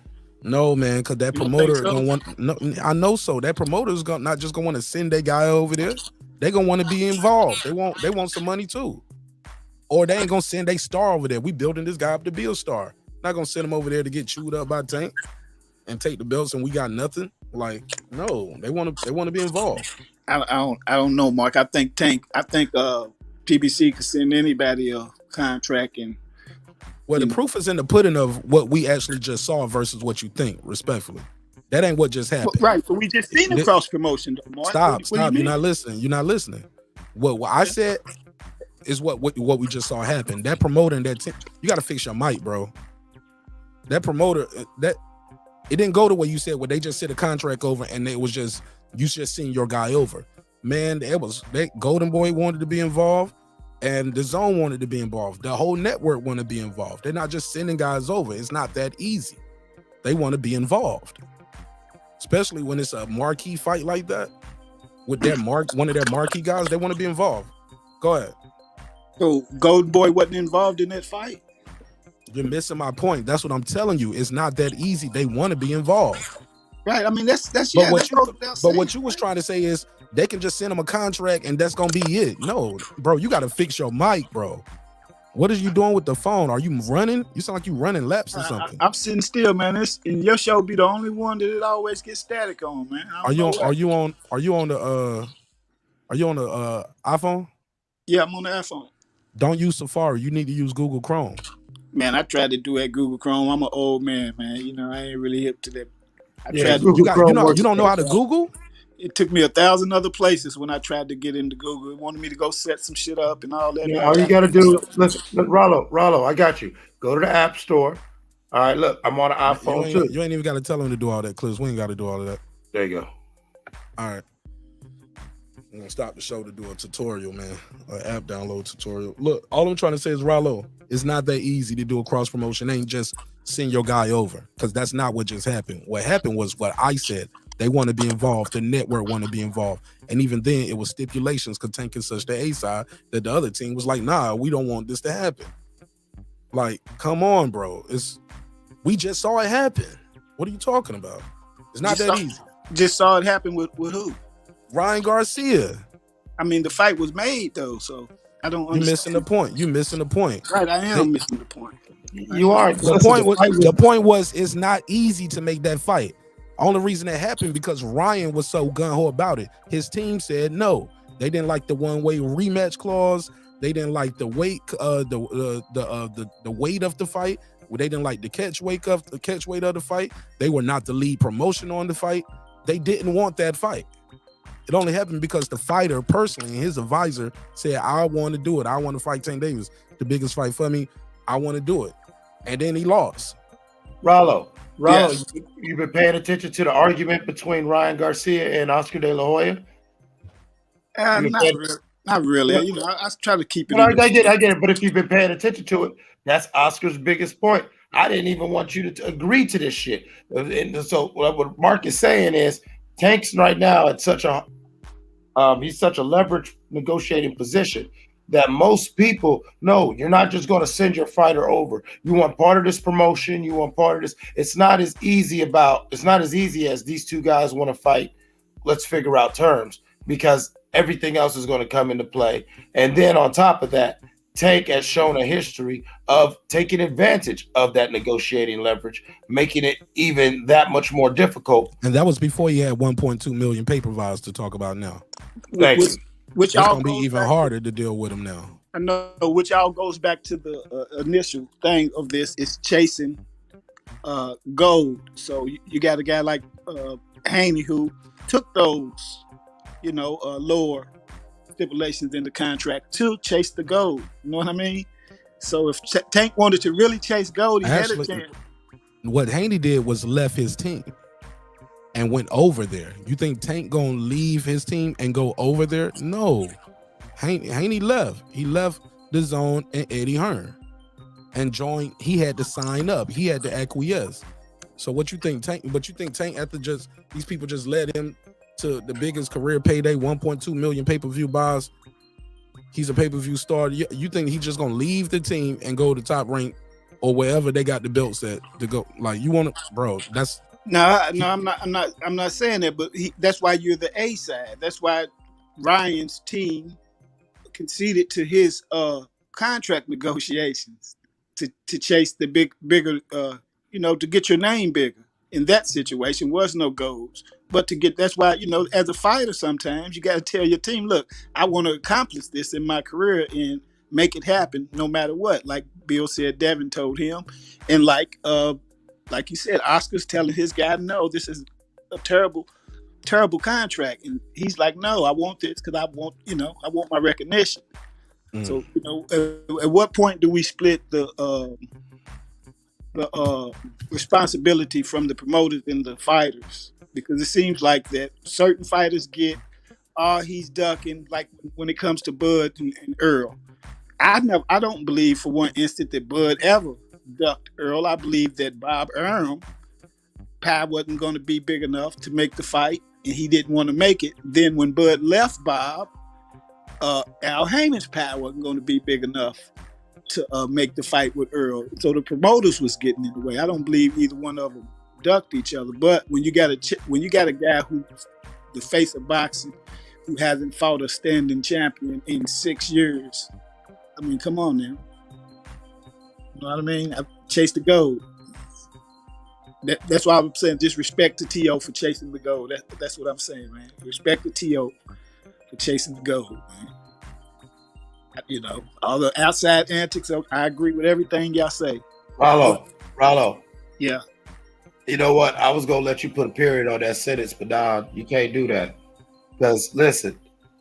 No, man, because that promoter gonna want. No, I know so. That promoter's not just gonna want to send that guy over there. They gonna want to be involved. They want some money too, or they ain't gonna send a star over there. We building this guy up to be a star. Not gonna send him over there to get chewed up by Tank and take the belts, and we got nothing. Like, no, they want to be involved. I don't know, Mark. I think PBC could send anybody a contract and. Well, the proof is in the pudding of what we actually just saw versus what you think, respectfully. That ain't what just happened. Right. So we just seen a cross promotion. Mark. Stop. You're not listening. What I said is what we just saw happen. That promoter and that team, you got to fix your mic, bro. That promoter, it didn't go the way you said, where they just set a contract over and it was just, you just seen your guy over. Man, Golden Boy wanted to be involved. And the Zone wanted to be involved. The whole network wanted to be involved. They're not just sending guys over. It's not that easy. They want to be involved, especially when it's a marquee fight like that with one of their marquee guys. They want to be involved. Go ahead. So Golden Boy wasn't involved in that fight? You're missing my point. That's what I'm telling you. It's not that easy. They want to be involved. Right. I mean, that's But what you goes without saying. what you was trying to say is they can just send him a contract and that's gonna be it. No, bro, you gotta fix your mic, bro. What are you doing with the phone? Are you running? You sound like you running laps or something. I'm sitting still, man. And your show be the only one that it always gets static on, man. Are you on the iPhone? Yeah, I'm on the iPhone. Don't use Safari. You need to use Google Chrome. Man, I tried to do that Google Chrome. I'm an old man, man. You know, I ain't really hip to that. You don't know how to Google? It took me 1,000 other places when I tried to get into Google. It wanted me to go set some shit up and all that. Yeah, all you got to do, listen, Rollo, I got you. Go to the App Store. All right, look, I'm on an iPhone too. You ain't even got to tell them to do all that, Clips. We ain't got to do all of that. There you go. All right. I'm going to stop the show to do a tutorial, man. An app download tutorial. Look, all I'm trying to say is, Rollo, it's not that easy to do a cross promotion. It ain't just send your guy over, because that's not what just happened. What happened was what I said. They want to be involved. The network want to be involved. And even then, it was stipulations because Tank is such the A side that the other team was like, nah, we don't want this to happen. Like, come on, bro. We just saw it happen. What are you talking about? It's not that easy. Just saw it happen with who? Ryan Garcia. I mean, the fight was made, though, so I don't understand. You're missing the point. Right, I am missing the point. You are. The point was it's not easy to make that fight. Only reason that happened because Ryan was so gung-ho about it. His team said no. They didn't like the one-way rematch clause. They didn't like the weight, the weight of the fight. They didn't like the catch weight of the fight. They were not the lead promotion on the fight. They didn't want that fight. It only happened because the fighter personally and his advisor said, I want to do it. I want to fight Tank Davis. The biggest fight for me. I want to do it. And then he lost. Rollo, Yes. you've been paying attention to the argument between Ryan Garcia and Oscar De La Hoya? Not really. You know, I try to keep it. I get it. But if you've been paying attention to it, that's Oscar's biggest point. I didn't even want you to agree to this shit. And so what Mark is saying is Tank's right now at such a he's such a leverage negotiating position that most people know you're not just going to send your fighter over. You want part of this promotion. You want part of this. It's not as easy as these two guys want to fight. Let's figure out terms, because everything else is going to come into play. And then on top of that, Tank has shown a history of taking advantage of that negotiating leverage, making it even that much more difficult. And that was before he had 1.2 million paper vials to talk about now. Thanks. Which it's going to be even harder to deal with him now. I know, which all goes back to the initial thing of this is chasing gold. So you got a guy like Haney who took those, lower stipulations in the contract to chase the gold. You know what I mean? So if Tank wanted to really chase gold, he had a chance. What Haney did was left his team and went over there. You think Tank gonna leave his team and go over there? No. Haney left. He left the zone and Eddie Hearn and joined. He had to sign up. He had to acquiesce. So what you think Tank? But you think Tank after just these people just led him to the biggest career payday, 1.2 million pay-per-view buys? He's a pay-per-view star. You think he's just gonna leave the team and go to Top Rank or wherever they got the belts at to go? Like, you want to, bro? That's no. I'm not saying that, but that's why you're the A side. That's why Ryan's team conceded to his contract negotiations to chase the bigger, to get your name bigger. In that situation, was no goals. But that's why, as a fighter, sometimes you got to tell your team, look, I want to accomplish this in my career and make it happen no matter what. Like Bill said, Devin told him. And like you said, Oscar's telling his guy, no, this is a terrible, terrible contract. And he's like, no, I want this because I want my recognition. So, at what point do we split the responsibility from the promoters and the fighters? Because it seems like that certain fighters get, he's ducking, like when it comes to Bud and Errol. I don't believe for one instant that Bud ever ducked Errol. I believe that Bob Arum pie wasn't going to be big enough to make the fight, and he didn't want to make it. Then when Bud left Bob, Al Heyman's power wasn't going to be big enough to make the fight with Errol. So the promoters was getting in the way. I don't believe either one of them ducked each other. But when you got a guy who's the face of boxing, who hasn't fought a standing champion in 6 years, I mean, come on now. You know what I mean? I chased the gold. That's why I'm saying just respect to T.O. for chasing the gold. That's what I'm saying, man. Respect to T.O. for chasing the gold, man. You know, all the outside antics, I agree with everything y'all say. Rollo. Yeah. You know what? I was gonna let you put a period on that sentence, but now you can't do that. Because listen,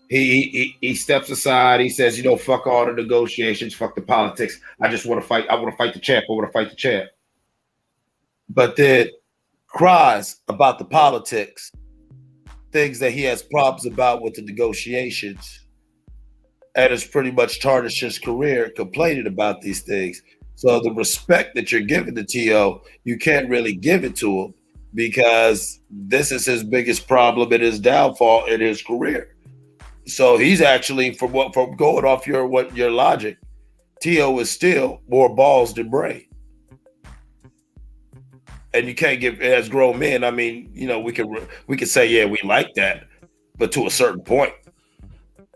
he steps aside, he says, you know, fuck all the negotiations, fuck the politics. I just want to fight. I want to fight the champ. I want to fight the champ. But then cries about the politics, things that he has problems about with the negotiations, and has pretty much tarnished his career complaining about these things. So the respect that you're giving to T.O., you can't really give it to him because this is his biggest problem and his downfall in his career. So he's actually, from going off your logic, T.O. is still more balls than brain. And you can't give, as grown men, I mean, you know, we could say, yeah, we like that, but to a certain point.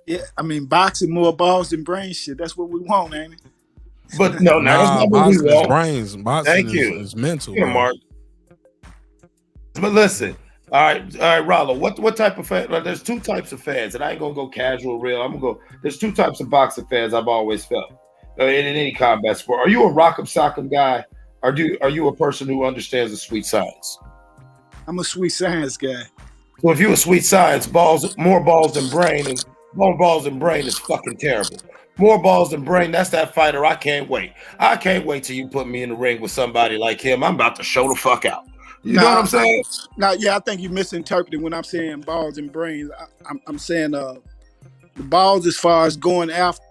Yeah, I mean, boxing more balls than brain shit. That's what we want, ain't it? But no, that's not what we boxing want. is brains. Boxing is mental. You know, Mark. But listen, all right, Rollo. What type of fan? There's two types of fans, and I ain't gonna go casual, real. I'm gonna go. There's two types of boxing fans. I've always felt in any combat sport. Are you a rock'em sock'em guy? Or are you a person who understands the sweet science? I'm a sweet science guy. So if you're a sweet science, more balls than brain, and more balls than brain is fucking terrible. More balls than brain, that's that fighter. I can't wait. I can't wait till you put me in the ring with somebody like him. I'm about to show the fuck out. You know what I'm saying? I think you misinterpreted when I'm saying balls and brains. I'm saying the balls as far as going after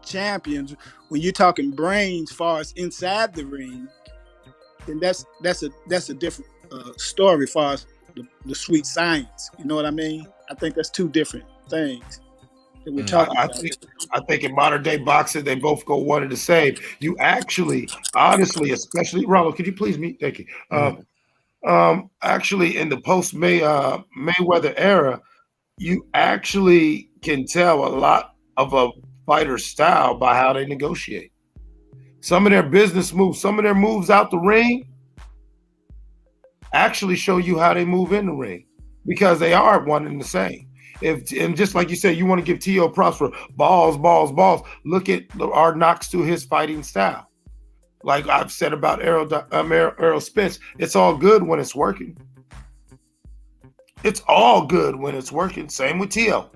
champions. When you're talking brains, as far as inside the ring, then that's a different story as far as the sweet science. You know what I mean? I think that's two different things that we're talking about. I think in modern day boxing, they both go one and the same. You actually, honestly, especially Rollo, could you please mute? Thank you. Actually, in the post Mayweather era, you actually can tell a lot of a fighter's style by how they negotiate. Some of their business moves, some of their moves out the ring actually show you how they move in the ring because they are one and the same. And just like you said, you want to give T.O. props for balls. Look at our knocks to his fighting style. Like I've said about Errol Spence, it's all good when it's working. It's all good when it's working. Same with T.O.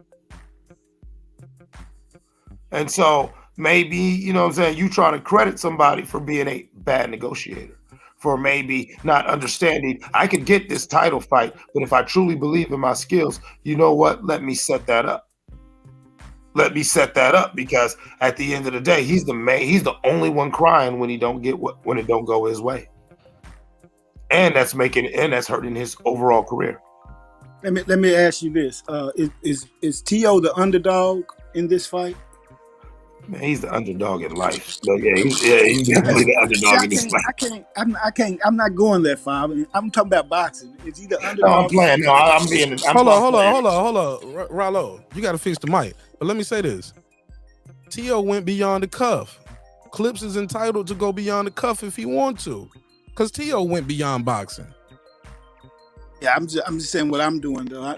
And so maybe, you know what I'm saying, you trying to credit somebody for being a bad negotiator, for maybe not understanding, I could get this title fight, but if I truly believe in my skills, you know what? Let me set that up. Because at the end of the day, he's the only one crying when it don't go his way. And that's hurting his overall career. Let me ask you this. Is T.O. the underdog in this fight? Man, he's the underdog in life. So he's definitely the underdog in this fight. I'm not going that far. I mean, I'm talking about boxing. Is he the underdog? No, I'm playing. No, I'm being. Hold on. Rollo, you got to fix the mic. But let me say this. T.O. went beyond the cuff. Clips is entitled to go beyond the cuff if he wants to. Because T.O. went beyond boxing. Yeah, I'm just saying what I'm doing, though.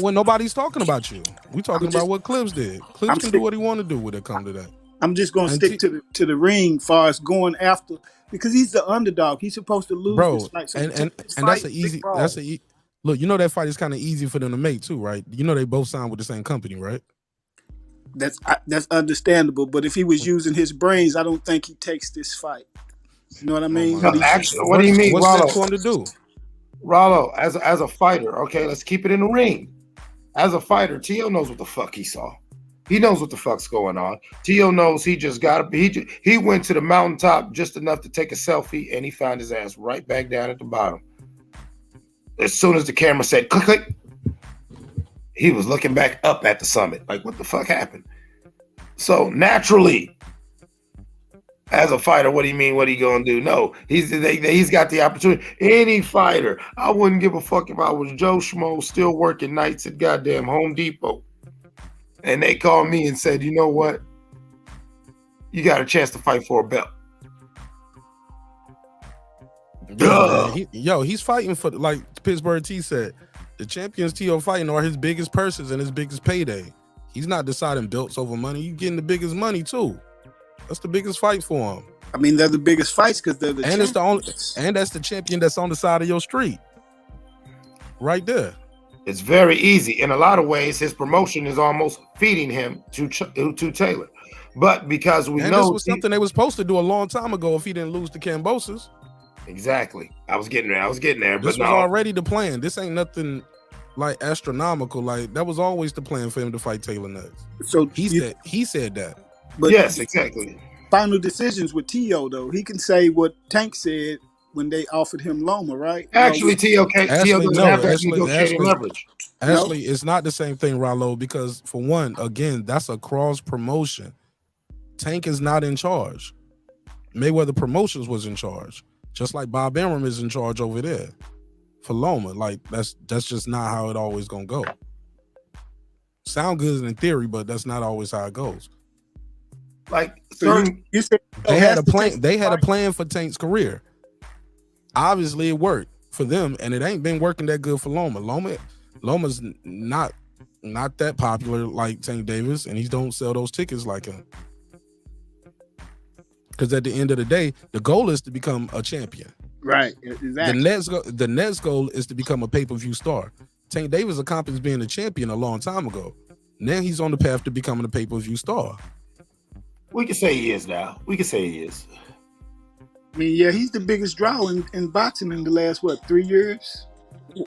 When nobody's talking about you, we talking about what Clips did. Clips can do what he want to do when it comes to that. I'm just gonna stick to the ring, far as going after, because he's the underdog. He's supposed to lose, bro. This fight. So and that's an easy. Look. You know that fight is kind of easy for them to make too, right? You know they both signed with the same company, right? That's understandable. But if he was using his brains, I don't think he takes this fight. You know what I mean? Actually, what do you mean? What's that going to do? Rollo, as a fighter, okay, let's keep it in the ring. As a fighter, T.O. knows what the fuck he saw. He knows what the fuck's going on. T.O. knows he just got to. He went to the mountaintop just enough to take a selfie, and he found his ass right back down at the bottom. As soon as the camera said click, click, he was looking back up at the summit. Like, what the fuck happened? So naturally, as a fighter, what do you mean? What are you gonna do? No, he's got the opportunity. Any fighter, I wouldn't give a fuck if I was Joe Schmo still working nights at goddamn Home Depot, and they called me and said, you know what? You got a chance to fight for a belt. He's fighting for, like Pittsburgh T said, the champions T.O. fighting are his biggest purses and his biggest payday. He's not deciding belts over money. You getting the biggest money too. That's the biggest fight for him. I mean, they're the biggest fights because they're the and it's the only, and that's the champion that's on the side of your street, right there. It's very easy. In a lot of ways, his promotion is almost feeding him to Taylor. But because we know this was something they was supposed to do a long time ago if he didn't lose to Kambosos. Exactly. I was getting there. This was already the plan. This ain't nothing like astronomical. Like that was always the plan for him to fight Taylor next. So he said that. But yes, exactly. Final decisions with T.O. though. He can say what Tank said when they offered him Loma, right? Actually, T.O. doesn't have that negotiating leverage. Actually, it's not the same thing, Rollo, because for one, again, that's a cross promotion. Tank is not in charge. Mayweather Promotions was in charge. Just like Bob Arum is in charge over there for Loma. Like that's just not how it always gonna go. Sound good in theory, but that's not always how it goes. Like you said they had a plan. They had a plan for Tank's career. Obviously, it worked for them, and it ain't been working that good for Loma. Loma's not that popular like Tank Davis, and he don't sell those tickets like him. Because at the end of the day, the goal is to become a champion. Right. Exactly. The next goal is to become a pay-per-view star. Tank Davis accomplished being a champion a long time ago. Now he's on the path to becoming a pay-per-view star. We can say he is now. We can say he is. I mean, yeah, he's the biggest draw in boxing in the last, 3 years?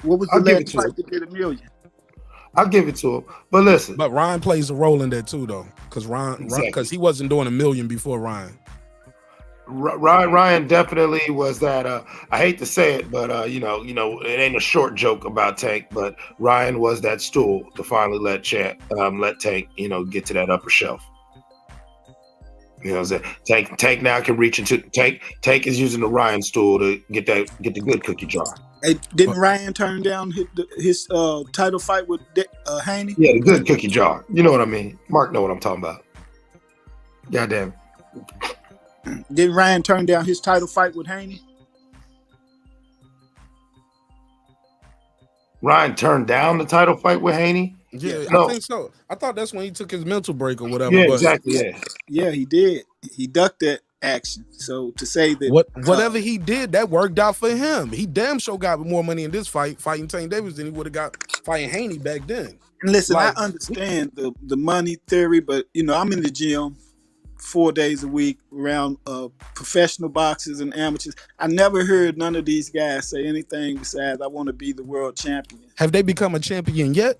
What was the last fight that did $1 million? I'll give it to him. But listen. But Ryan plays a role in that too, though. Because he wasn't doing $1 million before Ryan. Ryan definitely was that. I hate to say it, but you know, it ain't a short joke about Tank. But Ryan was that stool to finally let Tank, get to that upper shelf. You know, what I'm saying? Tank now can reach into Tank. Tank is using the Ryan stool to get the good cookie jar. Hey, didn't Ryan turn down his title fight with Haney? Yeah, the good cookie jar. You know what I mean? Mark know what I'm talking about. Goddamn. Did Ryan turn down his title fight with Haney? Ryan turned down the title fight with Haney? Yeah, no. I think so. I thought that's when he took his mental break or whatever. Yeah, exactly. Yeah, he did. He ducked that action. So to say that whatever he did, that worked out for him. He damn sure got more money in this fight fighting Tank Davis than he would have got fighting Haney back then. And listen, I understand the money theory, but I'm in the gym 4 days a week around professional boxers and amateurs. I never heard none of these guys say anything besides I want to be the world champion. Have they become a champion yet?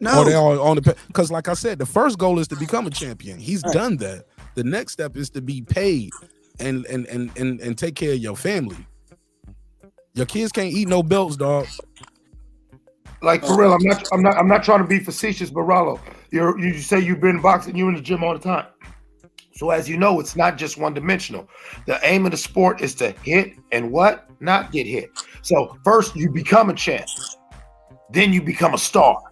No. Or they are on the, because like I said, the first goal is to become a champion. He's done that. The next step is to be paid and take care of your family. Your kids can't eat no belts, dog. Like for real, I'm not trying to be facetious, but Rollo, you say you've been boxing, you're in the gym all the time. So as you know, it's not just one-dimensional. The aim of the sport is to hit and what? Not get hit. So first you become a champ. Then you become a star.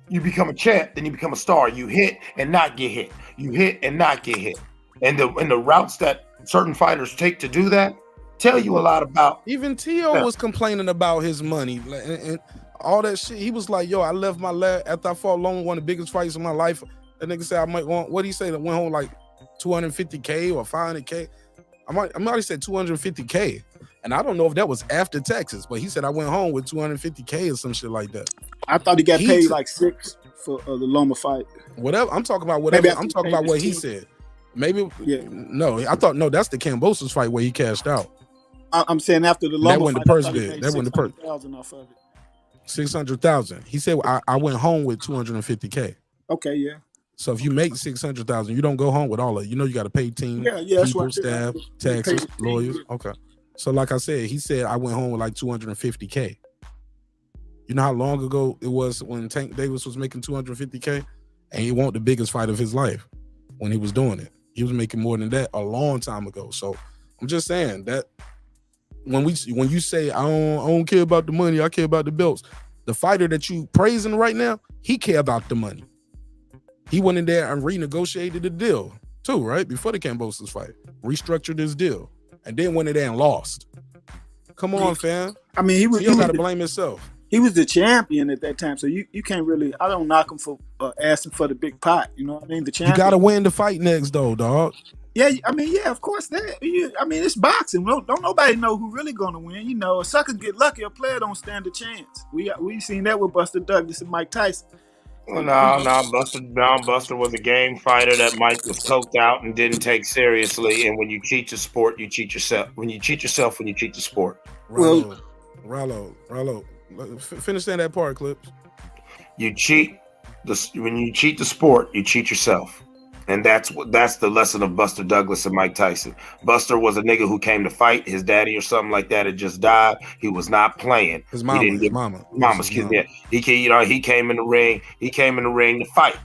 You become a champ, then you become a star. You hit and not get hit. You hit and not get hit. And the routes that certain fighters take to do that tell you a lot about. Even T.O. was complaining about his money and all that shit. He was like, yo, I left my lab after I fought Loma, one of the biggest fights of my life. That nigga said I might want, what did he say, that went home like 250K or 500K? I might have said 250K. And I don't know if that was after taxes, but he said I went home with 250K or some shit like that. I thought he got paid like $6 for the Loma fight. Whatever. I'm talking about whatever. I'm talking about what he said. Maybe. Yeah. No, I thought, no, that's the Kambosos fight where he cashed out. I'm saying after the Loma that when fight, the purse did. That when the purse. Off of it. 600,000. He said I went home with 250K. Okay, yeah. So if you make 600,000, you don't go home with all of it. You know you got to pay team, people, staff, taxes, lawyers. Okay. So like I said, he said I went home with like 250K. You know how long ago it was when Tank Davis was making $250K, and he wasn't the biggest fight of his life when he was doing it. He was making more than that a long time ago. So I'm just saying that when you say I don't care about the money, I care about the belts. The fighter that you praising right now, he care about the money. He went in there and renegotiated the deal too, right? Before the Kambosos fight, restructured his deal, and then went in there and lost. Come on, fam. I mean, he got to blame himself. He was the champion at that time, so you can't really. I don't knock him for asking for the big pot. You know what I mean? The champion. You got to win the fight next, though, dog. Yeah, I mean, yeah, of course that. I mean, it's boxing. Don't nobody know who really gonna win. You know, a sucker get lucky, a player don't stand a chance. We seen that with Buster Douglas and Mike Tyson. Well, no, Buster was a game fighter that Mike was coked out and didn't take seriously. And when you cheat the sport, you cheat yourself. When you cheat yourself, when you cheat the sport. Rollo, finish saying that part, Clips. When you cheat the sport, you cheat yourself. And that's the lesson of Buster Douglas and Mike Tyson. Buster was a nigga who came to fight. His daddy or something like that had just died. He was not playing. His mama. Excuse me. He came in the ring. He came in the ring to fight.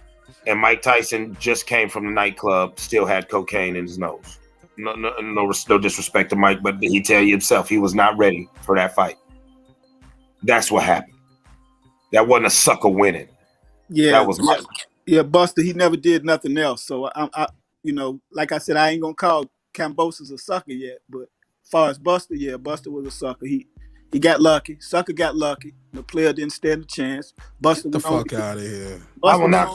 And Mike Tyson just came from the nightclub, still had cocaine in his nose. No disrespect to Mike, but he tell you himself he was not ready for that fight. That's what happened. That wasn't a sucker winning. Yeah, that was Mike. Yeah, Buster, he never did nothing else. So I like I said, I ain't gonna call Kambosos a sucker yet. But as far as Buster, yeah, Buster was a sucker. He got lucky. Sucker got lucky. The player didn't stand a chance. Buster, get the fuck out of here. I will not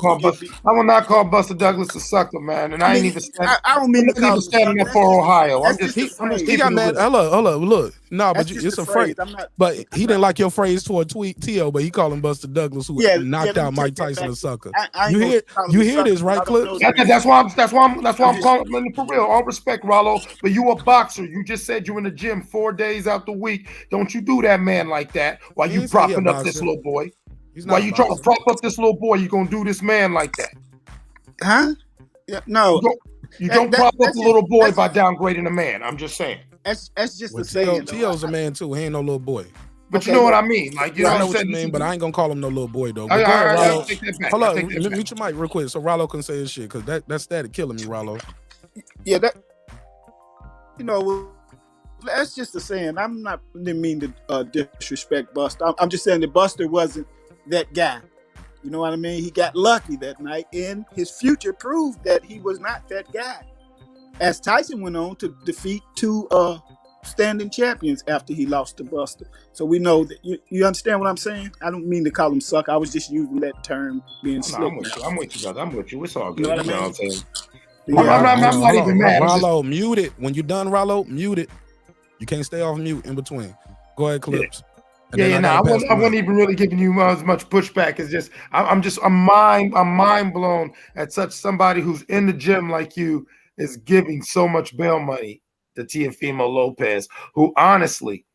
call Buster Douglas a sucker, man. And I ain't even standing. I don't mean to call standing up for Ohio. He got mad. Hello, look. No, but it's a phrase. But he didn't like your phrase toward Tio, but he called him Buster Douglas, who knocked out Mike Tyson a sucker. You hear this, right, Clip? That's why I'm calling him for real. All respect, Rollo. But you a boxer. You just said you in the gym 4 days out the week. Don't you do that man like that while you propping up this little boy. While you trying to prop up this little boy, you gonna do this man like that. Huh? Yeah, no. You don't prop up a little boy by downgrading a man. I'm just saying. That's just the saying. Tio's a man too. He ain't no little boy. But you know what I mean. Like, you know what I'm saying? But I ain't gonna call him no little boy though. Hold on, mute your mic real quick so Rollo can say his shit, because that static killing me, Rollo. Yeah, that that's just the saying. Didn't mean to disrespect Buster. I'm just saying that Buster wasn't that guy. You know what I mean? He got lucky that night, and his future proved that he was not that guy. As Tyson went on to defeat two standing champions after he lost to Buster. So we know that you understand what I'm saying? I don't mean to call him sucker. I was just using that term being slick. I'm with you, brother. I'm with you. It's all good. You know what I mean? saying? I'm not even mad. Rollo, mute it. When you're done, Rollo, mute it. You can't stay off mute in between. Go ahead, Clips. I wasn't even really giving you as much pushback. It's just I'm mind blown at somebody who's in the gym like you is giving so much bail money to Teofimo Lopez, who honestly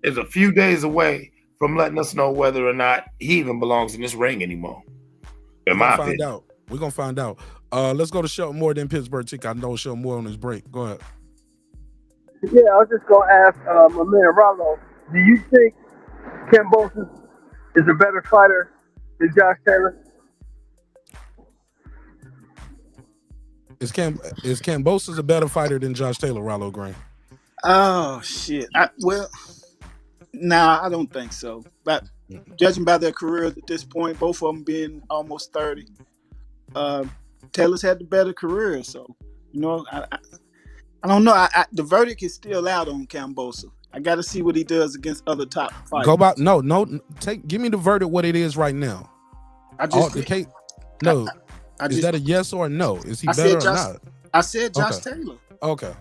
is a few days away from letting us know whether or not he even belongs in this ring anymore. In my opinion. We're gonna find out. Let's go to Show More Than Pittsburgh Tick. I know Show More on his break. Go ahead. Yeah, I was just gonna ask my man Rollo, do you think Kambosos is a better fighter than Josh Taylor? Is Kambosos a better fighter than Josh Taylor, Rollo Green? Oh shit. I don't think so. But judging by their careers at this point, both of them being almost 30, Taylor's had the better career. So, I don't know. The verdict is still out on Kambosos. I got to see what he does against other top fighters. Give me the verdict. What it is right now. Is that a yes or a no? Is he better or not? I said Josh Taylor. Okay.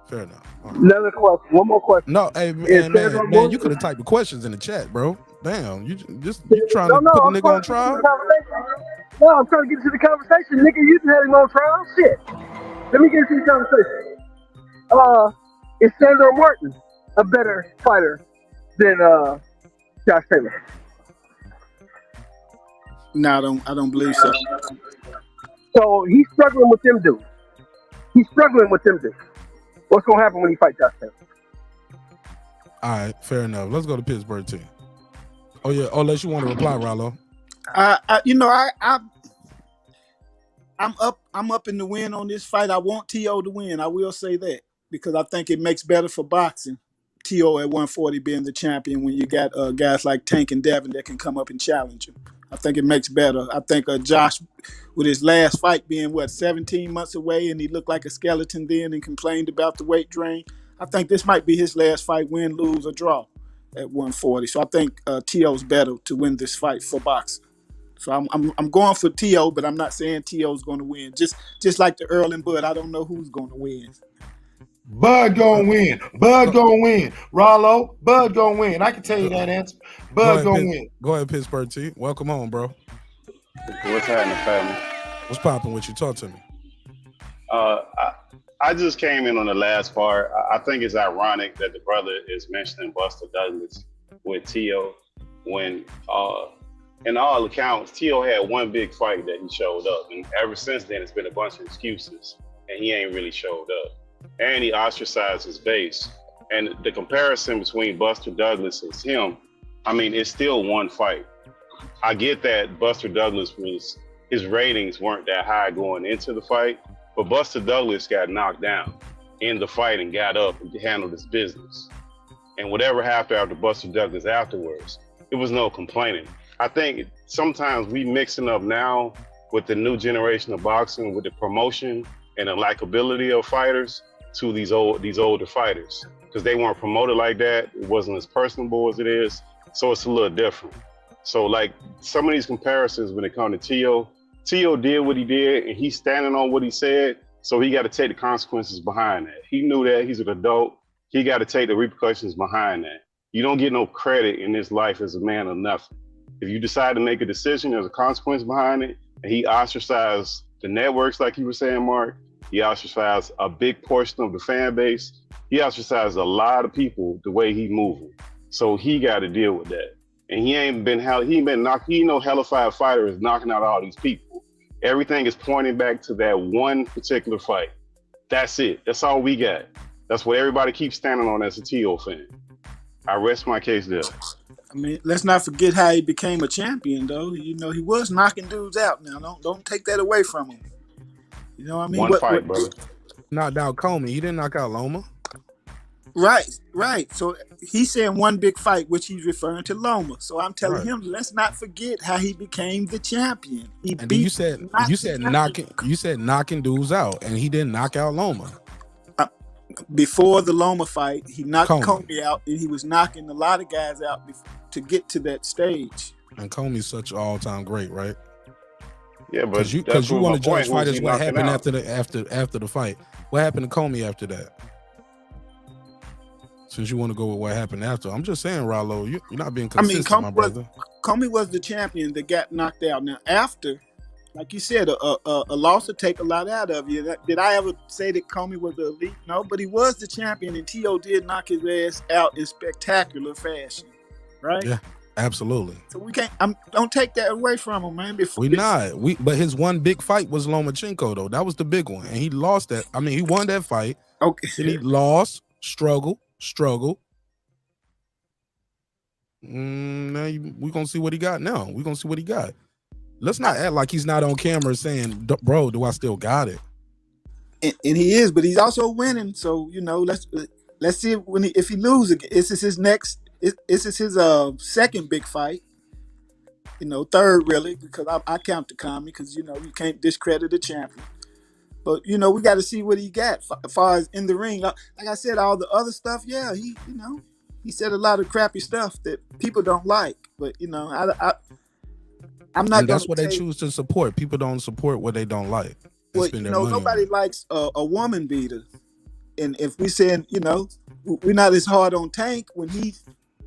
Fair enough. Right. Another question. One more question. No, hey man, you could have typed the questions in the chat, bro. Damn, you trying to put a nigga on trial? No, I'm trying to get to the conversation. Nigga, you just had him on trial. Shit. Let me get to the conversation. Is Sandor Martin a better fighter than Josh Taylor? No, I don't believe so. So he's struggling with them dudes. What's gonna happen when he fights Josh Taylor? All right, fair enough. Let's go to Pittsburgh team. Oh yeah, unless you want to reply, Rollo. I'm up in the win on this fight. I want T.O. to win. I will say that because I think it makes better for boxing. T.O. at 140 being the champion when you got guys like Tank and Devin that can come up and challenge him. I think it makes better. I think Josh, with his last fight being 17 months away, and he looked like a skeleton then and complained about the weight drain. I think this might be his last fight, win, lose, or draw at 140. So I think T.O.'s better to win this fight for boxing. So I'm going for T.O., but I'm not saying T.O.'s going to win. Just like the Errol and Bud, I don't know who's going to win. Bud gonna win. Bud gonna win. Rollo, Bud gonna win. I can tell you that answer. Bud gonna win. Go ahead, Pittsburgh T. Welcome home, bro. What's happening, family? What's popping with you? Talk to me. I just came in on the last part. I think it's ironic that the brother is mentioning Buster Douglas with T.O. when, in all accounts, T.O. had one big fight that he showed up. And ever since then, it's been a bunch of excuses. And he ain't really showed up. And he ostracized his base. And the comparison between Buster Douglas and him, I mean, it's still one fight. I get that Buster Douglas his ratings weren't that high going into the fight, but Buster Douglas got knocked down in the fight and got up and handled his business. And whatever happened after Buster Douglas afterwards, it was no complaining. I think sometimes we mixing up now with the new generation of boxing, with the promotion and the likability of fighters to these older fighters, because they weren't promoted like that. It wasn't as personable as it is, so it's a little different. So like some of these comparisons when it comes to T.O. did what he did, and he's standing on what he said, so he got to take the consequences behind that. He knew that, he's an adult, he got to take the repercussions behind that. You don't get no credit in this life as a man of nothing. If you decide to make a decision, there's a consequence behind it, and he ostracized the networks, like you were saying, Mark. He ostracized a big portion of the fan base. He ostracized a lot of people the way he moving. So he got to deal with that. And he no hellified fighter is knocking out all these people. Everything is pointing back to that one particular fight. That's it. That's all we got. That's what everybody keeps standing on as a T.O. fan. I rest my case there. I mean, let's not forget how he became a champion, though. You know, he was knocking dudes out. Now, don't take that away from him. You know what I mean? One fight, brother. Knocked out Comey. He didn't knock out Loma. Right. So he's saying one big fight, which he's referring to Loma. So I'm telling him, let's not forget how he became the champion. You said knocking dudes out, and he didn't knock out Loma. Before the Loma fight, he knocked Comey out, and he was knocking a lot of guys out to get to that stage. And Comey's such an all-time great, right? Yeah, but because you want to judge fighters what happened after the fight. What happened to Comey after that? Since you want to go with what happened after, I'm just saying, Rollo, you're not being consistent, my brother. Comey was the champion that got knocked out. Now, after, like you said, a loss will take a lot out of you. Did I ever say that Comey was the elite? No, but he was the champion, and T.O. did knock his ass out in spectacular fashion, right? Yeah. Absolutely. So we can't. Don't take that away from him, man. But his one big fight was Lomachenko, though. That was the big one, and he lost that. I mean, he won that fight. Okay. Then he lost, struggle. Now we're gonna see what he got. Now we're gonna see what he got. Let's not act like he's not on camera saying, "Bro, do I still got it?" And he is, but he's also winning. So let's see if he loses. This is his next. This is his second big fight. Third really, because I count the Comey because you can't discredit the champion. But we got to see what he got as far as in the ring. Like I said, all the other stuff, yeah, he said a lot of crappy stuff that people don't like. But I'm not. And that's what they choose to support. People don't support what they don't like. Well, nobody likes a woman beater. And if we saying, we're not as hard on Tank when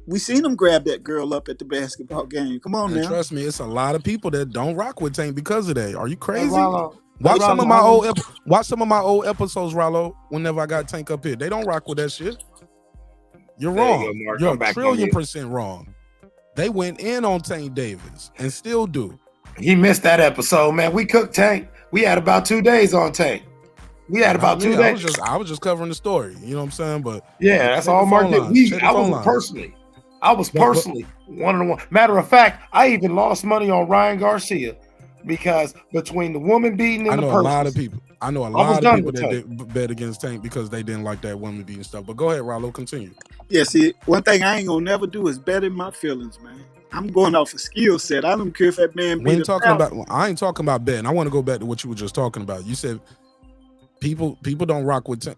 we seen him grab that girl up at the basketball game. Come on, now. Trust me, it's a lot of people that don't rock with Tank because of that. Are you crazy? Watch some of my old episodes, Rollo. Whenever I got Tank up here, they don't rock with that shit. You're wrong. You're a trillion% wrong. They went in on Tank Davis and still do. He missed that episode, man. We cooked Tank. We had about 2 days on Tank. We had about 2 days. I was just covering the story. You know what I'm saying? But yeah, that's all Mark did. I was personally 1-1. Matter of fact, I even lost money on Ryan Garcia because between the woman beating and the person, a lot of people. I know a lot of people that did bet against Tank because they didn't like that woman beating stuff. But go ahead, Rollo, continue. Yeah, see, one thing I ain't gonna never do is bet in my feelings, man. I'm going off a skill set. I don't care if that man beat I ain't talking about betting. I want to go back to what you were just talking about. You said people don't rock with Tank.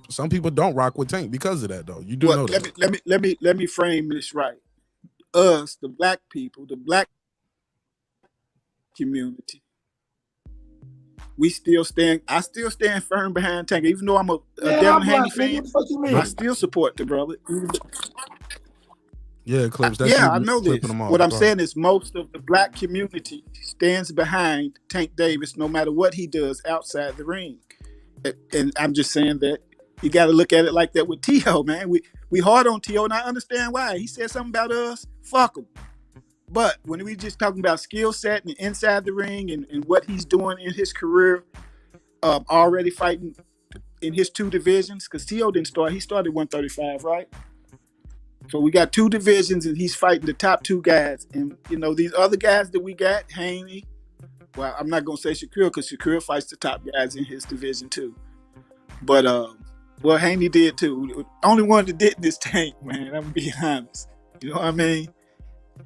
Some people don't rock with Tank because of that, though. You do know that. Let me frame this right. Us, the black people, the black community, I still stand firm behind Tank. Even though I'm a Devin Haney fan, I still support the brother. Yeah, Clips. I know this. What I'm saying is most of the black community stands behind Tank Davis no matter what he does outside the ring. And I'm just saying that you got to look at it like that with T.O., man. We hard on T.O., and I understand why. He said something about us, fuck him. But when we just talking about skill set and inside the ring and what he's doing in his career, already fighting in his 2 divisions, because T.O. didn't start. He started 135, right? So we got 2 divisions, and he's fighting the top 2 guys. And, you know, these other guys that we got, Haney, well, I'm not going to say Shakur because Shakur fights the top guys in his division too. But, well, Haney did too. Only one that did this Tank, man, I'm going to be honest. You know what I mean?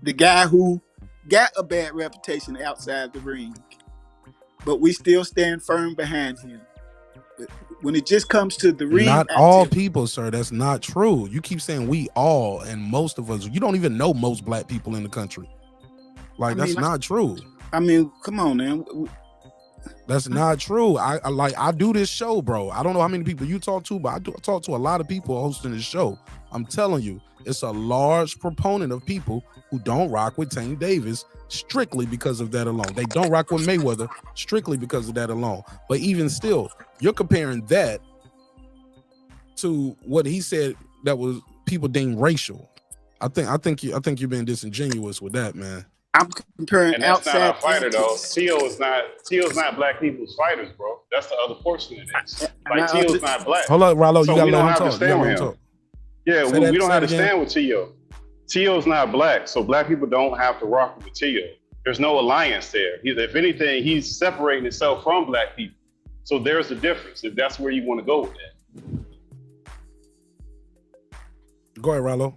The guy who got a bad reputation outside the ring. But we still stand firm behind him. When it just comes to the ring, not all people, sir. That's not true. You keep saying we all, and most of us. You don't even know most black people in the country. Like that's not true. I mean, come on, man. That's not true. I do this show, bro. I don't know how many people you talk to, but I talk to a lot of people hosting this show. I'm telling you, it's a large proponent of people who don't rock with Tank Davis strictly because of that alone. They don't rock with Mayweather strictly because of that alone. But even still, you're comparing that to what he said that was people deemed racial. I think you're being disingenuous with that, man. I'm comparing and that's outside not our fighter though. T.O.'s not black people's fighters, bro. That's the other portion of this. Like T.O.'s not black. Hold up, Rollo, so you we gotta don't let have him to talk. stand with him. Yeah, we don't have to stand with T.O. T.O.'s not black, so black people don't have to rock with T.O. There's no alliance there. If anything, he's separating himself from black people. So there's the difference. If that's where you want to go with that. Go ahead, Rollo.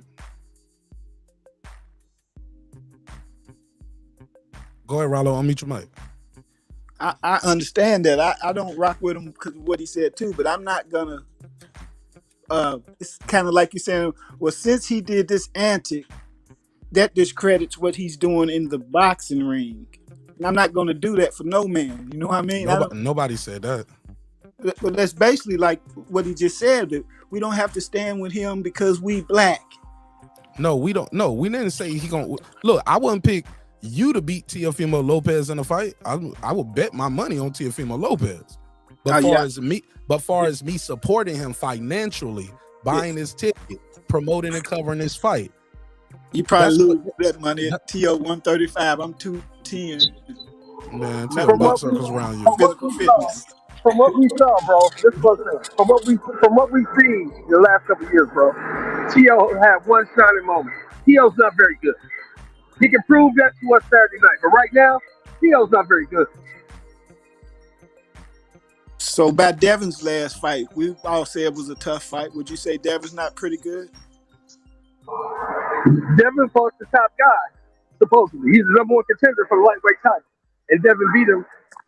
Go ahead, Rollo. Unmute your mic. I understand that. I don't rock with him because of what he said too, but I'm not gonna. It's kind of like you're saying. Well, since he did this antic, that discredits what he's doing in the boxing ring. And I'm not gonna do that for no man. You know what I mean? Nobody said that. But that's basically like what he just said. That we don't have to stand with him because we black. No, we don't. No, we didn't say he gonna look. I wouldn't pick you to beat Teofimo Lopez in a fight. I would bet my money on Teofimo Lopez. But far as me supporting him financially, buying his ticket, promoting and covering his fight, you probably lose that money at TO 135. I'm 210. Man, tell buck circles around you. Physical fitness. From what we saw, bro, from what we seen in the last couple of years, bro, T.O. had one shining moment. T.O.'s not very good. He can prove that to us Saturday night, but right now, T.O.'s not very good. So by Devin's last fight, we all said it was a tough fight. Would you say Devin's not pretty good? Devin fought the top guy, supposedly. He's the number one contender for the lightweight title, and Devin beat him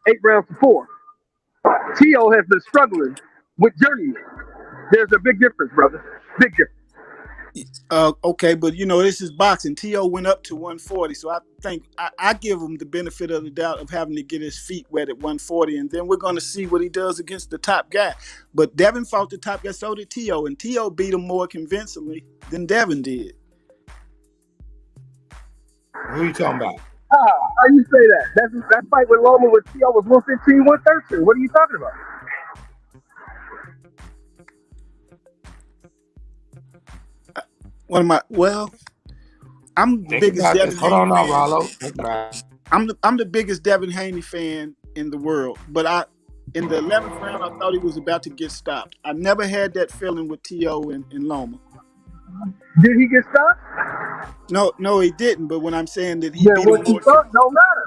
8 rounds to 4. T.O. has been struggling with journeyman. There's a big difference, brother. Big difference. Okay, but you know, this is boxing. T.O. went up to 140, so I think I give him the benefit of the doubt of having to get his feet wet at 140, and then we're going to see what he does against the top guy. But Devin fought the top guy, so did T.O., and T.O. beat him more convincingly than Devin did. What are you talking about? How you say that? That fight with Loma with T.O. was 115, 113. What are you talking about? I'm the biggest Devin Hold on now, Haney Rollo. I'm the biggest Devin Haney fan in the world, but In the 11th round, I thought he was about to get stopped. I never had that feeling with T.O. and Loma. Did he get stopped? No, he didn't. But when I'm saying that he Then beat what him you more, thought don't matter.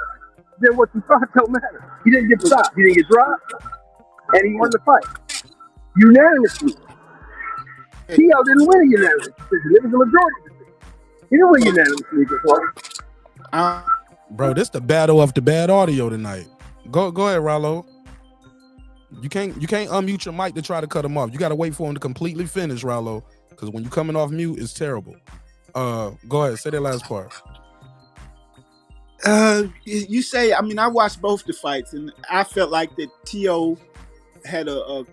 Then what you thought don't matter. He didn't get stopped. He didn't get dropped, and he won the fight unanimously. T.O. didn't win a unanimous decision. It was a majority decision. He didn't win unanimously before. Bro, this the battle of the bad audio tonight. Go ahead, Rollo. You can't unmute your mic to try to cut him off. You got to wait for him to completely finish, Rollo, because when you coming off mute, it's terrible. Go ahead, say that last part. You say, I mean, I watched both the fights, and I felt like that T.O. had a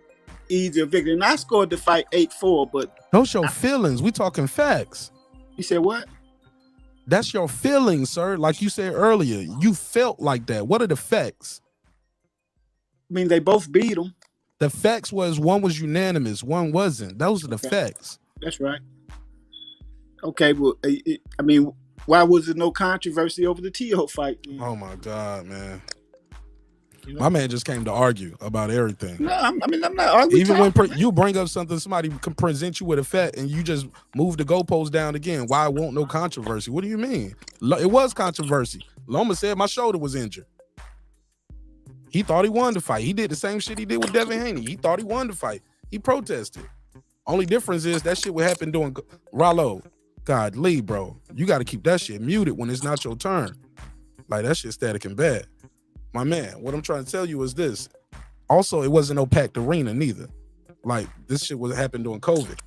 easier victory. And I scored the fight 8-4, but those your feelings. We talking facts. You said what? That's your feelings, sir. Like you said earlier, you felt like that. What are the facts? I mean, they both beat him. The facts was one was unanimous, one wasn't. Those are the facts. That's right. Okay, well, I mean, why was there no controversy over the T.O. fight? Oh my God, man. My man just came to argue about everything. No, I'm not arguing. Even when you bring up something, somebody can present you with a fact and you just move the goalpost down again. Why won't no controversy? What do you mean? It was controversy. Loma said my shoulder was injured. He thought he won the fight. He did the same shit he did with Devin Haney. He thought he won the fight. He protested. Only difference is that shit would happen during Rollo. God, Lee, bro. You got to keep that shit muted when it's not your turn. Like, that shit static and bad. My man, what I'm trying to tell you is this. Also, it wasn't no packed arena neither. Like, this shit was happened during COVID.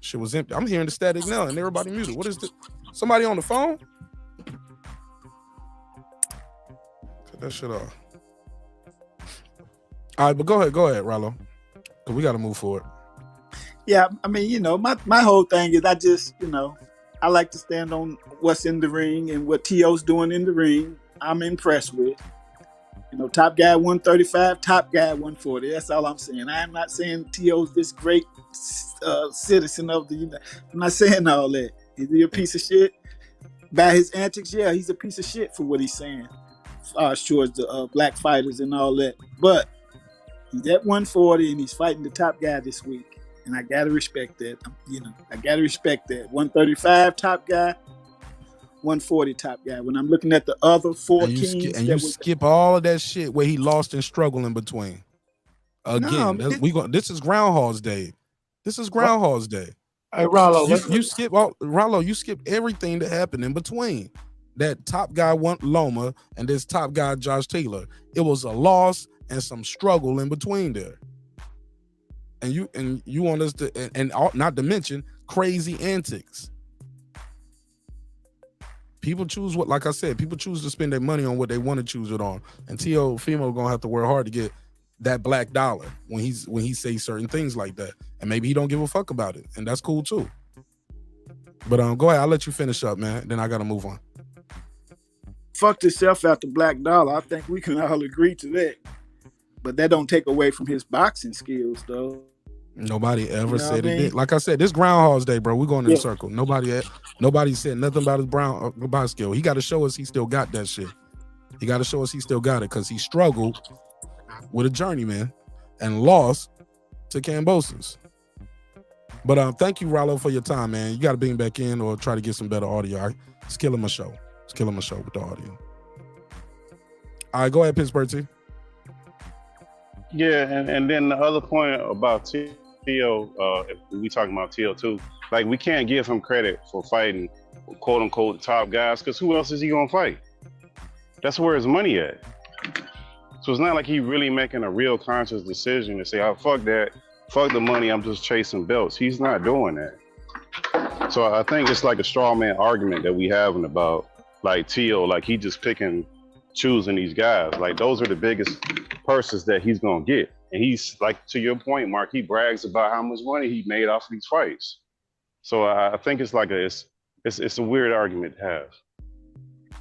Shit was empty. I'm hearing the static now and everybody muted. What is this? Somebody on the phone? Cut that shit off. All right, but go ahead, Rollo. Because we got to move forward. Yeah, I mean, you know, my whole thing is I just, you know, I like to stand on what's in the ring and what T.O.'s doing in the ring. I'm impressed with. You know, top guy 135, top guy 140. That's all I'm saying. I'm not saying T.O.'s this great citizen of the United. I'm not saying all that. Is he a piece of shit? By his antics, yeah, he's a piece of shit for what he's saying. Towards the black fighters and all that. But he's at 140 and he's fighting the top guy this week. And I got to respect that. You know, I got to respect that. 135 top guy, 140 top guy. When I'm looking at the other four teams. You skip all of that shit where he lost and struggled in between. Again, this is Groundhog's Day. This is Groundhog's Day. Hey, Rollo, you skip everything that happened in between. That top guy won Loma and this top guy Josh Taylor. It was a loss and some struggle in between there. And you want us to and not to mention crazy antics. People choose what, like I said, people choose to spend their money on what they want to choose it on. And Teofimo gonna have to work hard to get that black dollar when he says certain things like that. And maybe he don't give a fuck about it, and that's cool too. But go ahead, I'll let you finish up, man. Then I gotta move on. Fucked himself out the black dollar. I think we can all agree to that. But that don't take away from his boxing skills, though. Nobody ever said it did. Like I said, this Groundhog's Day, bro. We're going in a circle. Nobody said nothing about his boxing skill. He got to show us he still got that shit. He got to show us he still got it because he struggled with a journeyman and lost to Kambosos. But thank you, Rollo, for your time, man. You got to bring back in or try to get some better audio. It's killing my show. It's killing my show with the audio. All right, go ahead, Pittsburgh T. Yeah, and then the other point about T.O., if we talking about T.O. too, like we can't give him credit for fighting quote unquote top guys because who else is he gonna fight? That's where his money at. So it's not like he really making a real conscious decision to say, oh, fuck that, fuck the money, I'm just chasing belts. He's not doing that. So I think it's like a straw man argument that we having about like T.O., like he just choosing these guys. Like those are the biggest purses that he's gonna get. And he's like, to your point, Mark, he brags about how much money he made off of these fights. So I think it's like it's a weird argument to have,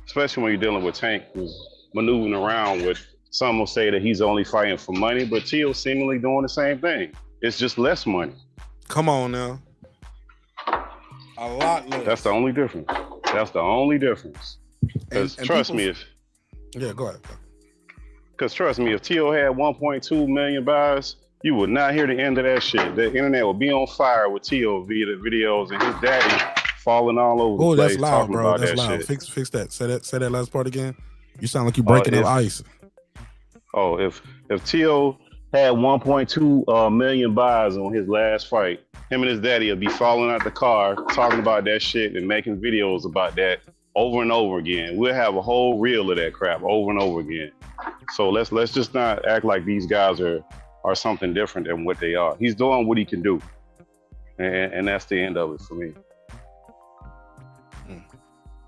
especially when you're dealing with Tank, who's maneuvering around with, some will say that he's only fighting for money, but T.O. seemingly doing the same thing. It's just less money. Come on now. A lot less. That's the only difference. That's the only difference. Because trust me, yeah, go ahead. Because trust me, if T.O. had 1.2 million buys, you would not hear the end of that shit. The internet would be on fire with T.O. via the videos and his daddy falling all over the Oh, that's place loud, talking bro. about That's that loud. shit. Fix that. Say that last part again. You sound like you breaking up ice. Oh, if T.O. had 1.2 million buys on his last fight, him and his daddy would be falling out the car talking about that shit and making videos about that over and over again. We'll have a whole reel of that crap over and over again. So let's just not act like these guys are something different than what they are. He's doing what he can do, and that's the end of it for me.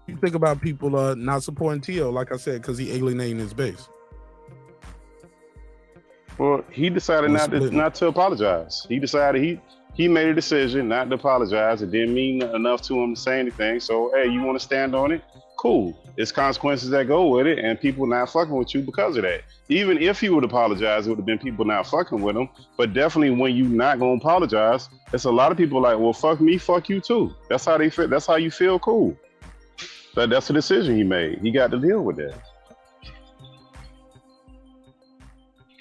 You think about people not supporting T.O., like I said, because he alienating his base. Well, he decided not to apologize. He decided he made a decision not to apologize. It didn't mean enough to him to say anything. So, hey, you want to stand on it? Cool. There's consequences that go with it, and people not fucking with you because of that. Even if he would apologize, it would have been people not fucking with him. But definitely when you not gonna apologize, it's a lot of people like, well, fuck me, fuck you too. That's how they feel. That's how you feel. Cool. That's the decision he made. He got to deal with that.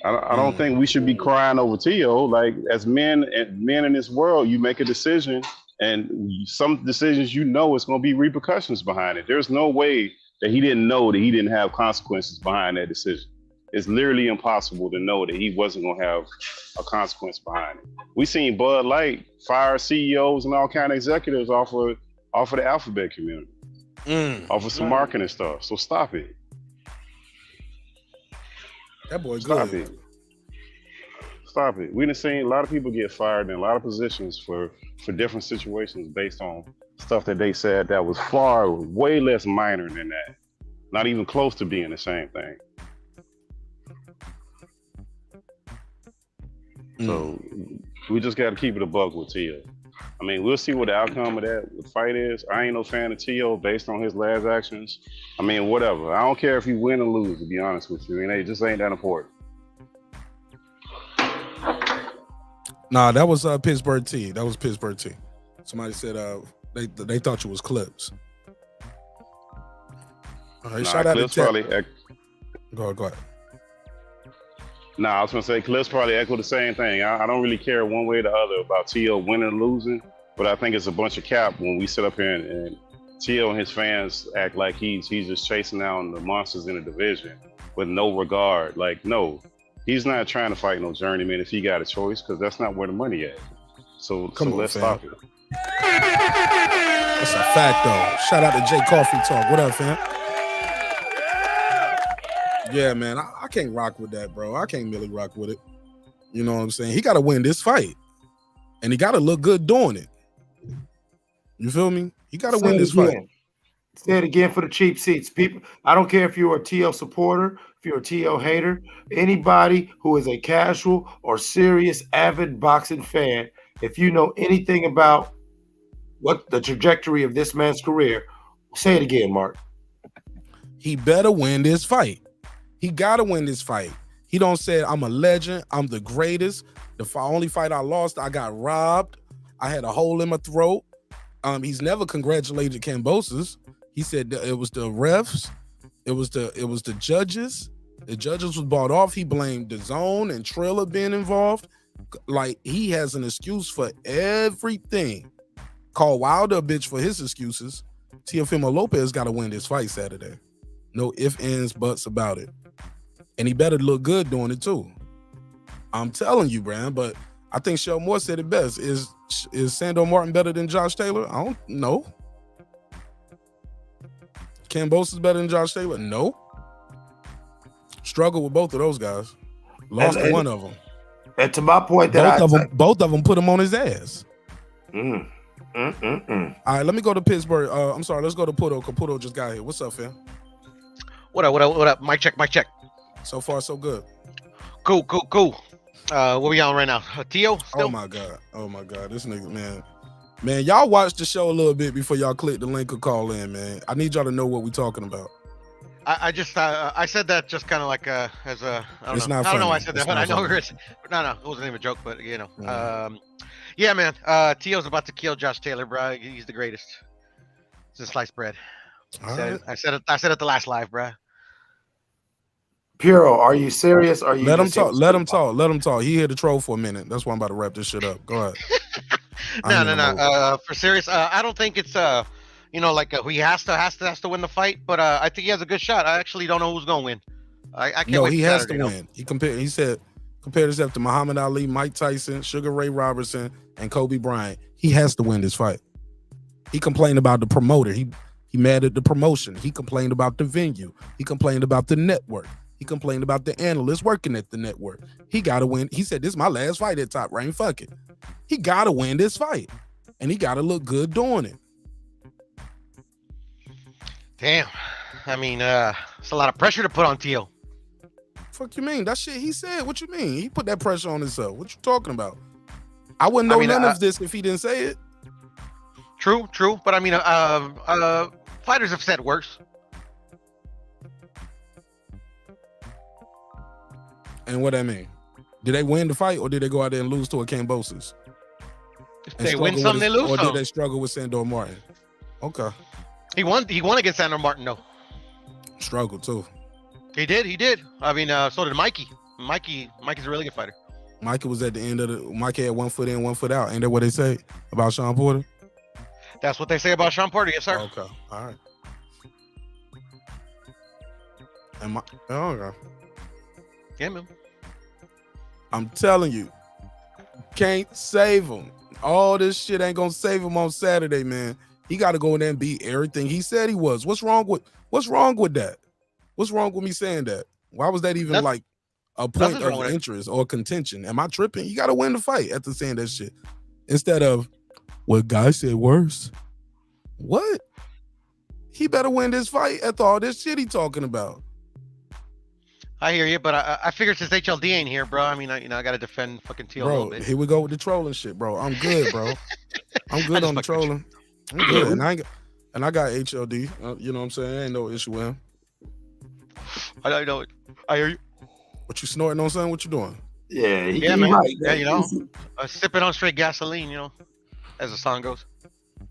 I don't think we should be crying over T.O. Like, as men in this world, you make a decision, and some decisions, you know, it's going to be repercussions behind it. There's no way that he didn't know that he didn't have consequences behind that decision. It's literally impossible to know that he wasn't going to have a consequence behind it. We seen Bud Light fire CEOs and all kind of executives off of the alphabet community, off of some marketing stuff. So stop it. That boy Stop good. it. Stop it. We done seen a lot of people get fired in a lot of positions for different situations based on stuff that they said that was way less minor than that. Not even close to being the same thing. So we just got to keep it a buck with T.O. I mean, we'll see what the outcome of that fight is. I ain't no fan of T.O. based on his last actions. I mean, whatever. I don't care if he win or lose, to be honest with you. I mean, it just ain't that important. Nah, that was Pittsburgh T. That was Pittsburgh T. Somebody said they thought you was Clips. All right, shout out to Ted. Go ahead. Nah, I was gonna say Clips probably echo the same thing. I don't really care one way or the other about T.O. winning or losing, but I think it's a bunch of cap when we sit up here and T.O. and his fans act like he's just chasing down the monsters in the division with no regard. Like, no, he's not trying to fight no journeyman if he got a choice, because that's not where the money at. So let's stop it. That's a fact, though. Shout out to Jay Coffee Talk. What up, fam? Yeah, man, I can't rock with that, bro. I can't really rock with it. You know what I'm saying? He got to win this fight, and he got to look good doing it. You feel me? He got to win this fight. Say it again for the cheap seats, people. I don't care if you're a T.O. supporter, if you're a T.O. hater, anybody who is a casual or serious avid boxing fan. If you know anything about what the trajectory of this man's career, say it again, Mark. He better win this fight. He got to win this fight. He don't say, I'm a legend, I'm the greatest. The only fight I lost, I got robbed. I had a hole in my throat. He's never congratulated Kambosos. He said it was the refs, it was the judges. The judges was bought off. He blamed the zone and Triller being involved. Like, he has an excuse for everything. Call Wilder a bitch for his excuses. Teofimo Lopez got to win this fight Saturday. No ifs, ands, buts about it. And he better look good doing it too. I'm telling you, Brand, but I think Shell Moore said it best. Is Sando Martin better than Josh Taylor? I don't know. Kambosos better than Josh Taylor? No. Struggle with both of those guys. Lost to one of them. And to my point, both of them put him on his ass. All right, let me go to Pittsburgh. I'm sorry, let's go to Puto. Puto just got here. What's up, fam? What up? Mic check. So far, so good. Cool. What we on right now? T.O. Oh my god. This nigga, man, y'all watch the show a little bit before y'all click the link or call in, man. I need y'all to know what we're talking about. I just I said that just kind of like as a I don't It's know. not I don't know funny. why I said that, It's but not I know funny. it's no, it wasn't even a joke, but you know, yeah, man. T.O.'s about to kill Josh Taylor, bro. He's the greatest. It's a sliced bread. I said it the last live, bro. Puro, are you serious? Or are you Let him just here talk. to Let spit him talk. Let him talk. He here to troll for a minute. That's why I'm about to wrap this shit up. Go ahead. No. For serious, I don't think it's like he has to win the fight, but I think he has a good shot. I actually don't know who's gonna win. I can't No, wait. he for has Saturday, to win. He said compared himself to Muhammad Ali, Mike Tyson, Sugar Ray Robertson, and Kobe Bryant. He has to win this fight. He complained about the promoter. He mad at the promotion. He complained about the venue. He complained about the network. He complained about the analysts working at the network. He got to win. He said, this is my last fight at Top Rank. Fuck it. He got to win this fight. And he got to look good doing it. Damn. I mean, it's a lot of pressure to put on Tio. Fuck you mean? That shit he said. What you mean? He put that pressure on himself. What you talking about? I wouldn't know none of this if he didn't say it. True. But I mean, fighters have said worse. And what that mean? Did they win the fight or did they go out there and lose to a Cambosis? If they win some, they lose some. Or some. did they struggle with Sandor Martin? Okay. He won against Sandor Martin, though. Struggled, too. He did. I mean, so did Mikey. Mikey's a really good fighter. Mikey was at the end of Mikey had 1 foot in, 1 foot out. Ain't that what they say about Shawn Porter? That's what they say about Shawn Porter, yes, sir. Okay. All right. Okay. Yeah, man. I'm telling you, can't save him. All this shit ain't gonna save him on Saturday, man. He got to go in there and be everything he said he was. What's wrong with that? What's wrong with me saying that? Why was that even like a point of interest or contention? Am I tripping? You got to win the fight after saying that shit instead of what guy said worse. What? He better win this fight after all this shit he talking about. I hear you, but I figured since HLD ain't here, bro. I mean, I got to defend fucking Teal a little bit. Here we go with the trolling shit, bro. I'm good, bro. I'm good on the trolling. I'm good, and I got HLD. You know what I'm saying? Ain't no issue with him. I know it. I hear you. What you snorting on, son? What you doing? Yeah, man. Right, yeah, you know, sipping on straight gasoline. You know, as the song goes.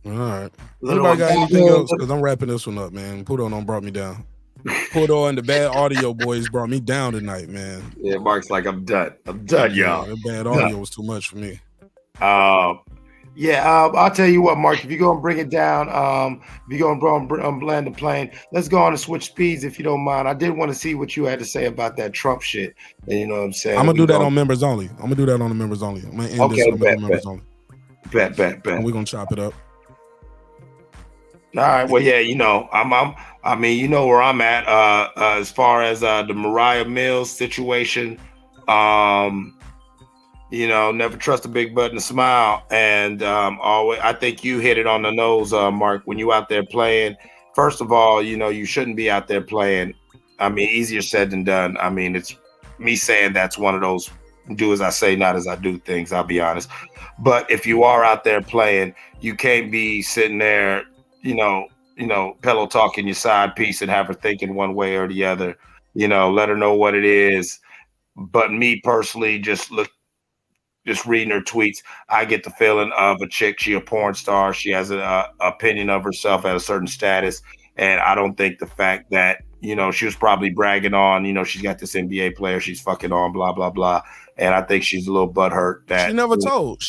All right. Anybody got anything else? Because I'm wrapping this one up, man. Pudo done brought me down. Pudo and the Bad Audio Boys brought me down tonight, man. Yeah, Mark's like, I'm done, y'all. The bad audio was too much for me. I'll tell you what, Mark, if you're going to bring it down, if you're going to land the plane, let's go on and switch speeds if you don't mind. I did want to see what you had to say about that Trump shit. And you know what I'm saying? I'm going to do that on members only. I'm going to do that on the members only. I'm going to end this on members only. Bet. And we're going to chop it up. All right. Well, yeah, you know, I mean, you know where I'm at as far as the Moriah Mills situation. You know, never trust a big butt and a smile. And always, I think you hit it on the nose, Mark, when you out there playing. First of all, you know, you shouldn't be out there playing. I mean, easier said than done. I mean, it's me saying that's one of those do as I say, not as I do things, I'll be honest. But if you are out there playing, you can't be sitting there, you know, pillow talking your side piece and have her thinking one way or the other. You know, let her know what it is. But me personally, just reading her tweets, I get the feeling of a chick. She a porn star. She has an opinion of herself at a certain status. And I don't think the fact that, you know, she was probably bragging on, you know, she's got this NBA player she's fucking on, blah, blah, blah. And I think she's a little butthurt that she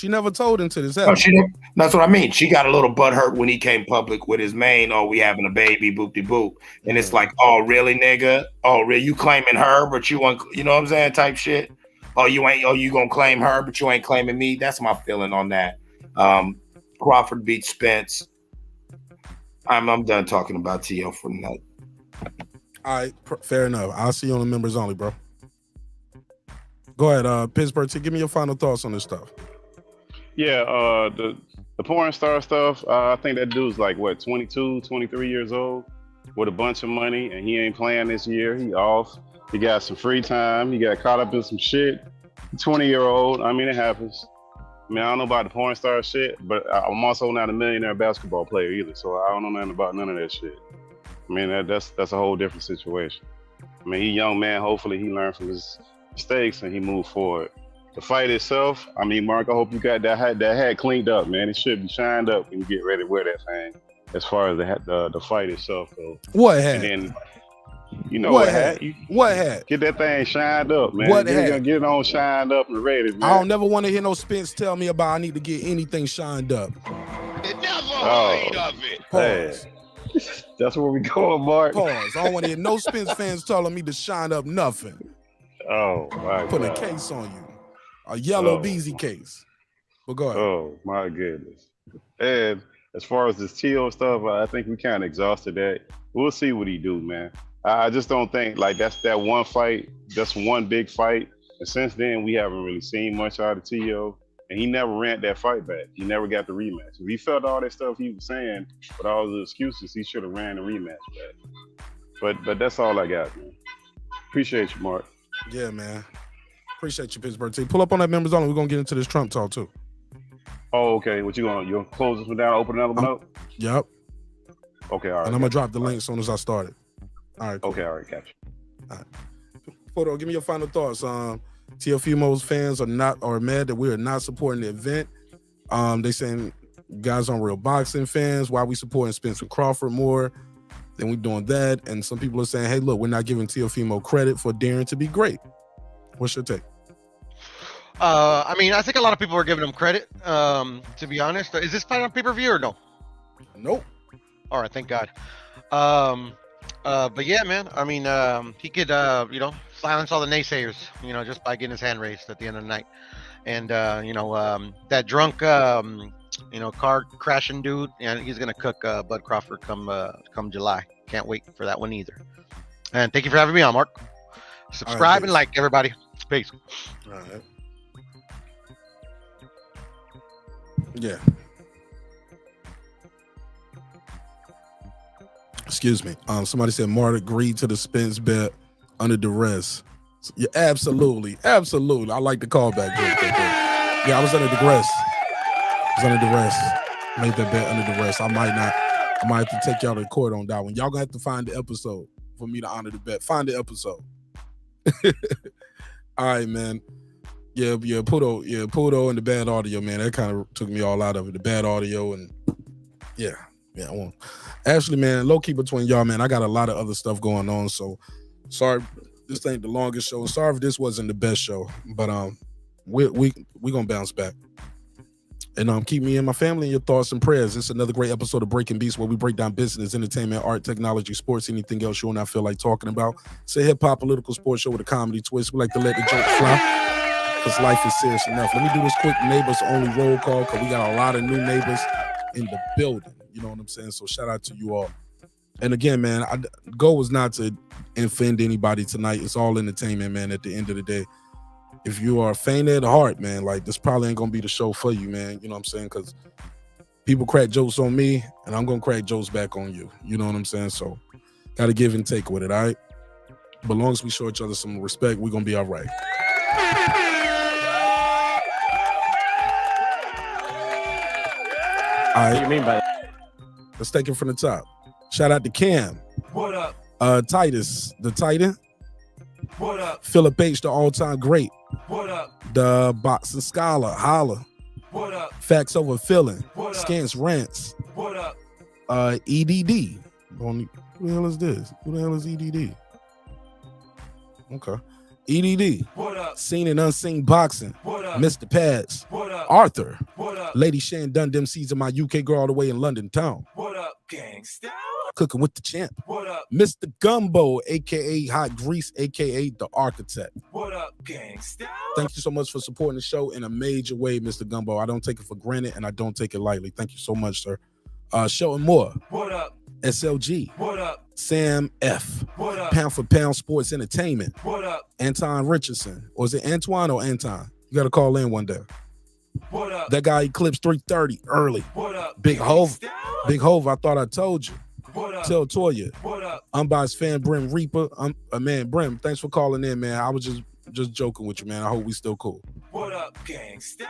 never told into this episode. That's what I mean. She got a little butthurt when he came public with his main, oh, we having a baby, boop-de-boop. And it's like, oh, really, nigga? Oh, really? You claiming her, but you want, you know what I'm saying, type shit? You gonna claim her, but you ain't claiming me? That's my feeling on that. Crawford beat Spence. I'm done talking about Tio for the night. All right, fair enough. I'll see you on the members only, bro. Go ahead, Pittsburgh. Give me your final thoughts on this stuff. Yeah, the porn star stuff. I think that dude's like what, 22, 23 years old with a bunch of money, and he ain't playing this year. He off. He got some free time. He got caught up in some shit. 20-year-old. I mean, it happens. I mean, I don't know about the porn star shit, but I'm also not a millionaire basketball player either, so I don't know nothing about none of that shit. I mean, that's a whole different situation. I mean, he young man. Hopefully, he learned from his mistakes and he moved forward. The fight itself, I mean, Mark, I hope you got that hat cleaned up, man. It should be shined up when you get ready to wear that thing. As far as the fight itself goes. What hat? And then You know What what hat? What hat? Get that thing shined up, man. What hat? Get it on shined up and ready, man. I don't never want to hear no Spence tell me about I need to get anything shined up. Pause. That's where we going, Mark. Pause. I don't want to hear no Spence fans telling me to shine up nothing. Oh my Put God. a case on you. A yellow Beezy case. But go ahead. Oh my goodness. And as far as this T.O. stuff, I think we kind of exhausted that. We'll see what he do, man. I just don't think like that's that one fight, just one big fight. And since then, we haven't really seen much out of T.O. And he never ran that fight back. He never got the rematch. If he felt all that stuff he was saying with all the excuses, he should have ran the rematch back. But that's all I got, man. Appreciate you, Mark. Yeah, man. Appreciate you, Pittsburgh team. Pull up on that members only. We're gonna get into this Trump talk too. Oh, okay. What you gonna close this one down, open another one up? Yep. Okay, all right. And I'm gonna drop the link as soon as I start it. All right. Cool. Okay, all right, gotcha. All right. Photo, give me your final thoughts. Teofimo's fans are mad that we are not supporting the event. They saying guys aren't real boxing fans. Why we supporting Spence and Crawford more than we doing that? And some people are saying, hey, look, we're not giving Teofimo credit for daring to be great. What's your take? I mean, I think a lot of people are giving him credit. To be honest, is this fight on pay-per-view or no? Nope. All right, thank God. But yeah, man. I mean, he could, silence all the naysayers, just by getting his hand raised at the end of the night. And that drunk, car crashing dude, he's gonna cook Bud Crawford come July. Can't wait for that one either. And thank you for having me on, Mark. Subscribe and like, everybody. Peace. All right. Yeah. Excuse me. Somebody said Mark agreed to the Spence bet under duress. Yeah, absolutely. I like the callback. Yeah, I was under duress. Made that bet under duress. I might have to take y'all to court on that one. Y'all gonna have to find the episode for me to honor the bet. Find the episode. All right, man. Yeah, Pudo and the bad audio, man. That kind of took me all out of it. The bad audio and yeah, I won't. Actually, man, low key between y'all, man, I got a lot of other stuff going on. So sorry, this ain't the longest show. Sorry if this wasn't the best show, but we gonna bounce back. And keep me and my family in your thoughts and prayers. It's another great episode of Breaking Beats where we break down business, entertainment, art, technology, sports, anything else you and I feel like talking about. It's a hip-hop political sports show with a comedy twist. We like to let the jokes fly because life is serious enough. Let me do this quick neighbors only roll call because we got a lot of new neighbors in the building. You know what I'm saying? So shout out to you all. And again, man, goal was not to offend anybody tonight. It's all entertainment, man, at the end of the day. If you are faint at heart, man, like this probably ain't gonna be the show for you, man. You know what I'm saying? Because people crack jokes on me, and I'm gonna crack jokes back on you. You know what I'm saying? So, gotta give and take with it, all right? But as long as we show each other some respect, we're gonna be all right. All right. What do you mean by that? Let's take it from the top. Shout out to Cam. What up? Titus, the Titan. What up? Philip H, the all-time great. What up? The boxing scholar, holla. What up? Facts over feeling. What up? Scans rants. What up? EDD. Who the hell is this? Who the hell is EDD? Okay. EDD. What up? Seen and unseen boxing. What up? Mr. Pads. What up? Arthur. What up? Lady Shan done them season my UK girl all the way in London town. What up, gangsta? Cooking with the champ. What up? Mr. Gumbo, aka Hot Grease, aka the Architect. What up, gangsta? Thank you so much for supporting the show in a major way, Mr. Gumbo. I don't take it for granted and I don't take it lightly. Thank you so much, sir. Show and more. What up? SLG. What up? Sam F. What up? Pound for Pound Sports Entertainment. What up? Anton Richardson. Or is it Antoine or Anton? You got to call in one day. What up? That guy eclipsed 3:30 early. What up? Big Hove. Big Hove, I thought I told you. What up? Tell Toya. What up? Unbiased fan Brim Reaper. Man, Brim, thanks for calling in, man. I was just joking with you, man. I hope we still cool. What up, gangsta?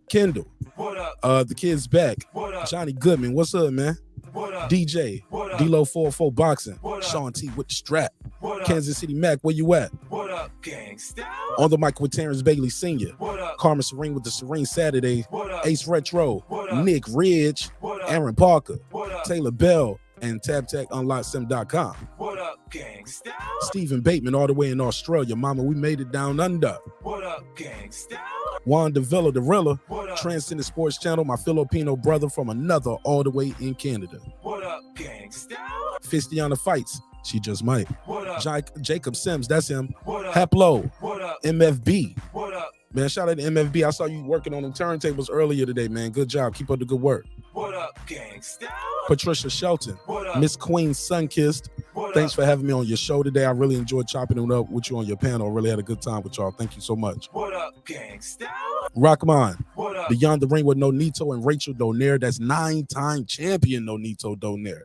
Kendall. What up? The kid's back. What up? Johnny Goodman, what's up, man? What up? DJ. What up? D-Lo 44 Boxing. What up? Shawn T with the strap. What up? Kansas City Mac, where you at? What up, gangsta? On the mic with Terrence Bailey Sr. What up? Carmen Serene with the Serene Saturday. What up? Ace Retro. What up? Nick Ridge. What up? Aaron Parker. What up? Taylor Bell. And TabTechUnlockSim.com. What up, gangsta? Stephen Bateman, all the way in Australia. Mama, we made it down under. What up, gangsta? Juan Davila, the Rilla, Transcendent Sports Channel, my Filipino brother from another all the way in Canada. What up, gangsta? Fistiana Fights, she just might. What up? Jacob Sims, that's him. What up? Heplo, What up? MFB. What up? Man, shout out to MFB. I saw you working on them turntables earlier today, man. Good job. Keep up the good work. What up, gangsta? Patricia Shelton, What up? Miss Queen Sunkissed. What Thanks up? for having me on your show today. I really enjoyed chopping it up with you on your panel. Really had a good time with y'all. Thank you so much. What up, gangsta? Rockman, What up? Beyond the Ring with Nonito and Rachel Donaire. That's 9-time champion Nonito Donaire.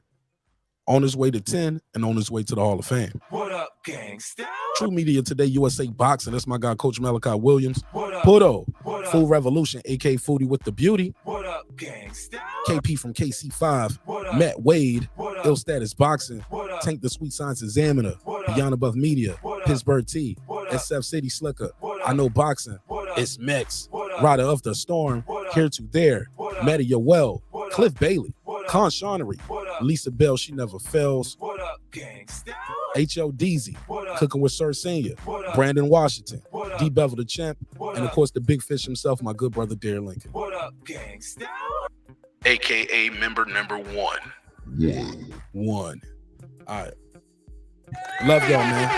On his way to 10 and on his way to the Hall of Fame. What up, gangsta? True Media Today, USA Boxing. That's my guy, Coach Malachi Williams. What up? Pudo, What up? Food Revolution, AK Foodie with the Beauty. What up, gangsta? KP from KC5, What up? Matt Wade, What up? Ill Status Boxing, What up? Tank the Sweet Science Examiner, What up? Beyond Above Media, What up? Pittsburgh T, What up? SF City Slicker, What up? I Know Boxing, What up? It's Mex, What up? Rider of the Storm, What up? Here to There, What up? Matty Yoel, What up? Cliff Bailey, What up? Con Shawnery, What up? Lisa Bell, She Never Fails, What up, gangsta? H.L. Deezy, What up? Cooking with Sir Senior, What up? Brandon Washington, What up? D. Bevel the Champ, What and of up? course the big fish himself, my good brother Dare Lincoln. What up, gangsta? AKA member number one. One. All right. Love y'all, man.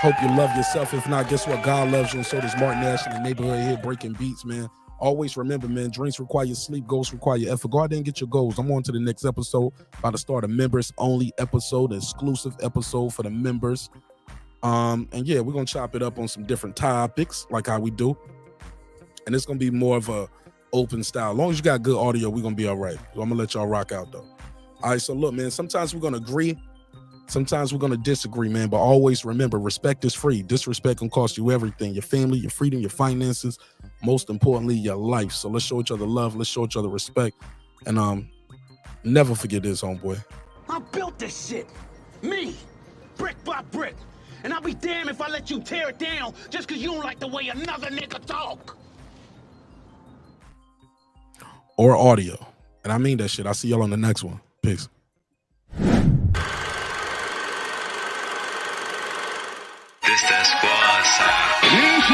Hope you love yourself. If not, guess what? God loves you, and so does Martin Nash in the neighborhood here breaking beats, man. Always remember, man, drinks require sleep, goals require effort. Go out there and get your goals. I'm on to the next episode. About to start a members-only episode, exclusive episode for the members. And yeah, we're going to chop it up on some different topics, like how we do. And it's going to be more of a open style. As long as you got good audio, we're going to be all right. So I'm going to let y'all rock out, though. All right, so look, man, sometimes we're going to agree. Sometimes we're going to disagree, man, but always remember, respect is free. Disrespect can cost you everything, your family, your freedom, your finances, most importantly, your life. So let's show each other love. Let's show each other respect. And never forget this, homeboy. I built this shit. Me. Brick by brick. And I'll be damned if I let you tear it down just because you don't like the way another nigga talk. Or audio. And I mean that shit. I'll see y'all on the next one. Peace. This that squad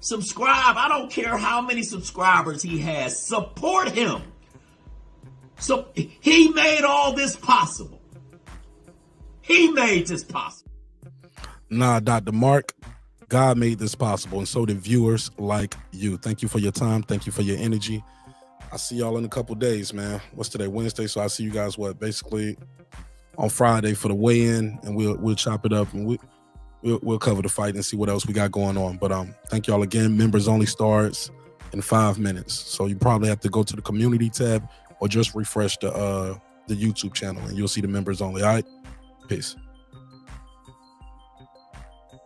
Subscribe. I don't care how many subscribers he has. Support him. So he made all this possible. He made this possible. Nah, Dr. Mark, God made this possible, and so did viewers like you. Thank you for your time. Thank you for your energy. I'll see y'all in a couple days, man. What's today? Wednesday. So I'll see you guys, basically on Friday for the weigh-in, and we'll chop it up, and we'll cover the fight and see what else we got going on. But thank y'all again. Members only starts in 5 minutes, so you probably have to go to the community tab or just refresh the YouTube channel, and you'll see the members only. All right, peace.